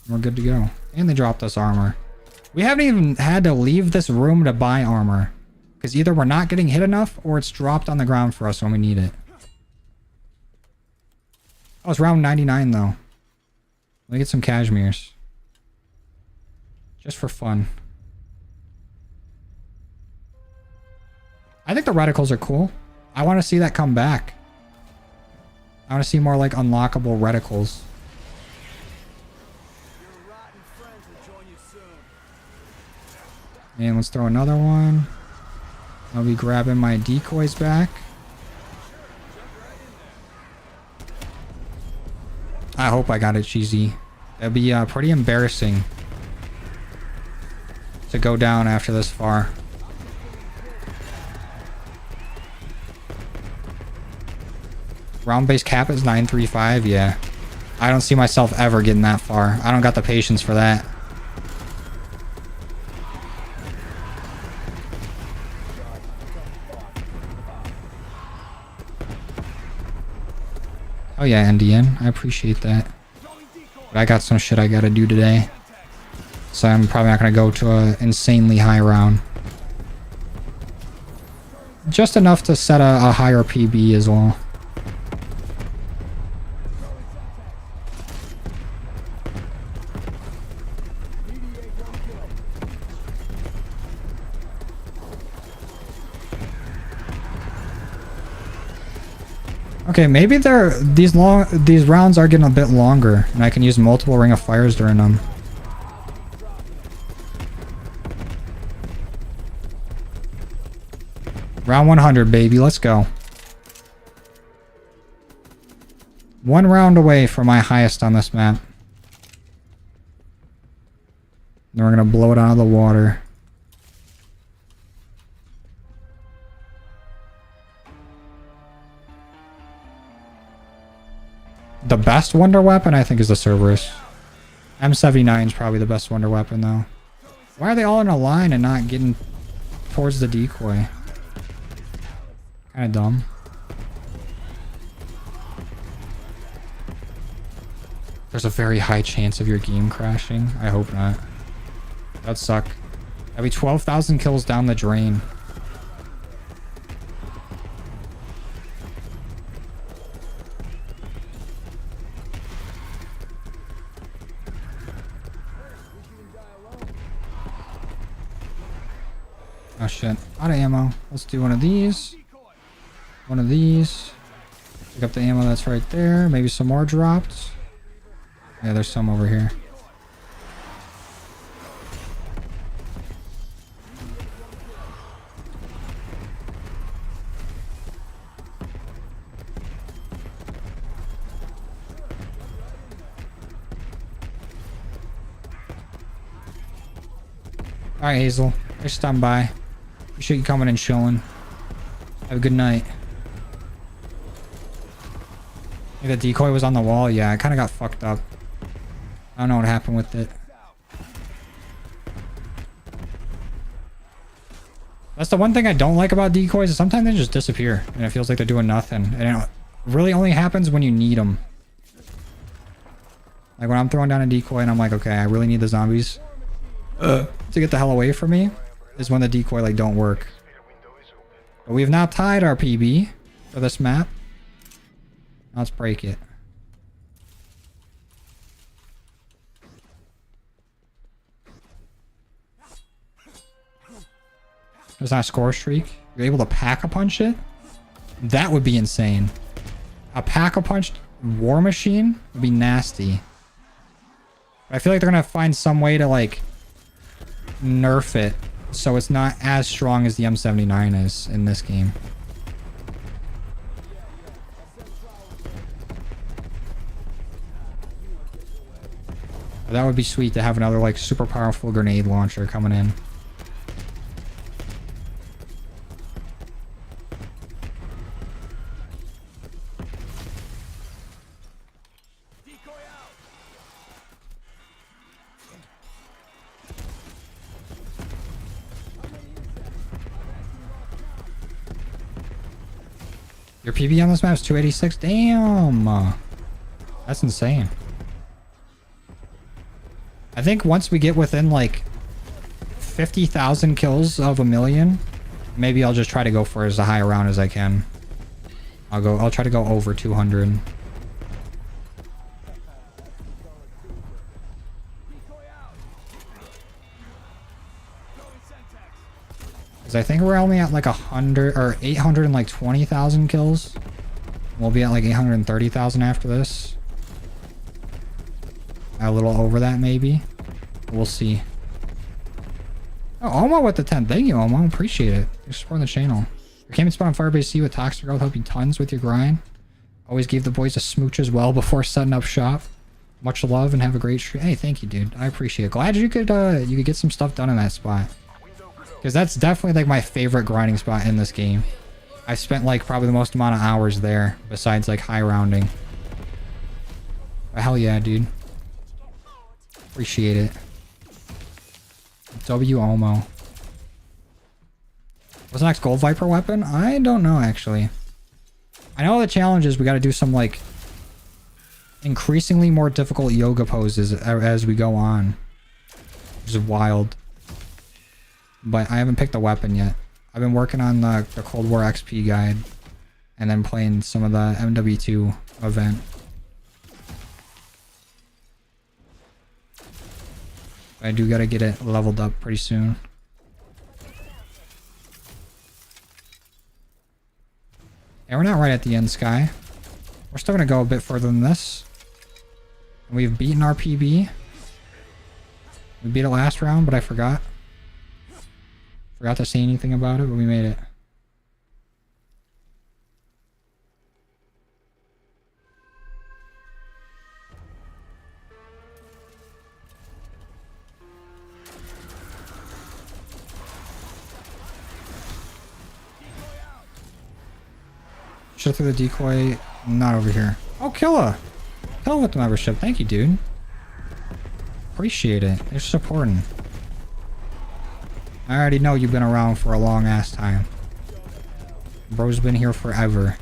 We're good to go. And they dropped us armor. We haven't even had to leave this room to buy armor. Because either we're not getting hit enough or it's dropped on the ground for us when we need it. Oh, it's round 99 though. Let me get some cashmeres. Just for fun. I think the reticles are cool. I want to see that come back. I want to see more like unlockable reticles. Your rotten friends will join you soon. And let's throw another one. I'll be grabbing my decoys back. I hope I got it cheesy. That'd be pretty embarrassing to go down after this far. Round base cap is 935, yeah. I don't see myself ever getting that far. I don't got the patience for that. Oh yeah, NDN. I appreciate that. But I got some shit I gotta do today. So I'm probably not gonna go to an insanely high round. Just enough to set a higher PB as well. Okay, maybe these rounds are getting a bit longer, and I can use multiple Ring of Fires during them. Round 100, baby. Let's go. One round away from my highest on this map. Then we're gonna blow it out of the water. The best wonder weapon, I think, is the Cerberus. M79 is probably the best wonder weapon, though. Why are they all in a line and not getting towards the decoy? Kind of dumb. There's a very high chance of your game crashing. I hope not. That'd suck. That'd be 12,000 kills down the drain. Oh shit, out of ammo. Let's do one of these. One of these. Pick up the ammo that's right there. Maybe some more dropped. Yeah, there's some over here. Alright, Hazel. Thanks for stopping by. Appreciate you coming and chilling. Have a good night. The decoy was on the wall. Yeah, I kind of got fucked up. I don't know what happened with it. That's the one thing I don't like about decoys is sometimes they just disappear and it feels like they're doing nothing. And it really only happens when you need them. Like when I'm throwing down a decoy and I'm like, okay, I really need the zombies to get the hell away from me, is when the decoy like don't work. But we have now tied our PB for this map. Now let's break it. There's not a score streak. You're able to pack-a-punch it? That would be insane. A pack-a-punched war machine would be nasty. But I feel like they're gonna find some way to like nerf it so it's not as strong as the M79 is in this game. That would be sweet to have another like super powerful grenade launcher coming in. Your PB on this map is 286? Damn. That's insane. I think once we get within like 50,000 kills of 1,000,000, maybe I'll just try to go for as high a round as I can. I'll try to go over 200. Because I think we're only at like 100 or 820,000 kills. We'll be at like 830,000 after this. A little over that maybe. We'll see. Oh, Omo with the 10. Thank you, Omo. Appreciate it. Thanks for supporting the channel. Your camping spot on Firebase C with Toxic Growth help you tons with your grind. Always gave the boys a smooch as well before setting up shop. Much love and have a great stream. Hey, thank you, dude. I appreciate it. Glad you could get some stuff done in that spot. Because that's definitely like my favorite grinding spot in this game. I've spent like probably the most amount of hours there besides like high rounding. But hell yeah, dude. Appreciate it. W Omo. What's the next Gold Viper weapon? I don't know actually. I know the challenge is we got to do some like increasingly more difficult yoga poses as we go on. Which is wild. But I haven't picked the weapon yet. I've been working on the Cold War XP guide. And then playing some of the MW2 event. I do gotta get it leveled up pretty soon. And we're not right at the end, Sky. We're still gonna go a bit further than this. And we've beaten our PB. We beat it last round, but I forgot. Forgot to say anything about it, but we made it. Should through the decoy, not over here. Oh, Killa! Killa with the membership. Thank you, dude. Appreciate it. Thanks for supporting. I already know you've been around for a long ass time. Bro's been here forever.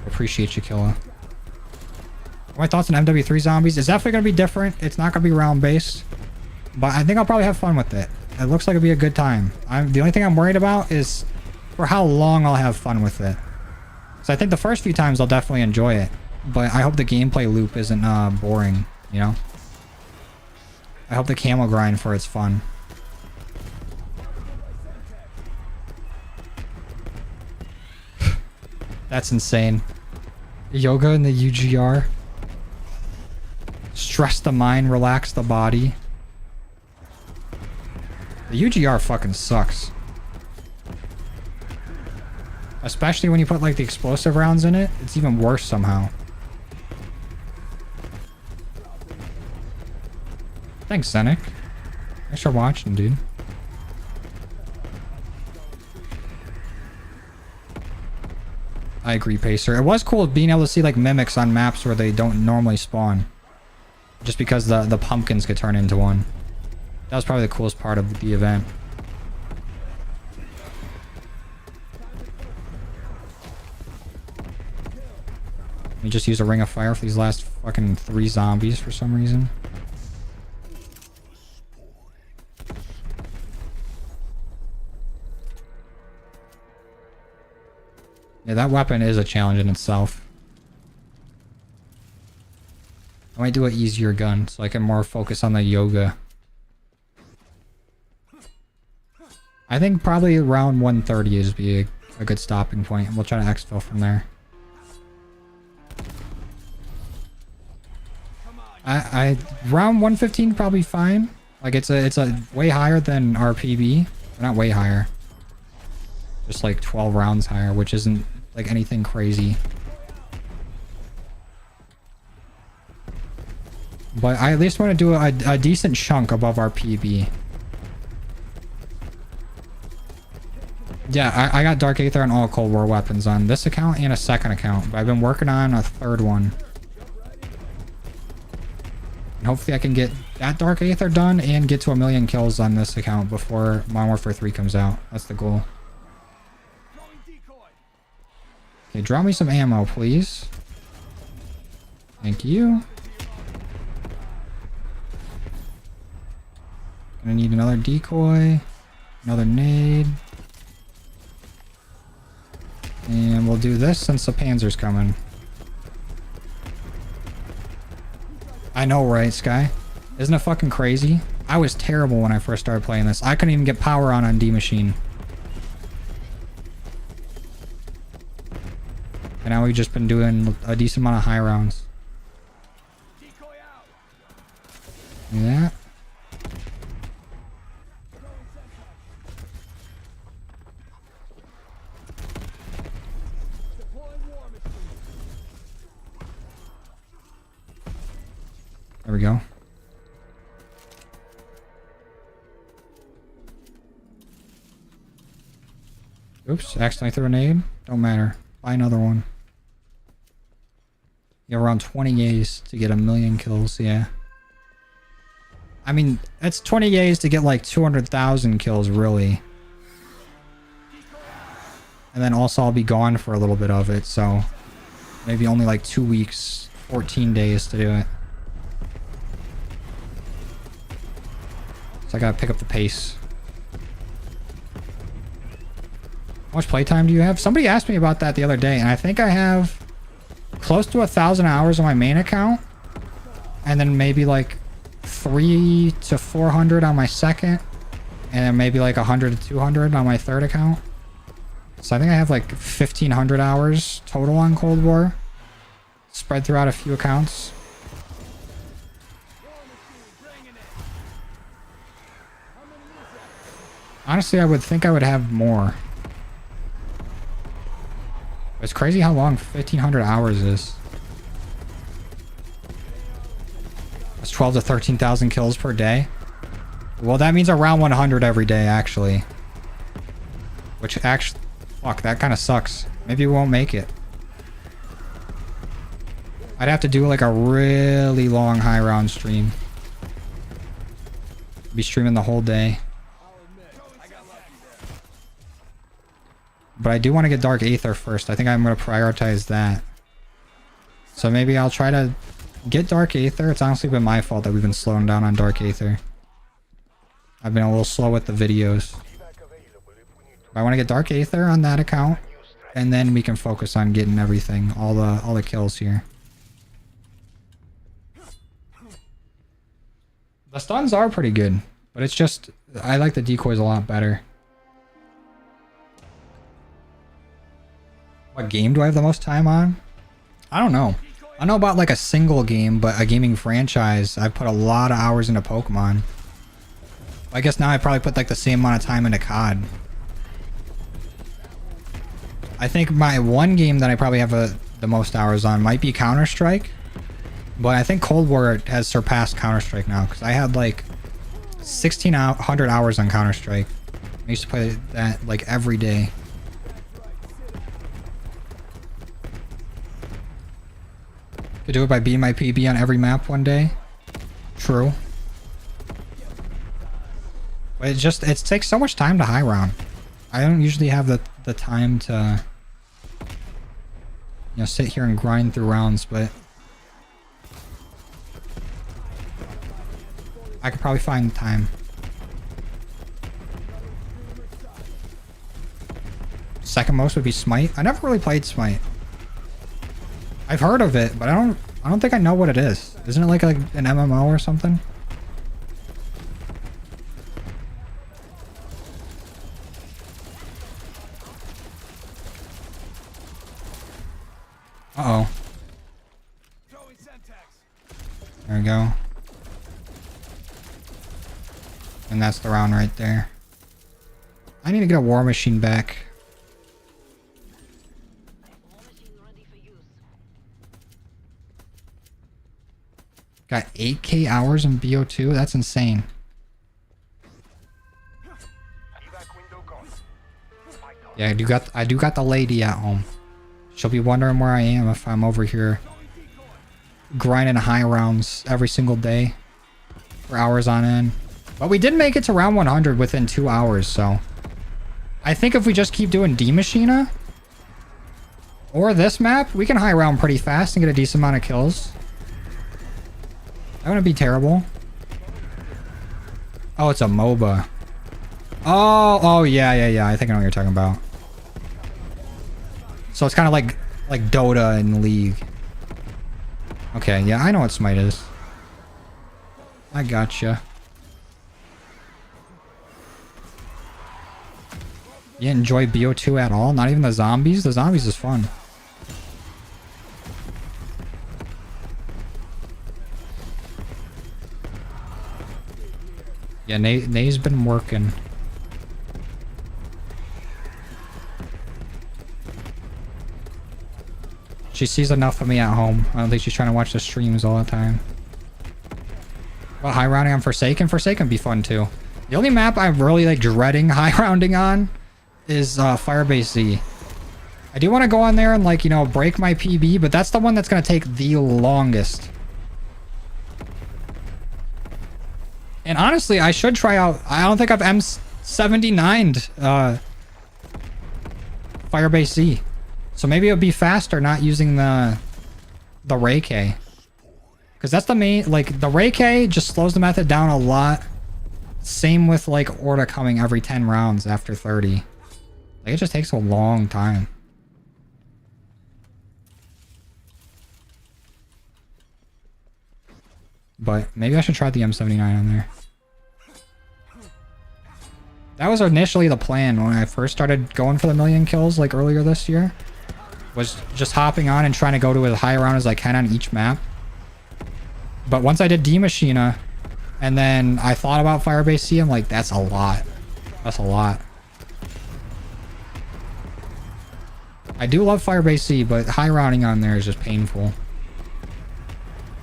Appreciate you, Killa. My thoughts on MW3 zombies? It's definitely going to be different. It's not going to be round based. But I think I'll probably have fun with it. It looks like it'll be a good time. The only thing I'm worried about is for how long I'll have fun with it. So I think the first few times I'll definitely enjoy it. But I hope the gameplay loop isn't boring, you know? I hope the camo grind for it's fun. That's insane. Yoga in the UGR. Stress the mind, relax the body. The UGR fucking sucks. Especially when you put like the explosive rounds in it, it's even worse somehow. Thanks, Zenik. Thanks for watching, dude. I agree, Pacer. It was cool being able to see like mimics on maps where they don't normally spawn. Just because the pumpkins could turn into one. That was probably the coolest part of the event. We just use a ring of fire for these last fucking 3 zombies for some reason. Yeah, that weapon is a challenge in itself. I might do an easier gun so I can more focus on the yoga. I think probably around 130 is be a good stopping point. We'll try to exfil from there. I round 115 probably fine. Like it's a way higher than our PB. Not way higher. Just like 12 rounds higher, which isn't like anything crazy. But I at least want to do a decent chunk above our PB. Yeah, I got Dark Aether and all Cold War weapons on this account and a second account. But I've been working on a third one. And hopefully I can get that Dark Aether done and get to 1,000,000 kills on this account before Modern Warfare 3 comes out. That's the goal. Okay, draw me some ammo, please. Thank you. Gonna need another decoy. Another nade. And we'll do this since the Panzer's coming. I know, right, Sky? Isn't it fucking crazy? I was terrible when I first started playing this. I couldn't even get power on D Machine. And now we've just been doing a decent amount of high rounds. Do that. There we go. Oops, accidentally threw a nade. Don't matter. Buy another one. You have around 20 Ys to get 1,000,000 kills, yeah. I mean, it's 20 Ys to get like 200,000 kills, really. And then also I'll be gone for a little bit of it, so maybe only like 2 weeks, 14 days to do it. So I gotta pick up the pace. How much playtime do you have? Somebody asked me about that the other day, and I think I have close to 1,000 hours on my main account, and then maybe like 300 to 400 on my second, and then maybe like 100 to 200 on my third account. So I think I have like 1,500 hours total on Cold War, spread throughout a few accounts. Honestly, I would think I would have more. It's crazy how long 1,500 hours is. That's 12 to 13,000 kills per day. Well, that means around 100 every day, actually. Which actually... Fuck, that kind of sucks. Maybe we won't make it. I'd have to do like a really long high round stream. Be streaming the whole day. But I do want to get Dark Aether first. I think I'm going to prioritize that. So maybe I'll try to get Dark Aether. It's honestly been my fault that we've been slowing down on Dark Aether. I've been a little slow with the videos. But I want to get Dark Aether on that account. And then we can focus on getting everything. All the kills here. The stuns are pretty good. But it's just... I like the decoys a lot better. What game do I have the most time on? I don't know. I don't know about like a single game, but a gaming franchise. I've put a lot of hours into Pokemon. I guess now I probably put like the same amount of time into COD. I think my one game that I probably have the most hours on might be Counter-Strike. But I think Cold War has surpassed Counter-Strike now. Because I had like 1,600 hours on Counter-Strike. I used to play that like every day. Could do it by beating my PB on every map one day. True. But it takes so much time to high round. I don't usually have the time to, you know, sit here and grind through rounds, but I could probably find time. Second most would be Smite. I never really played Smite. I've heard of it, but I don't think I know what it is. Isn't it like an MMO or something? Uh-oh. There we go. And that's the round right there. I need to get a war machine back. Got 8K hours in BO2? That's insane. Yeah, I do got the lady at home. She'll be wondering where I am if I'm over here grinding high rounds every single day for hours on end. But we did make it to round 100 within 2 hours, so I think if we just keep doing D Machina, Or this map, we can high round pretty fast and get a decent amount of kills. That wouldn't be terrible. Oh, it's a MOBA. Oh, yeah. I think I know what you're talking about. So it's kind of like Dota and League. Okay, yeah, I know what Smite is. I gotcha. You didn't enjoy BO2 at all? Not even the zombies? The zombies is fun. Yeah, Nay's been working. She sees enough of me at home. I don't think she's trying to watch the streams all the time. Well, high rounding on Forsaken? Forsaken be fun too. The only map I'm really like dreading high rounding on is Firebase Z. I do want to go on there and like, you know, break my PB, but that's the one that's going to take the longest. And honestly, I should try out... I don't think I've M79'd Firebase Z. So maybe it'll be faster not using the Ray K. Because that's the main... Like, the Ray K just slows the method down a lot. Same with, like, Orta coming every 10 rounds after 30. Like, it just takes a long time. But maybe I should try the M79 on there. That was initially the plan when I first started going for the 1,000,000 kills, like earlier this year. Was just hopping on and trying to go to as high round as I can on each map. But once I did D Machina, and then I thought about Firebase C, I'm like, that's a lot. That's a lot. I do love Firebase C, but high rounding on there is just painful.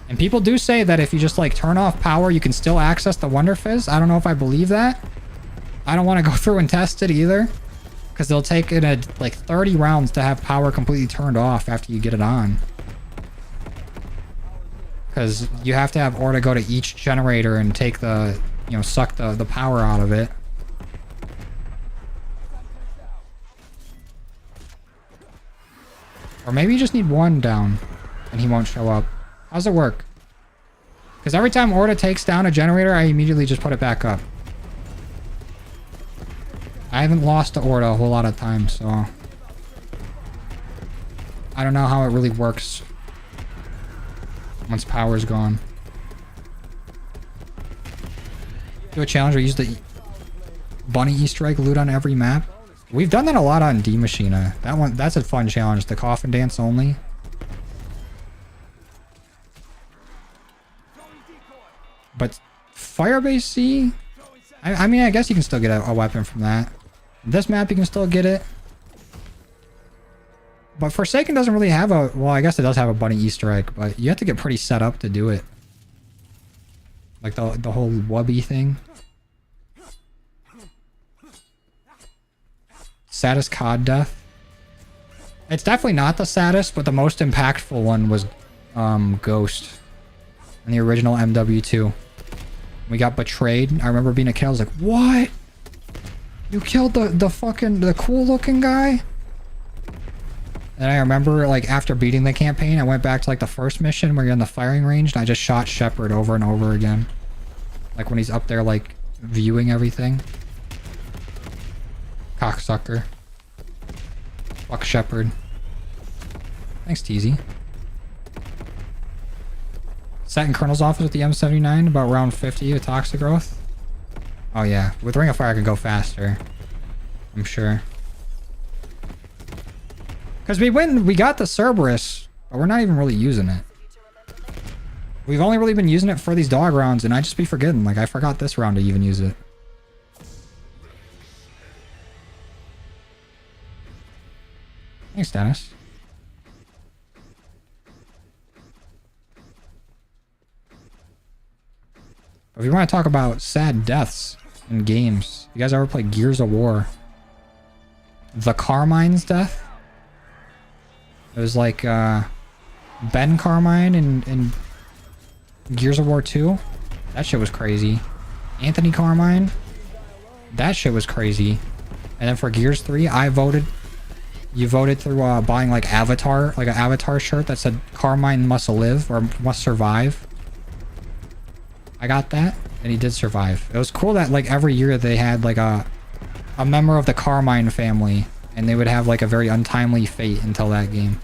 And people do say that if you just like turn off power, you can still access the Wonder Fizz. I don't know if I believe that. I don't want to go through and test it either. Because they'll take it at like 30 rounds to have power completely turned off after you get it on. Because you have to have Orta go to each generator and take the, you know, suck the power out of it. Or maybe you just need one down and he won't show up. How's it work? Because every time Orta takes down a generator, I immediately just put it back up. I haven't lost to Orta a whole lot of times, so... I don't know how it really works once power's gone. Do a challenge where you use the bunny Easter egg loot on every map. We've done that a lot on D Machina. That's a fun challenge. The coffin dance only. But Firebase C, I mean, I guess you can still get a weapon from that. This map, you can still get it. But Forsaken doesn't really have a... Well, I guess it does have a bunny Easter egg, but you have to get pretty set up to do it. Like the whole wubby thing. Saddest COD death. It's definitely not the saddest, but the most impactful one was Ghost in the original MW2. We got betrayed. I remember being a kid. I was like, what? You killed the cool looking guy? And I remember like after beating the campaign, I went back to like the first mission where you're in the firing range and I just shot Shepard over and over again. Like when he's up there like viewing everything. Cocksucker. Fuck Shepard. Thanks, Teasy. Sat in Colonel's office with the M79 about round 50 with toxic growth. Oh yeah, with Ring of Fire I can go faster. I'm sure. Because we got the Cerberus, but we're not even really using it. We've only really been using it for these dog rounds, and I just be forgetting. Like, I forgot this round to even use it. Thanks, Dennis. If you want to talk about sad deaths in games, you guys ever play Gears of War? The Carmine's death? It was like Ben Carmine in Gears of War 2. That shit was crazy. Anthony Carmine. That shit was crazy. And then for Gears 3, I voted You voted through buying like Avatar, like an Avatar shirt that said Carmine must live or must survive. I got that, and he did survive. It was cool that like every year they had like a member of the Carmine family, and they would have like a very untimely fate until that game.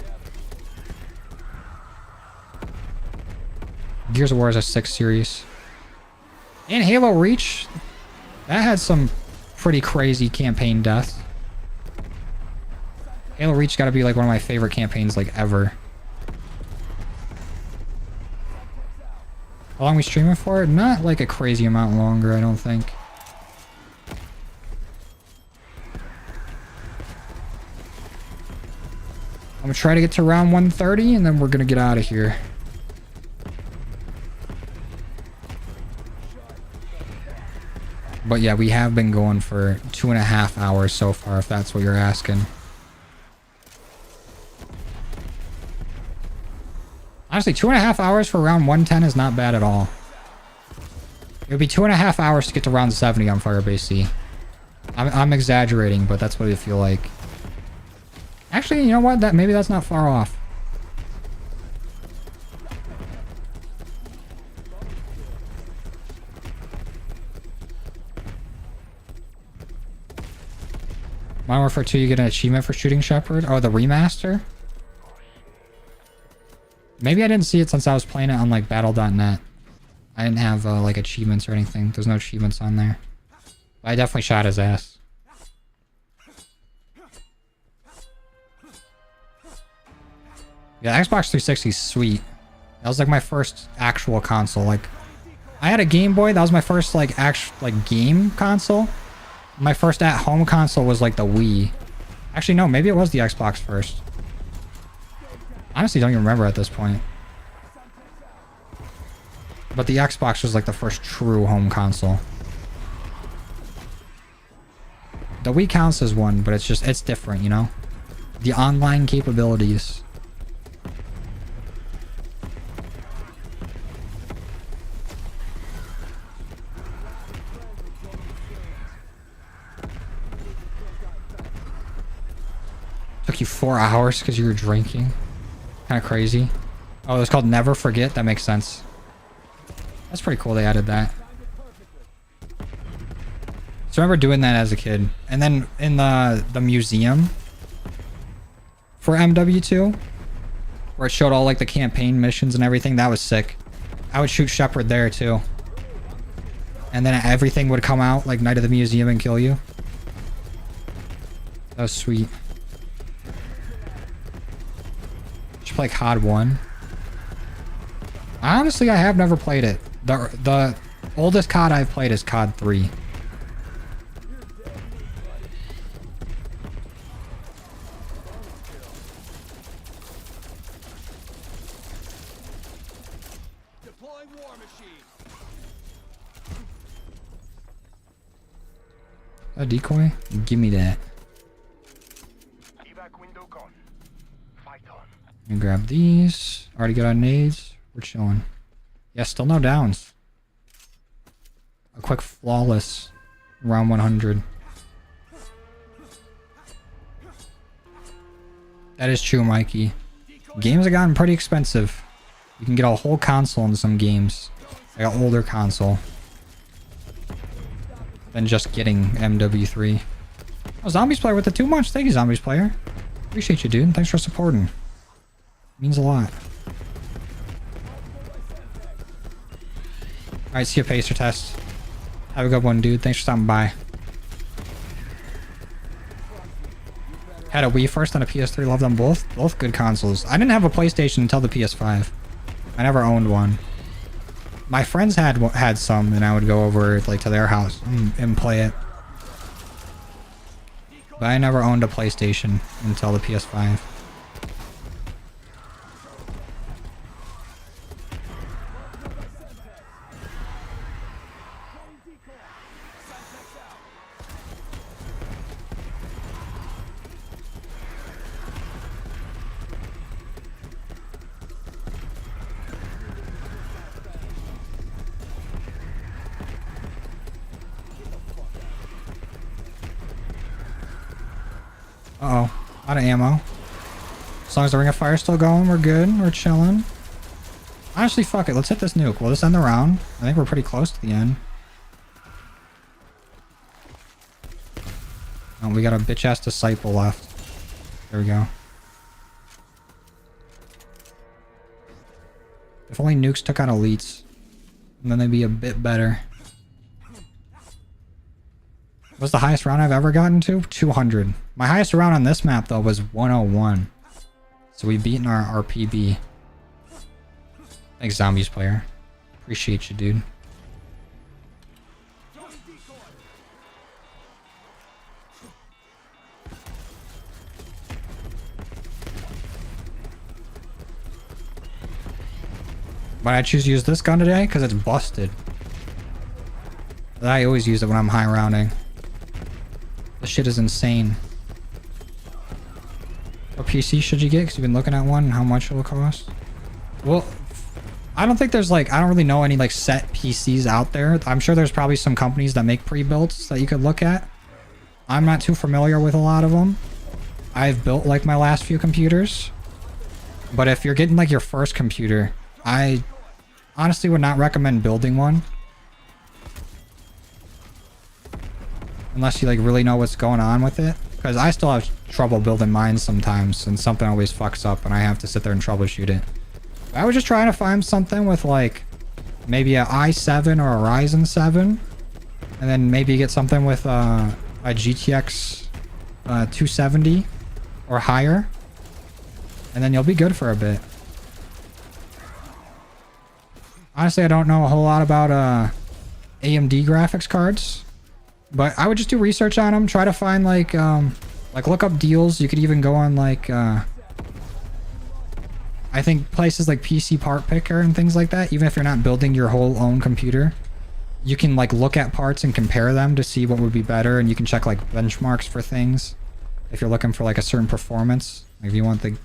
Gears of War is a 6 series. And Halo Reach, that had some pretty crazy campaign deaths. Halo Reach gotta be like one of my favorite campaigns like ever. How long we streaming for? Not like a crazy amount longer, I don't think. I'm gonna try to get to round 130 and then we're gonna get out of here. But yeah, we have been going for 2.5 hours so far, if that's what you're asking. Honestly, 2.5 hours for round 110 is not bad at all. It would be 2.5 hours to get to round 70 on Firebase C. I'm exaggerating, but that's what it feel like. Actually, you know what? Maybe that's not far off. Modern Warfare 2, you get an achievement for shooting Shepard? Oh, the remaster? Maybe I didn't see it since I was playing it on like battle.net. I didn't have like achievements or anything. There's no achievements on there. But I definitely shot his ass. Yeah, Xbox 360 is sweet. That was like my first actual console. Like, I had a Game Boy. That was my first like actual like game console. My first at-home console was like the Wii. Actually, no, maybe it was the Xbox first. Honestly, don't even remember at this point. But the Xbox was like the first true home console. The Wii counts as one, but it's different, you know? The online capabilities. Took you 4 hours because you were drinking. Kind of crazy. Oh, it's called Never Forget. That makes sense. That's pretty cool they added that. So I remember doing that as a kid. And then in the museum for MW2, where it showed all like the campaign missions and everything, that was sick. I would shoot Shepard there too. And then everything would come out like Night of the Museum and kill you. That was sweet. Should play COD 1. Honestly, I have never played it. The oldest COD I've played is COD 3. Deploying war machine. A decoy? Give me that. Evac window gone. Fight on. Let me grab these. Already got our nades. We're chilling. Yeah, still no downs. A quick flawless round 100. That is true, Mikey. Games have gotten pretty expensive. You can get a whole console in some games. Like an older console. Than just getting MW3. Oh, Zombies Player with the 2 months. Thank you, Zombies Player. Appreciate you, dude. Thanks for supporting. Means a lot. Alright, see you, Pacer Test. Have a good one, dude. Thanks for stopping by. Had a Wii first and a PS3. Love them both. Both good consoles. I didn't have a PlayStation until the PS5. I never owned one. My friends had some, and I would go over like to their house and play it. But I never owned a PlayStation until the PS5. Uh-oh. Out of ammo. As long as the ring of fire's still going, we're good. We're chilling. Honestly, fuck it. Let's hit this nuke. We'll just end the round. I think we're pretty close to the end. Oh, we got a bitch-ass disciple left. There we go. If only nukes took out elites, and then they'd be a bit better. What's the highest round I've ever gotten to? 200. My highest round on this map, though, was 101. So we've beaten our PB. Thanks, Zombies player. Appreciate you, dude. But I choose to use this gun today because it's busted. I always use it when I'm high rounding. This shit is insane. What PC should you get? Because you've been looking at one and how much it will cost. Well, I don't think there's like, I don't really know any like set PCs out there. I'm sure there's probably some companies that make pre-builts that you could look at. I'm not too familiar with a lot of them. I've built like my last few computers. But if you're getting like your first computer, I honestly would not recommend building one. Unless you like really know what's going on with it. Because I still have trouble building mine sometimes and something always fucks up and I have to sit there and troubleshoot it. I was just trying to find something with like maybe a i7 or a Ryzen 7. And then maybe get something with a GTX 270 or higher. And then you'll be good for a bit. Honestly, I don't know a whole lot about AMD graphics cards, but I would just do research on them. Try to find like look up deals. You could even go on like I think places like PC Part Picker and things like that. Even if you're not building your whole own computer, you can like look at parts and compare them to see what would be better, and you can check like benchmarks for things. If you're looking for like a certain performance, like if you want to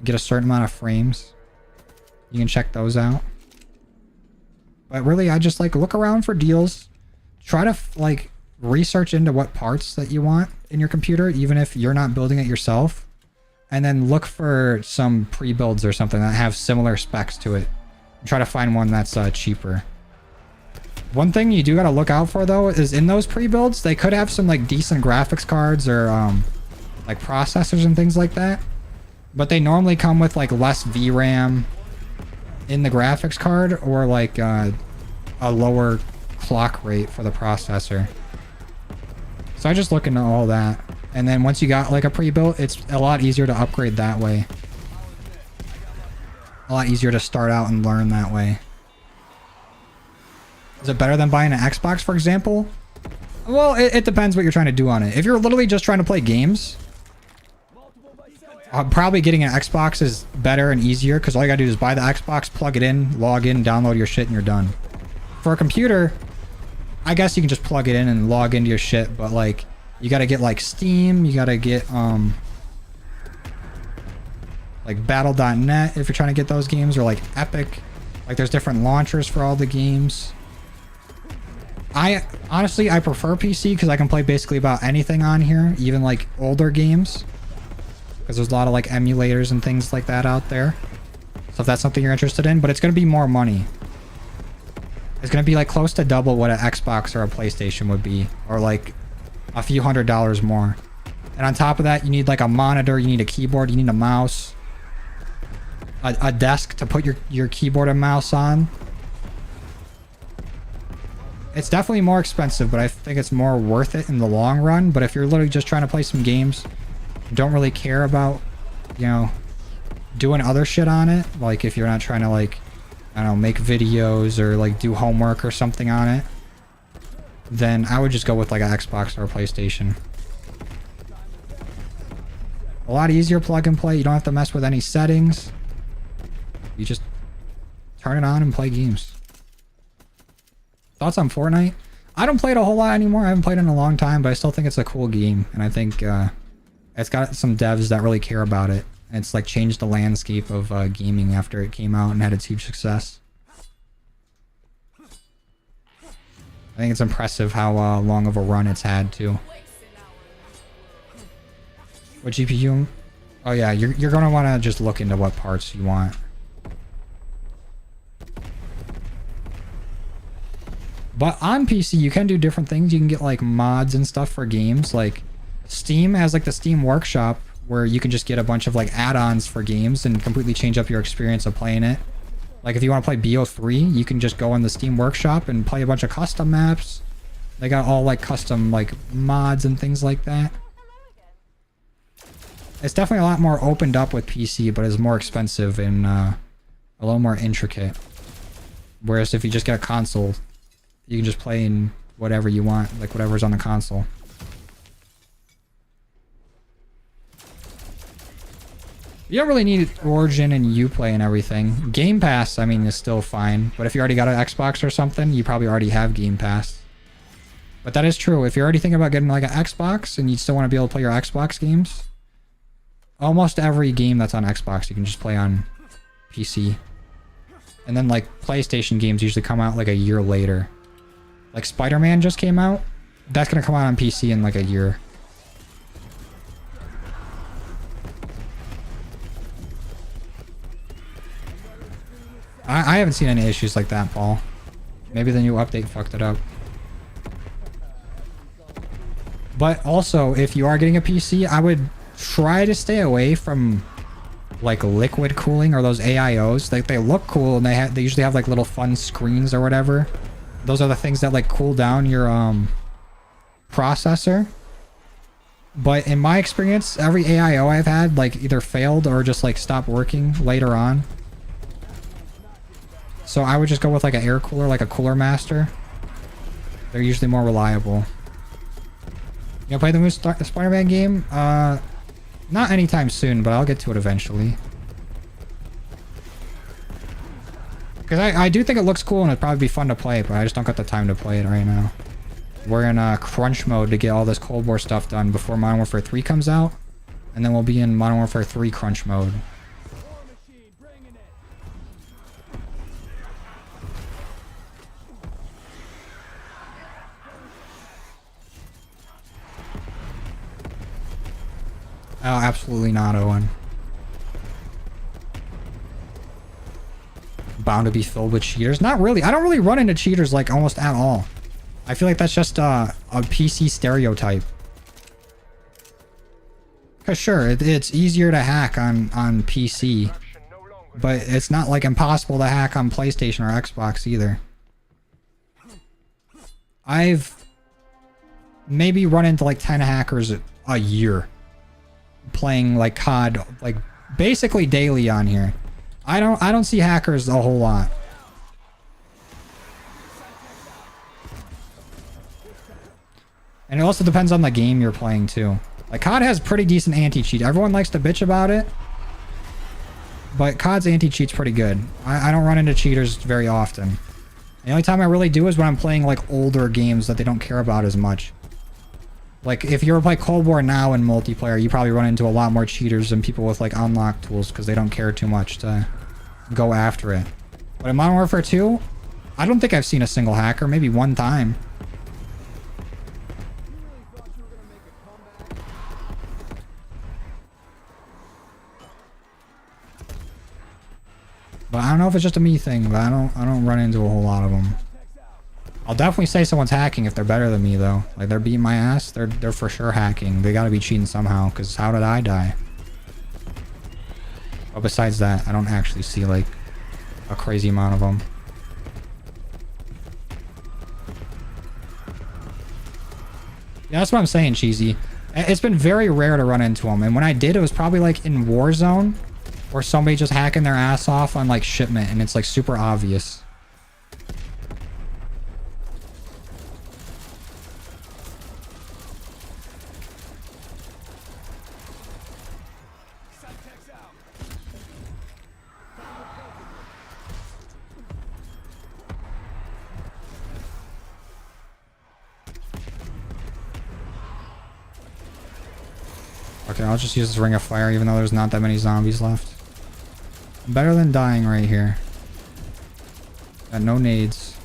get a certain amount of frames, you can check those out. But really, I just like look around for deals. Try to like research into what parts that you want in your computer, even if you're not building it yourself. And then look for some pre-builds or something that have similar specs to it. And try to find one that's cheaper. One thing you do got to look out for though is in those pre-builds, they could have some like decent graphics cards or like processors and things like that. But they normally come with like less VRAM in the graphics card or like a lower clock rate for the processor. So I just look into all that, and then once you got like a pre-built, it's a lot easier to upgrade that way. A lot easier to start out and learn that way. Is it better than buying an Xbox, for example? Well, it depends what you're trying to do on it. If you're literally just trying to play games, probably getting an Xbox is better and easier because all you gotta do is buy the Xbox, plug it in, log in, download your shit, and you're done. For a computer, I guess you can just plug it in and log into your shit, but like you gotta get like Steam, you gotta get like battle.net if you're trying to get those games, or like Epic. Like there's different launchers for all the games. I honestly prefer PC because I can play basically about anything on here, even like older games. Because there's a lot of like emulators and things like that out there. So if that's something you're interested in, but it's going to be more money. It's going to be like close to double what an Xbox or a PlayStation would be, or like a few $100s more. And on top of that, you need like a monitor, you need a keyboard, you need a mouse, a desk to put your keyboard and mouse on. It's definitely more expensive, but I think it's more worth it in the long run. But if you're literally just trying to play some games, don't really care about, you know, doing other shit on it, like if you're not trying to like, I don't know, make videos or like do homework or something on it, then I would just go with like an Xbox or a PlayStation. A lot easier plug and play. You don't have to mess with any settings. You just turn it on and play games. Thoughts on Fortnite? I don't play it a whole lot anymore. I haven't played it in a long time, but I still think it's a cool game, and I think it's got some devs that really care about it. It's like changed the landscape of gaming after it came out and had its huge success. I think it's impressive how long of a run it's had too. What GPU? Oh yeah, you're gonna want to just look into what parts you want. But on PC, you can do different things. You can get like mods and stuff for games. Like Steam has like the Steam Workshop where you can just get a bunch of like add-ons for games and completely change up your experience of playing it. Like if you want to play BO3, you can just go in the Steam Workshop and play a bunch of custom maps. They got all like custom like mods and things like that. It's definitely a lot more opened up with PC, but it's more expensive and a little more intricate. Whereas if you just get a console, you can just play in whatever you want, like whatever's on the console. You don't really need Origin and Uplay and everything. Game Pass, I mean, is still fine. But if you already got an Xbox or something, you probably already have Game Pass. But that is true. If you're already thinking about getting like an Xbox and you still want to be able to play your Xbox games, almost every game that's on Xbox you can just play on PC. And then like PlayStation games usually come out like a year later. Like Spider-Man just came out. That's going to come out on PC in like a year. I haven't seen any issues like that, Paul. Maybe the new update fucked it up. But also, if you are getting a PC, I would try to stay away from like liquid cooling or those AIOs. Like they look cool and they usually have like little fun screens or whatever. Those are the things that like cool down your processor. But in my experience, every AIO I've had like either failed or just like stopped working later on. So I would just go with like an air cooler, like a Cooler Master. They're usually more reliable. You gonna play the new Spider-Man game? Not anytime soon, but I'll get to it eventually. Because I do think it looks cool and it'd probably be fun to play, but I just don't got the time to play it right now. We're in crunch mode to get all this Cold War stuff done before Modern Warfare 3 comes out. And then we'll be in Modern Warfare 3 crunch mode. Oh, absolutely not, Owen. Bound to be filled with cheaters? Not really. I don't really run into cheaters like almost at all. I feel like that's just a PC stereotype. Cause sure, it's easier to hack on PC, but it's not like impossible to hack on PlayStation or Xbox either. I've maybe run into like 10 hackers a year. Playing like COD like basically daily on here. I don't see hackers a whole lot. And it also depends on the game you're playing too. Like COD has pretty decent anti-cheat. Everyone likes to bitch about it, but COD's anti-cheat's pretty good. I don't run into cheaters very often. The only time I really do is when I'm playing like older games that they don't care about as much. Like, if you ever play Cold War now in multiplayer, you probably run into a lot more cheaters than people with, like, unlock tools because they don't care too much to go after it. But in Modern Warfare 2, I don't think I've seen a single hacker. Maybe one time. But I don't know if it's just a me thing, but I don't run into a whole lot of them. I'll definitely say someone's hacking if they're better than me, though. Like, they're beating my ass. They're for sure hacking. They gotta be cheating somehow, because how did I die? But besides that, I don't actually see, like, a crazy amount of them. Yeah, that's what I'm saying, Cheesy. It's been very rare to run into them, and when I did, it was probably, like, in Warzone, or somebody just hacking their ass off on, like, shipment, and it's, like, super obvious. Okay, I'll just use this ring of fire even though there's not that many zombies left. Better than dying right here. Got no nades.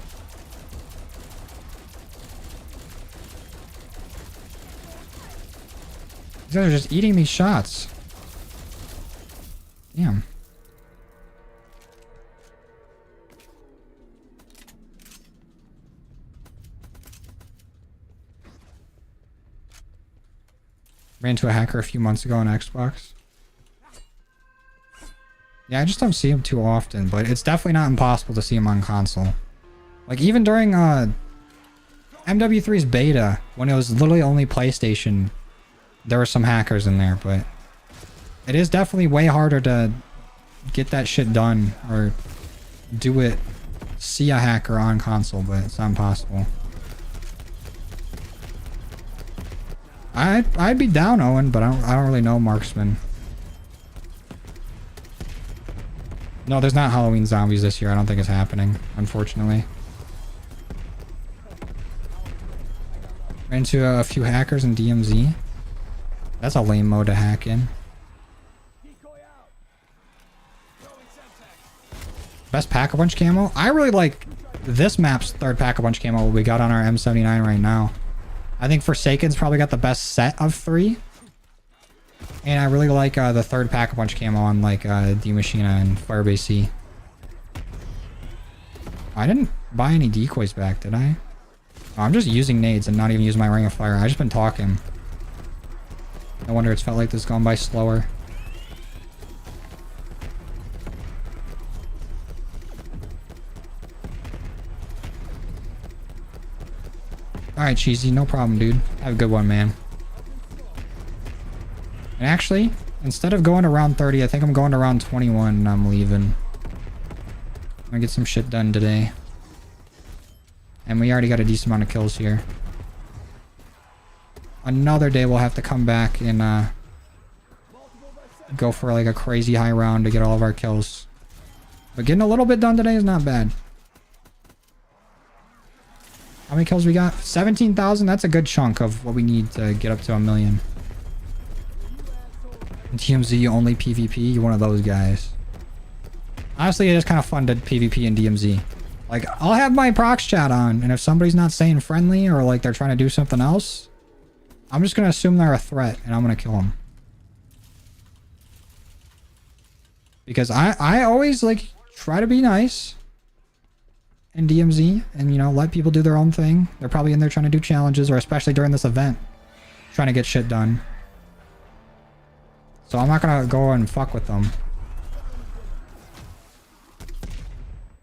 These guys are just eating these shots. Damn. Ran into a hacker a few months ago on Xbox. Yeah, I just don't see him too often, but it's definitely not impossible to see him on console. Like, even during MW3's beta, when it was literally only PlayStation, there were some hackers in there, but it is definitely way harder to get that shit done or do it, see a hacker on console, but it's not impossible. I'd be down, Owen, but I don't really know Marksman. No, there's not Halloween zombies this year. I don't think it's happening, unfortunately. Ran into a few hackers in DMZ. That's a lame mode to hack in. Best Pack-a-Punch camo? I really like this map's third Pack-a-Punch camo we got on our M79 right now. I think Forsaken's probably got the best set of 3. And I really like the third Pack-a-Punch camo on like D-Machina and Firebase C. I didn't buy any decoys back, did I? Oh, I'm just using nades and not even using my ring of fire. I just been talking. No wonder it's felt like this going by slower. Alright, Cheesy, no problem, dude. Have a good one, man. And actually, instead of going to round 30, I think I'm going to round 21 and I'm leaving. I'm gonna get some shit done today. And we already got a decent amount of kills here. Another day we'll have to come back and go for like a crazy high round to get all of our kills. But getting a little bit done today is not bad. How many kills we got? 17,000? That's a good chunk of what we need to get up to 1 million. DMZ only PvP? You're one of those guys. Honestly, it is kind of fun to PvP in DMZ. Like, I'll have my prox chat on, and if somebody's not saying friendly or like they're trying to do something else, I'm just gonna assume they're a threat and I'm gonna kill them. Because I always like try to be nice in DMZ and, you know, let people do their own thing. They're probably in there trying to do challenges, or especially during this event, trying to get shit done. So I'm not gonna go and fuck with them.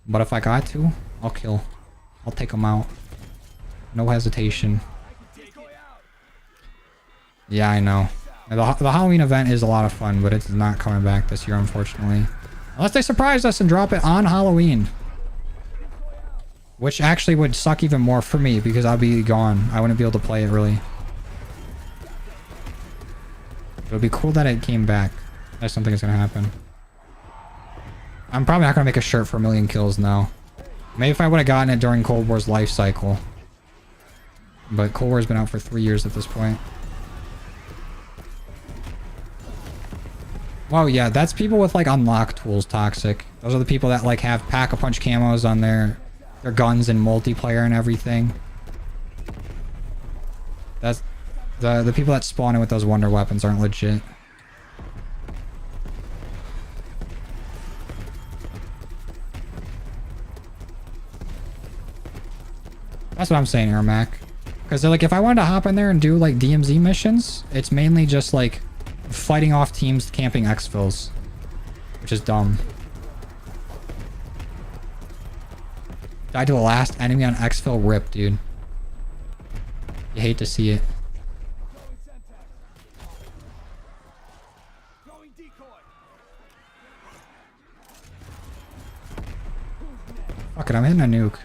But if I got to, I'll kill. I'll take them out. No hesitation. Yeah, I know. The Halloween event is a lot of fun, but it's not coming back this year, unfortunately. Unless they surprise us and drop it on Halloween. Which actually would suck even more for me, because I'll be gone. I wouldn't be able to play it, really. It would be cool that it came back. I just don't think it's gonna happen. I'm probably not gonna make a shirt for 1 million kills now. Maybe if I would have gotten it during Cold War's life cycle. But Cold War's been out for 3 years at this point. Well, yeah, that's people with like unlock tools, Toxic. Those are the people that like have Pack-a-Punch camos on their guns and multiplayer and everything. That's the people that spawn in with those wonder weapons aren't legit. That's what I'm saying, Ermac. Because they're like, if I wanted to hop in there and do like DMZ missions, it's mainly just like fighting off teams camping Exfils, which is dumb. Died to the last enemy on Exfil. Rip, dude. You hate to see it. Fuck it, I'm hitting a nuke.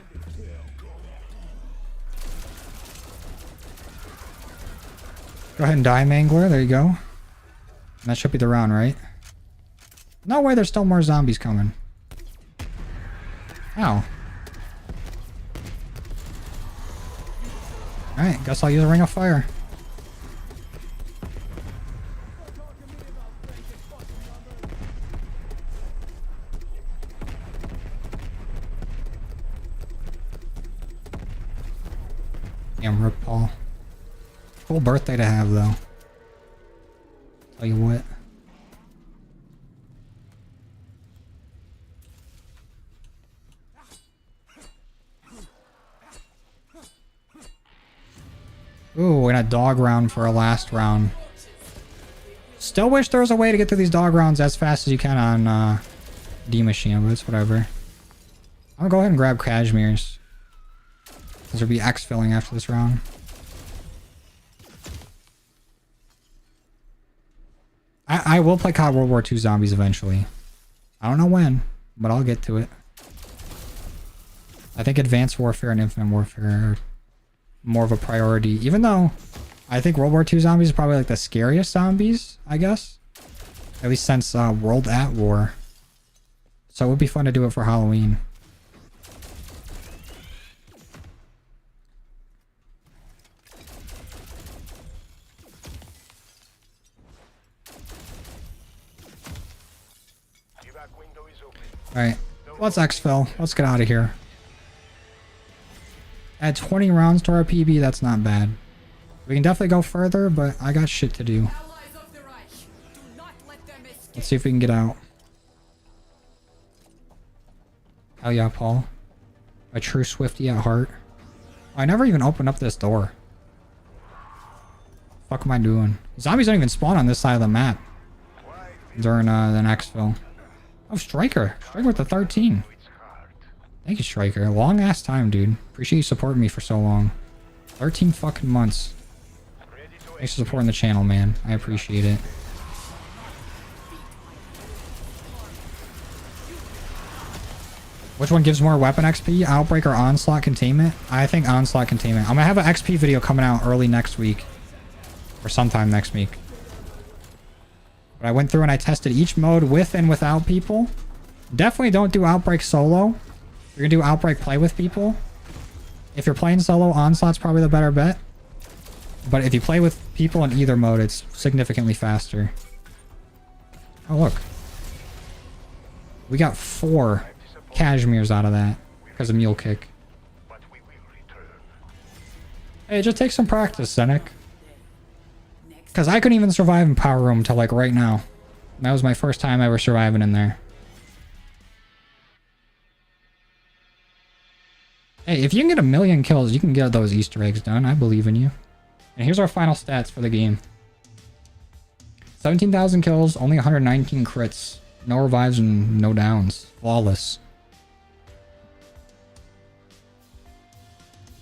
Go ahead and die, Mangler. There you go. And that should be the round, right? No way, there's still more zombies coming. Ow. Alright, guess I'll use a ring of fire. Damn, Rip Paul. Cool birthday to have, though. Tell you what. Ooh, and a dog round for a last round. Still wish there was a way to get through these dog rounds as fast as you can on D-Machine, but it's whatever. I'm gonna go ahead and grab Cashmere's. Because there'll be Exfilling after this round. I will play COD World War II Zombies eventually. I don't know when, but I'll get to it. I think Advanced Warfare and Infinite Warfare are more of a priority, even though I think World War II Zombies is probably like the scariest zombies, I guess. At least since World at War. So it would be fun to do it for Halloween. Alright, let's exfil. Let's get out of here. Add 20 rounds to our PB, that's not bad. We can definitely go further, but I got shit to do. Let's see if we can get out. Hell yeah, Paul. A true Swiftie at heart. I never even opened up this door. Fuck am I doing? Zombies don't even spawn on this side of the map during the next film. Oh, Striker. Striker with the 13. Thank you, Striker. Long ass time, dude. Appreciate you supporting me for so long. 13 fucking months. Thanks for supporting the channel, man. I appreciate it. Which one gives more weapon XP? Outbreak or Onslaught Containment? I think Onslaught Containment. I'm gonna have an XP video coming out early next week. Or sometime next week. But I went through and I tested each mode with and without people. Definitely don't do Outbreak solo. You're gonna do Outbreak play with people. If you're playing solo, Onslaught's probably the better bet. But if you play with people in either mode, it's significantly faster. Oh, look. We got 4 Cashmere's out of that because of Mule Kick. Hey, it just takes some practice, Zenek. Because I couldn't even survive in Power Room till like right now. That was my first time ever surviving in there. Hey, if you can get 1,000,000 kills, you can get those Easter eggs done. I believe in you. And here's our final stats for the game. 17,000 kills, only 119 crits. No revives and no downs. Flawless.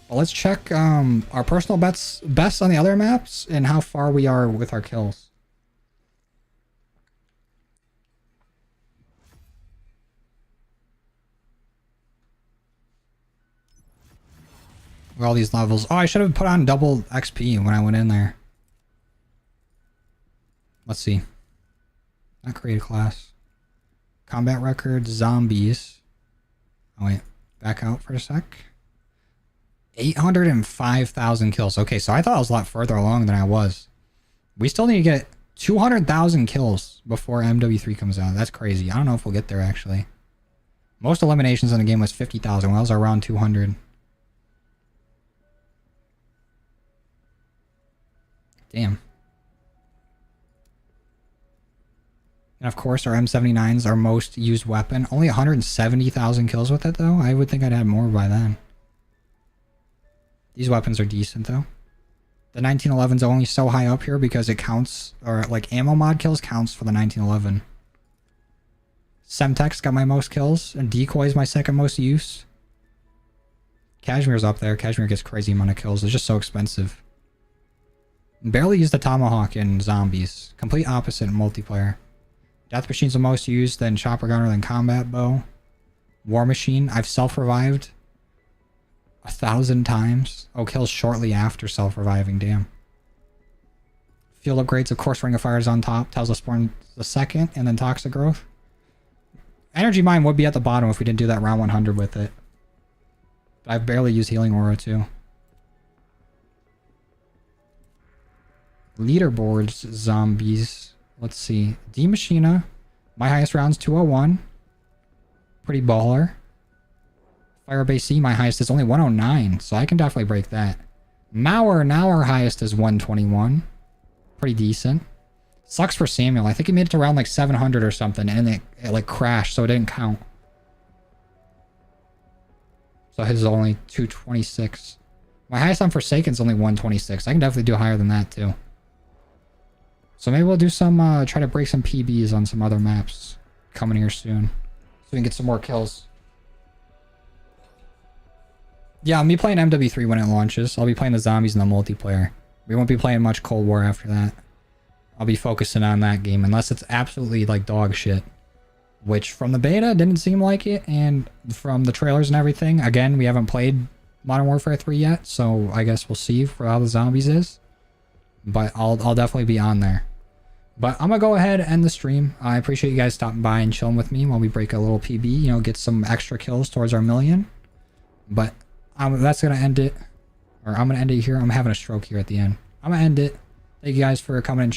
Well, let's check our personal best on the other maps and how far we are with our kills. All these levels. Oh, I should have put on double XP when I went in there. Let's see. Not create a class. Combat record, zombies. Oh wait, back out for a sec. 805,000 kills. Okay, so I thought I was a lot further along than I was. We still need to get 200,000 kills before MW3 comes out. That's crazy. I don't know if we'll get there actually. Most eliminations in the game was 50,000. Well, that was around 200. Damn. And of course, our M79 is our most used weapon. Only 170,000 kills with it, though. I would think I'd have more by then. These weapons are decent, though. The 1911's only so high up here because it counts, or like ammo mod kills counts for the 1911. Semtex got my most kills, and Decoy's my second most use. Cashmere's up there. Cashmere gets crazy amount of kills. It's just so expensive. Barely use the Tomahawk in zombies. Complete opposite in multiplayer. Death Machine's the most used, then Chopper Gunner, then Combat Bow. War Machine, I've self-revived 1,000 times. Oh, kills shortly after self-reviving, damn. Field upgrades, of course, Ring of Fire is on top. Tells us Spawn the second, and then Toxic Growth. Energy Mine would be at the bottom if we didn't do that round 100 with it. But I've barely used Healing Aura, too. Leaderboards, zombies. Let's see. D-Machina. My highest round's 201. Pretty baller. Firebase C, my highest is only 109, so I can definitely break that. Mauer, now our highest is 121. Pretty decent. Sucks for Samuel. I think he made it to around like 700 or something, and it like crashed, so it didn't count. So his is only 226. My highest on Forsaken's only 126. I can definitely do higher than that too. So maybe we'll do some, try to break some PBs on some other maps coming here soon. So we can get some more kills. Yeah, I'll be playing MW3 when it launches. I'll be playing the zombies and the multiplayer. We won't be playing much Cold War after that. I'll be focusing on that game unless it's absolutely like dog shit. Which from the beta didn't seem like it, and from the trailers and everything, again, we haven't played Modern Warfare 3 yet, so I guess we'll see for how the zombies is. But I'll definitely be on there. But I'm gonna go ahead and end the stream. I appreciate you guys stopping by and chilling with me while we break a little PB, you know, get some extra kills towards our 1,000,000. But that's gonna end it. Or I'm gonna end it here. I'm having a stroke here at the end. I'm gonna end it. Thank you guys for coming and